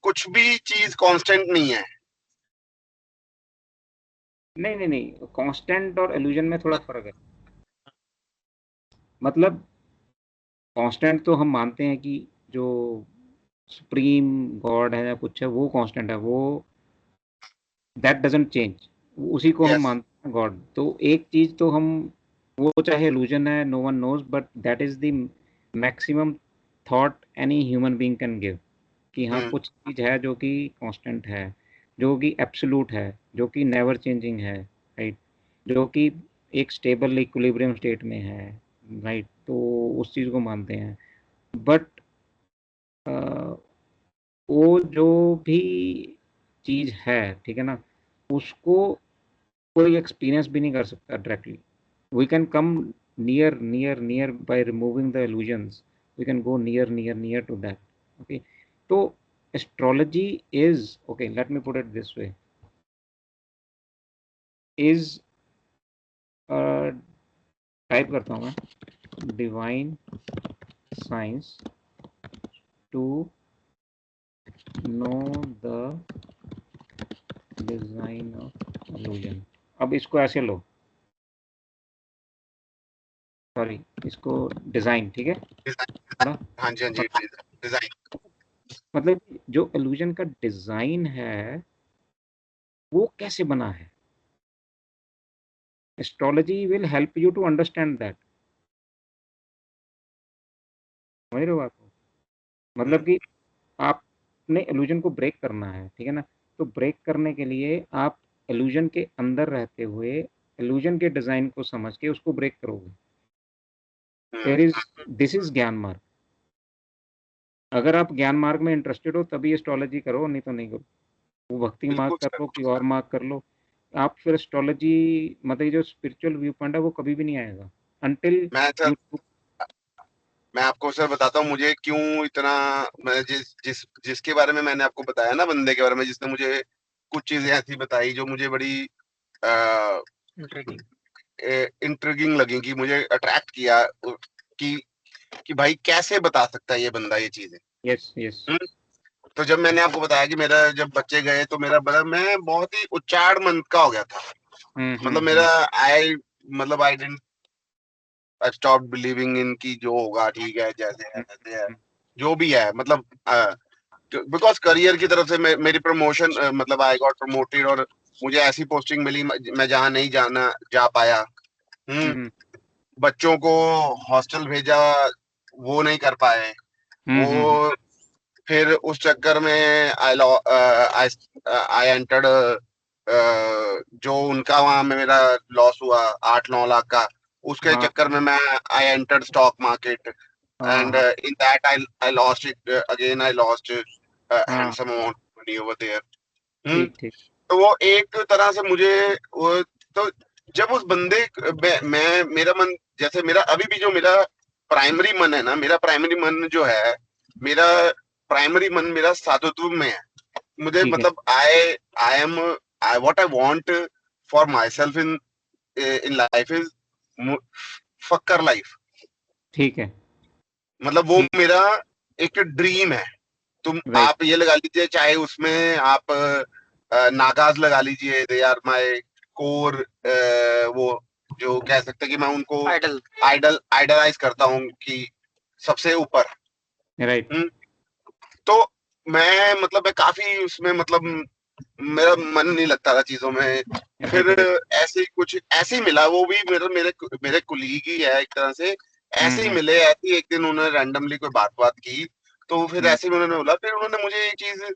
कुछ भी चीज कांस्टेंट नहीं है। नहीं नहीं नहीं, कांस्टेंट और illusion में थोड़ा फर्क है। मतलब कांस्टेंट तो हम मानते हैं कि जो सुप्रीम गॉड है या कुछ है वो कांस्टेंट है, वो दैट डजंट चेंज, उसी को हम यस। मानते हैं गॉड। तो एक चीज तो हम, वो चाहे illusion है, no one knows, but that is the maximum thought any human being can give, कि हाँ हम्म। कुछ चीज है जो कि कांस्टेंट है, जो कि एब्सोल्यूट है, जो कि नेवर चेंजिंग है, राइट, जो कि एक स्टेबल इक्विलिब्रियम स्टेट में है, राइट। तो उस चीज को मानते हैं। बट वो जो भी चीज है, ठीक है ना, उसको कोई एक्सपीरियंस भी नहीं कर सकता directly. We can come near near near by removing the illusions, we can go near near near to that, okay। तो astrology is, okay, let me put it this way, is type करता हूँ मैं, divine science to know the design of illusion। अब इसको ऐसे लो, sorry, इसको design, ठीक है थोड़ा। हाँ जी, हाँ जी, डिजाइन। मतलब जो illusion का डिजाइन है वो कैसे बना है, astrology will help you to understand that. समझ रहे हो बात को? मतलब कि आपने illusion को ब्रेक करना है, ठीक है ना। तो ब्रेक करने के लिए आप illusion के अंदर रहते हुए illusion के डिजाइन को समझ के उसको ब्रेक करोगे। देयर इज, दिस इज ज्ञान मार्ग। अगर आप ज्ञान मार्ग में इंटरेस्टेड हो तभी एस्ट्रोलॉजी करो, नहीं तो नहीं करो। वो भक्ति मार्ग बिल्कुल कर सर। लो कि और मार्ग कर लो, आप फिर एस्ट्रोलॉजी, मतलब ये जो स्पिरिचुअल व्यू पॉइंट है वो कभी भी नहीं आएगा अंटिल मैं सर, यू। मैं आपको सर बताता हूँ मुझे क्यों इतना, मैं जिसके बारे में मैंने आपको बताया ना, बंदे के बारे में जिसने मुझे कुछ चीजें ऐसी बताई जो मुझे बड़ी इंट्रिगिंग लगी, कि मुझे अट्रैक्ट किया, कि कि भाई कैसे बता सकता है ये बंदा ये चीजें। Yes yes. हम्म। तो जब मैंने आपको बताया कि मेरा जब बच्चे गए तो मेरा बड़ा, मैं बहुत ही उच्चाड़ मन का हो गया था। मतलब मेरा, आई मतलब I didn't, I stop believing in की जो होगा ठीक है, जैसे है वैसे है, जो भी है, मतलब बिकॉज करियर की तरफ से मेरी प्रमोशन, मतलब आई गॉट प्रमोटेड और मुझे ऐसी पोस्टिंग मिली मैं जहाँ नहीं जाना जा पाया। हम्म। बच्चों को हॉस्टल भेजा, वो नहीं कर पाए। वो फिर उस चक्कर में आई आई एंटर्ड, जो उनका वहां में मेरा लॉस हुआ 8-9 लाख का, उसके हाँ चक्कर में मैं आई एंटर्ड स्टॉक मार्केट, हाँ एंड हाँ in that I lost it again, I lost हाँ, handsome amount money over there. ठीक ठीक। तो वो एक तरह से मुझे वो, तो जब उस बंदे, मैं मेरा मन, जैसे मेरा अभी भी जो मेरा प्राइमरी मन है ना, मेरा प्राइमरी मन जो है, मेरा प्राइमरी मन मेरा साधुत्व में है। मुझे ठीक है, मतलब I what I want for myself in life is फक्कर लाइफ। ठीक है, मतलब वो ठीक, मेरा एक ड्रीम है। तुम राइट, आप ये लगा लीजिए, चाहे उसमें आप नागाज लगा लीजिए, दे आर माय कोर, वो जो कह सकते हैं कि मैं उनको आइडलाइज करता हूँ कि सबसे ऊपर। राइट, हम्म, तो मैं मतलब मैं काफी उसमें मतलब मेरा मन नहीं लगता था चीजों में। फिर राइट, राइट, ऐसे ही कुछ ऐसे ही मिला, वो भी मेरे मेरे मेरे कुलीग ही है एक तरह से। ऐसे ही हम्म, मिले, ऐसे ही एक दिन उन्होंने रैंडमली कोई बात की, तो फिर हम्म, ऐसे ही उन्होंने बोला, फिर उन्होंने मुझे ये चीज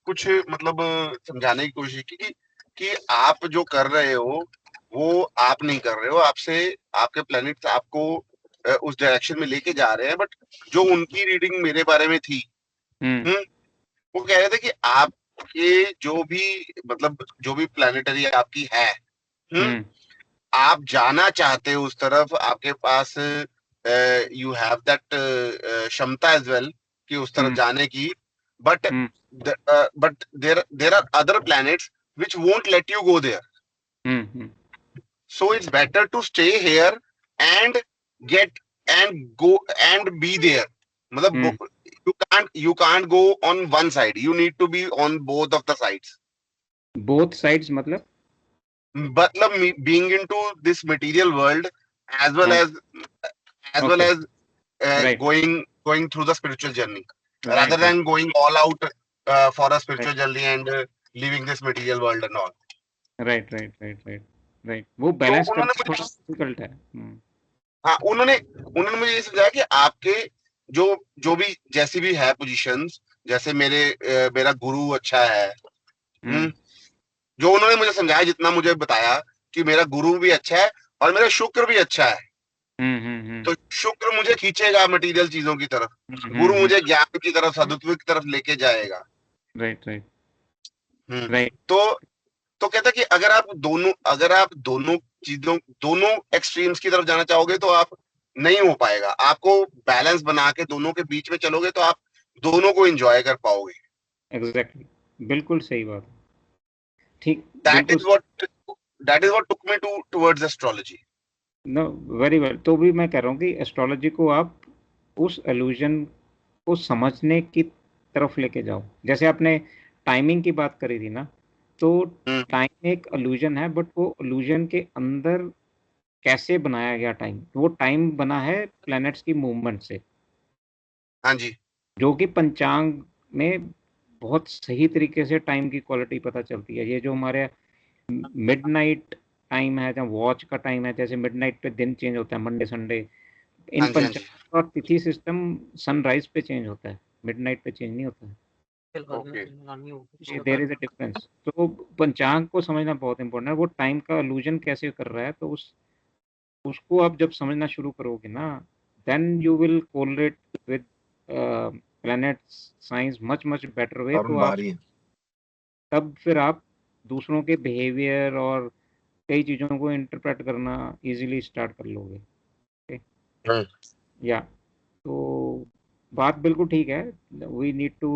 कुछ मतलब समझाने की कोशिश की कि आप जो कर रहे हो वो आप नहीं कर रहे हो, आपसे आपके प्लेनेट्स आपको उस डायरेक्शन में लेके जा रहे हैं। बट जो उनकी रीडिंग मेरे बारे में थी, हम्म, हम्म, वो कह रहे थे कि आपके जो भी मतलब जो भी प्लानिटरी आपकी है, हम्म, हम्म, आप जाना चाहते हो उस तरफ, आपके पास यू हैव दैट क्षमता एज वेल कि उस तरफ हम्म, जाने की। But hmm, there are other planets which won't let you go there. Hmm, So it's better to stay here and get and go and be there. मतलब हम्म, you can't go on one side. You need to be on both of the sides. Both sides मतलब, मतलब being into this material world as well हाँ, as as well okay, as right, going through the spiritual journey, rather right, right, than going all out for a spiritual right, journey and leaving this material world and all. Right, right, right, right, right, वो तो balance उन्होंने करना मुझे थोड़ा difficult है। हाँ उन्होंने मुझे ये समझाया कि आपके जो जो भी जैसी भी है पोजीशंस, जैसे मेरा गुरु अच्छा है, हम्म, जो उन्होंने मुझे समझाया, जितना मुझे बताया कि मेरा गुरु भी अच्छा है और मेरा शुक्र भी अच्छा है। हम्म, तो शुक्र मुझे खींचेगा मटेरियल चीजों की तरफ, गुरु मुझे ज्ञान की तरफ, सदुत्व की तरफ लेके जाएगा। राइट, राइट, हम्म, राइट, तो तो कहता कि अगर आप दोनों चीजों दोनों एक्सट्रीम्स की तरफ जाना चाहोगे तो आप नहीं हो पाएगा। आपको बैलेंस बना के दोनों के बीच में चलोगे तो आप दोनों को एंजॉय कर पाओगे। एग्जैक्टली, बिल्कुल सही बात है। ठीक, दैट बिल्कुल, is what that is what took me towards astrology. No, very well. तो भी मैं कह रहा हूँ कि एस्ट्रोलॉजी को आप उस एल्यूजन को समझने की तरफ लेके जाओ। जैसे आपने टाइमिंग की बात करी थी ना, तो टाइम एक एल्यूजन है, बट वो एल्यूजन के अंदर कैसे बनाया गया टाइम, वो टाइम बना है प्लैनेट्स की मूवमेंट से, हाँ जी, जो कि पंचांग में बहुत सही तरीके से टाइम की क्वालिटी पता चलती है। ये जो हमारे मिडनाइट टाइम है, जहाँ वॉच का टाइम है, जैसे मिडनाइट पे दिन चेंज होता है, मंडे संडे, इन हाँ जी, हाँ जी। पंचांग और तिथि सिस्टम सनराइज पे चेंज होता है, मिडनाइट पे चेंज नहीं होता है। Okay, there is a difference. तो पंचांग को समझना बहुत इंपॉर्टेंट है, वो टाइम का illusion कैसे कर रहा है, तो उसको आप जब समझना शुरू करोगे ना, then you will correlate with planet science much much better way. तो अरुण आप बारी है। तब फिर आप दूसरों के बिहेवियर और कई चीज़ों को इंटरप्रेट करना इजीली स्टार्ट कर लोगे। हम्म, या तो बात बिल्कुल ठीक है। We need to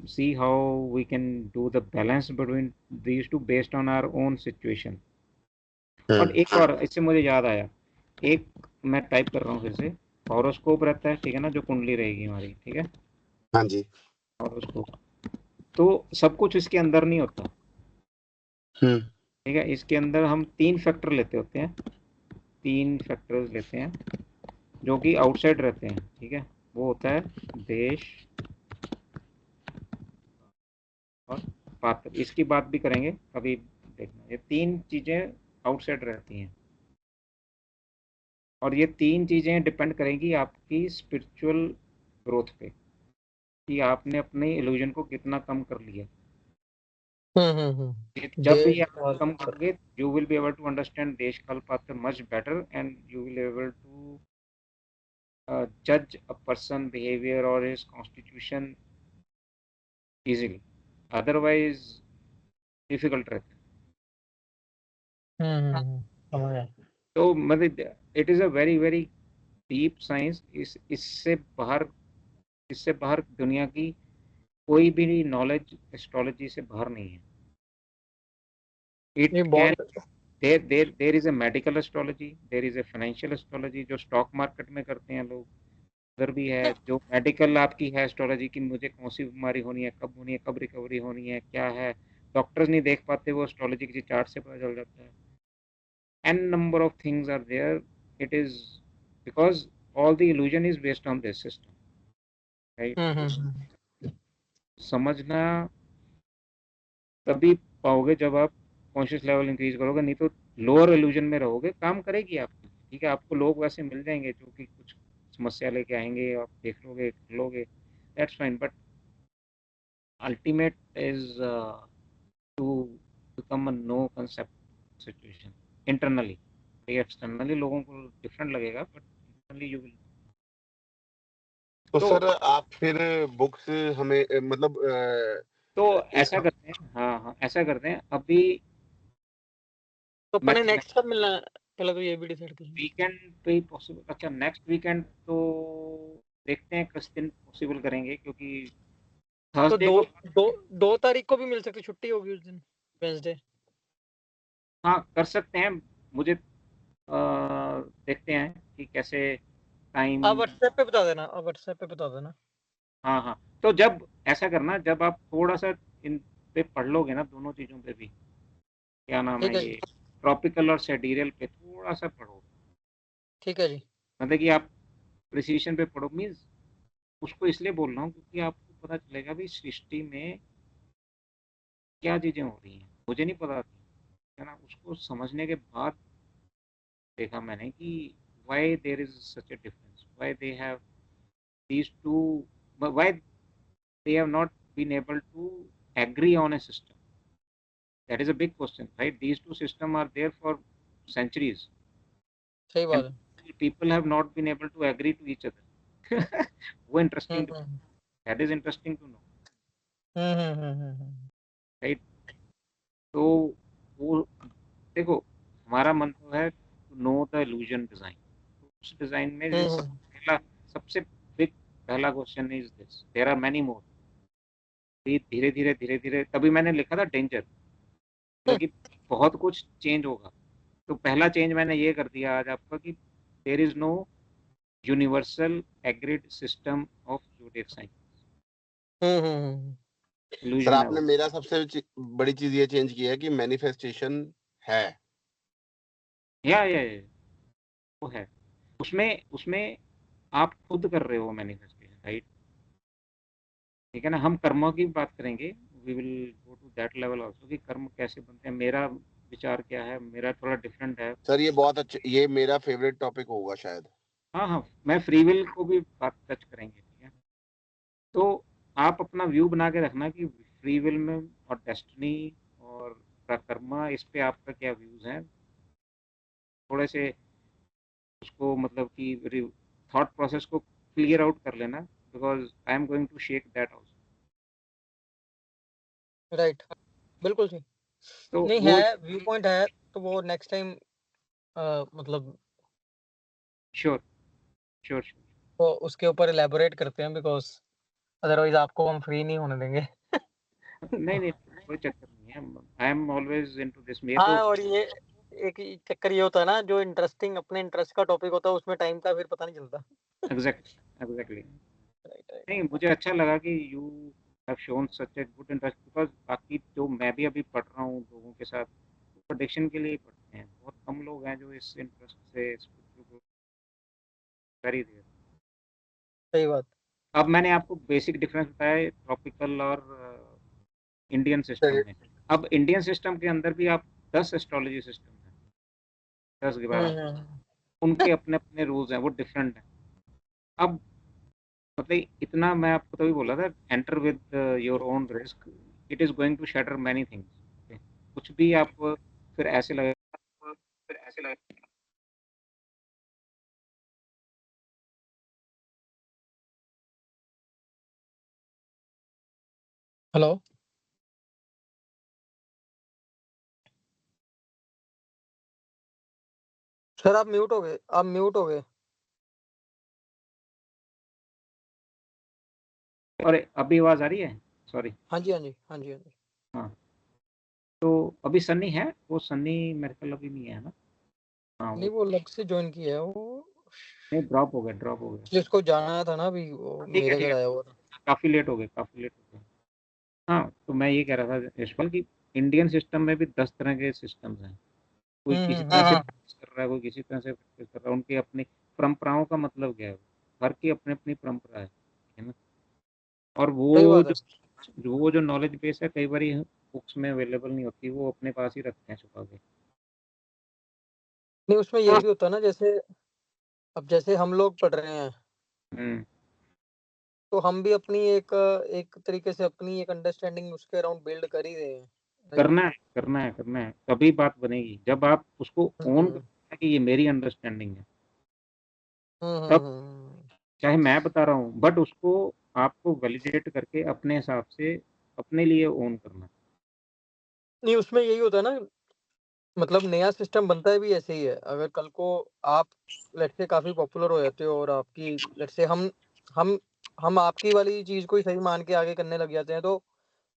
see how we can do the balance between these two based on our own situation. और एक और इससे मुझे याद आया, एक मैं टाइप कर रहा हूँ फिर से, हॉरोस्कोप रहता है, ठीक है ना, जो कुंडली रहेगी हमारी, ठीक है, हाँ जी, हॉरोस्कोप। तो सब कुछ इसके अंदर नहीं होता, हम्म, ठीक है। इसके अंदर हम तीन फैक्टर लेते होते हैं, तीन फैक्टर्स लेते हैं जो कि आउटसाइड रहते हैं, ठीक है। वो होता है देश और पात्र, इसकी बात भी करेंगे कभी, देखना, ये तीन चीज़ें आउटसाइड रहती हैं, और ये तीन चीज़ें डिपेंड करेंगी आपकी स्पिरिचुअल ग्रोथ पे, कि आपने अपने इल्यूजन को कितना कम कर लिया। जब भी देश आप और कम करोगे, you will be able to understand desh kaal patra much better, and you will able to judge a person behavior or his constitution easily, otherwise difficult रहता है। समझ आया। तो मतलब it is a very very deep science. इससे बाहर दुनिया की कोई भी नॉलेज एस्ट्रोलॉजी से बाहर नहीं है। ये इट कैन बहुत there is a medical astrology, there is a financial astrology जो स्टॉक मार्केट में करते हैं लोग, उधर भी है जो मेडिकल आपकी है एस्ट्रोलॉजी की, मुझे कौन सी बीमारी होनी है, कब रिकवरी होनी है, क्या है, डॉक्टर्स नहीं देख पाते, वो एस्ट्रोलॉजी की चार्ट से पता चल जाता है। n number of things are there. It is because all the illusion is based on this system, right? समझना तभी पाओगे जब आप कॉन्शियस लेवल इंक्रीज करोगे, नहीं तो लोअर इल्यूजन में रहोगे, काम करेगी आपकी, ठीक है, आपको लोग वैसे मिल जाएंगे जो कि कुछ समस्या लेके आएंगे, आप देख लोगे कर लोगे, that's fine, but ultimate is to become a no concept situation internally. Externally लोगों को डिफरेंट लगेगा, बट इंटरनली यू विल। तो तो सर आप फिर बुक्स हमें मतलब तो एक ऐसा करते हैं, हाँ हाँ ऐसा करते हैं अभी। तो मैं अपने नेक्स्ट कब मिलना है, पहले तो ये भी डिसाइड कर लें। वीकेंड पे ही पॉसिबल, अच्छा नेक्स्ट वीकेंड तो देखते हैं किस दिन पॉसिबल करेंगे, क्योंकि तो थर्सडे दो को, दो 2 तारीख को भी मिल सकती, छुट्टी होगी उस दिन, वेंसडे। हाँ कर सकते हैं। मुझे देखते हैं कि कैसे टाइम। आप व्हाट्सएप पे बता देना, आप व्हाट्सएप पे बता देना। हाँ हाँ, तो जब ऐसा करना, जब आप थोड़ा सा इन पे पढ़ लोगे ना, दोनों चीज़ों पे भी, क्या नाम ठीक है है ये, जी, ट्रॉपिकल और सेडीरियल पे थोड़ा सा पढ़ो, ठीक है जी। मतलब कि आप प्रिसीशन पे पढ़ो, मीन्स उसको इसलिए बोल रहा हूँ क्योंकि आपको पता चलेगा भी सृष्टि में क्या चीज़ें हो रही हैं, मुझे नहीं पता थी, है ना, उसको समझने के बाद देखा मैंने कि why there is such a difference, why they have these two, but why they have not been able to agree on a system. That is a big question, right? These two systems are there for centuries, सही and बात है। people have not been able to agree to each other. वो interesting, hmm that is interesting to know, hmm. right? तो वो देखो, हमारा मन तो है to know the illusion design, उस डिजाइन में जो हम्म, पहला सबसे बिग पहला question is this, there are many more, धीरे धीरे धीरे धीरे, तभी मैंने लिखा था डेंजर, मतलब कि बहुत कुछ चेंज होगा। तो पहला चेंज मैंने ये कर दिया आज आपका कि there is no universal agreed system of zodiac sign, hmm. Sir illusion है आपने वो। मेरा सबसे बड़ी चीज ये चेंज की है कि मैनिफेस्टेशन है। या वो है, उसमें उसमें आप खुद कर रहे हो मैनिफेस्टेशन, राइट, ठीक है ना, हम कर्मों की बात करेंगे, we will go to that level also कि कर्म कैसे बनते हैं, मेरा विचार क्या है, मेरा थोड़ा डिफरेंट है। सर ये बहुत अच्छा, ये मेरा फेवरेट टॉपिक होगा शायद। हाँ हाँ, मैं फ्री विल को भी बात टच करेंगे, ठीक है। तो आप अपना व्यू बना के रखना कि फ्री विल में और डेस्टिनी और कर्मा, इस पे आपका क्या व्यूज हैं, थोड़े से उसको मतलब कि थॉट प्रोसेस को क्लियर आउट कर लेना, because I am going to shake that also. Right, बिल्कुल सही। तो नहीं वो, है, व्यू पॉइंट है, तो वो नेक्स्ट टाइम मतलब श्योर श्योर श्योर, तो उसके ऊपर इलेबोरेट करते हैं, बिकॉज अदरवाइज आपको हम फ्री नहीं होने देंगे। नहीं नहीं, कोई चक्कर नहीं है, I am always into this, ये तो हाँ, और ये एक ही चक्कर ये होता है ना, जो इंटरेस्टिंग अपने इंटरेस्ट का टॉपिक होता है उसमें टाइम का फिर पता नहीं चलता। Exactly, right right. नहीं मुझे अच्छा लगा कि you have shown such a good interest, because बाकी जो मैं भी अभी पढ़ रहा हूँ लोगों के साथ, प्रोडिक्शन के लिए ही पढ़ते हैं, बहुत कम लोग हैं जो इस इंटरेस्ट से वेरी रेयर। सही बात। अब मैंने आपको बेसिक डिफरेंस बताया ट्रॉपिकल और इंडियन सिस्टम में। अब इंडियन सिस्टम के अंदर भी आप 10 एस्ट्रोलॉजी सिस्टम हैं, 10 12, हम्म। उनके अपने अपने रूल्स हैं, वो डिफरेंट हैं। अब मतलब इतना मैं आपको तभी बोला था, enter with your own risk, it is going to shatter many things, कुछ भी आप फिर ऐसे लगे। हेलो सर, आप म्यूट हो गए, आप म्यूट हो गए। और अभी आवाज आ रही है? सॉरी। हाँ जी, हाँ जी, हाँ जी, हाँ जी। हाँ, तो अभी सन्नी है, वो सन्नी मेरे ख्याल अभी नहीं है ना। हाँ नहीं, वो अलग से ज्वाइन किया है वो, नहीं, ड्रॉप हो गया, ड्रॉप हो गया। जिसको जाना था ना अभी, वो ठीक है, मेरे ठीक घर है, आया हुआ था। काफ़ी लेट हो गए, काफ़ी लेट हो गए। हाँ, तो मैं ये कह रहा था यशपाल कि इंडियन सिस्टम में भी 10 तरह के सिस्टम्स हैं। कोई किसी तरह से हाँ। प्रैक्टिस कर रहा है, कोई किसी तरह से प्रैक्टिस कर रहा है। उनकी अपनी परंपराओं का मतलब क्या है? हर की अपनी अपनी परंपरा है ना। और सही बात है। वो जो नॉलेज बेस है, कई बार बुक्स में अवेलेबल नहीं होती, वो अपने पास ही रखते हैं छुपा के। नहीं, उसमें ये भी होता है ना, जैसे अब जैसे हम लोग पढ़ रहे हैं, हम्म, तो हम भी अपनी एक एक तरीके से अपनी एक अंडरस्टैंडिंग उसके अराउंड बिल्ड कर ही रहे हैं, राइट? करना है, करना है, करना है, तभी बात बनेगी। जब आप उसको ओन हम्म, करते हैं कि ये मेरी अंडरस्टैंडिंग है, हम्म, तब हम्म। चाहे मैं बता रहा हूँ, बट उसको आपको वैलिडेट करके अपने हिसाब से अपने लिए ओन करना है। नहीं, उसमें यही होता है ना, मतलब नया सिस्टम बनता है भी ऐसे ही है। अगर कल को आप लेट्स से काफी पॉपुलर हो जाते हो, और आपकी लेट्स से हम हम आपकी वाली चीज को ही सही मान के आगे करने लग जाते हैं, तो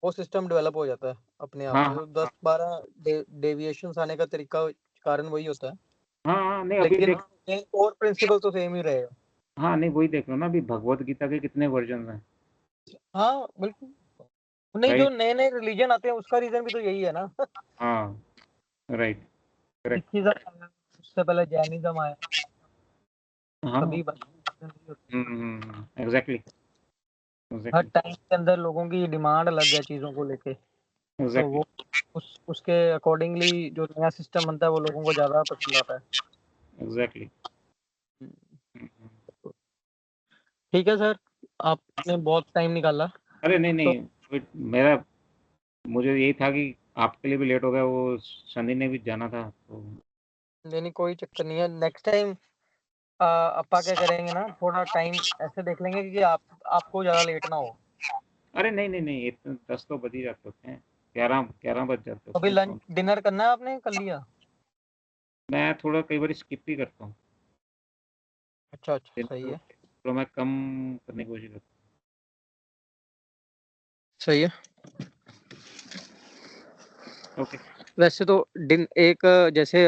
वो सिस्टम डेवलप हो जाता है अपने आप हाँ, से। हाँ, तो हाँ, 10-12 डेविएशंस आने का तरीका कारण वही होता है, हाँ, हाँ, नहीं अभी लेकिन देख। कोर प्रिंसिपल तो सेम ही रहेगा। हाँ, नहीं वही देख लो ना, अभी भगवत गीता के कितने वर्जन हैं। हाँ, बिल्कुल। नहीं, जो राइट। नए नए रिलीजन आते हैं उसका रीजन भी तो यही है ना। हाँ, राइट, करेक्ट। सिखिज्म आया, उससे पहले जैनिज्म आया, हाँ, सभी बदल। एग्जैक्टली, हर एग्जैक्टली, टाइम के अंदर लोगों की डिमांड अलग है चीज़ों को लेके, तो एग्जैक्टली। वो उसके अकॉर्डिंगली जो नया सिस्टम बनता है वो लोगों को ज़्यादा पसंद आता है। एग्जैक्टली। ठीक है सर, आपने बहुत टाइम निकाला। अरे नहीं, तो नहीं, मेरा मुझे यही था कि आपके लिए भी लेट हो गया, वो सनी ने भी जाना था तो। नहीं, कोई चक्कर नहीं है। नेक्स्ट टाइम अपा क्या करेंगे ना, थोड़ा टाइम ऐसे देख लेंगे कि आपको ज़्यादा लेट ना हो। अरे नहीं, नहीं, नहीं, इतने 10 तो बज ही जाते होते हैं, 11 बज जाते अभी होते हैं लंच तो। डिनर करना है आपने कर लिया? मैं थोड़ा कई बार स्किप भी करता हूँ अच्छा अच्छा, दिन सही को, है, तो मैं कम करने की कोशिश करता सही है। हूँ। ओके। वैसे तो दिन एक जैसे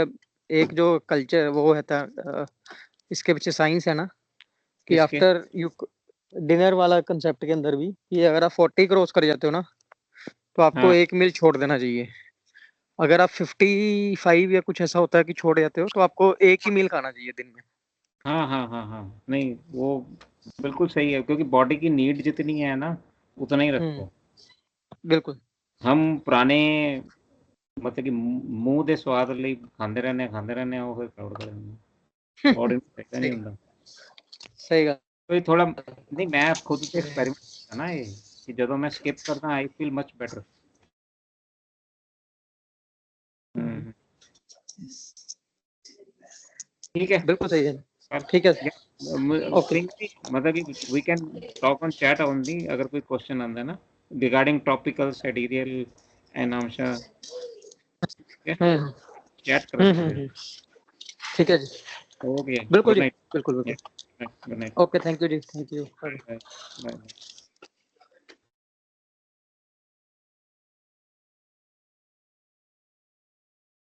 एक जो कल्चर वो है था, इसके पीछे साइंस है ना, कि किसके? आफ्टर यू डिनर वाला कंसेप्ट के अंदर भी, कि अगर आप 40 क्रॉस कर जाते हो ना, तो आपको हाँ, एक मील छोड़ देना चाहिए। अगर आप 55 या कुछ ऐसा होता है कि छोड़ जाते हो, तो आपको एक ही मील खाना चाहिए दिन में। हाँ, हाँ, हाँ, हाँ, नहीं वो बिल्कुल सही है, क्योंकि बॉडी की नीड जितनी है ना, उतना ही रखो। बिल्कुल। हम पुराने मतलब कि ਮੂੰਹ ਦੇ ਸਵਾਦ ਲਈ ਖਾਂਦੇ रहने ਉਹ ਫਿਰ ਦੌੜਦੇ ਰਹਿੰਦੇ बॉडी ਨੂੰ फायदा नहीं सही ਹੁੰਦਾ। सही बात। तो ये थोड़ा नहीं, मैं खुद से एक्सपेरिमेंट किया ना ये, कि ਜਦੋਂ मैं स्किप करता आई फील मच बेटर। ठीक है। बिल्कुल सही है। पर ठीक है। ओके। फ्री मतलब कि we can talk on chat only, अगर कोई क्वेश्चन आंदा है ना रिगार्डिंग टॉपिकल एडिरियल एंड आमशा, हम्म चैट कर हम्म सकते हम्म, हैं। हम्म। ठीक है जी, ओके, बिल्कुल गुड जी, नाइट। बिल्कुल बिल्कुल। Good night. Okay, thank you जी, थैंक यू। Bye, bye.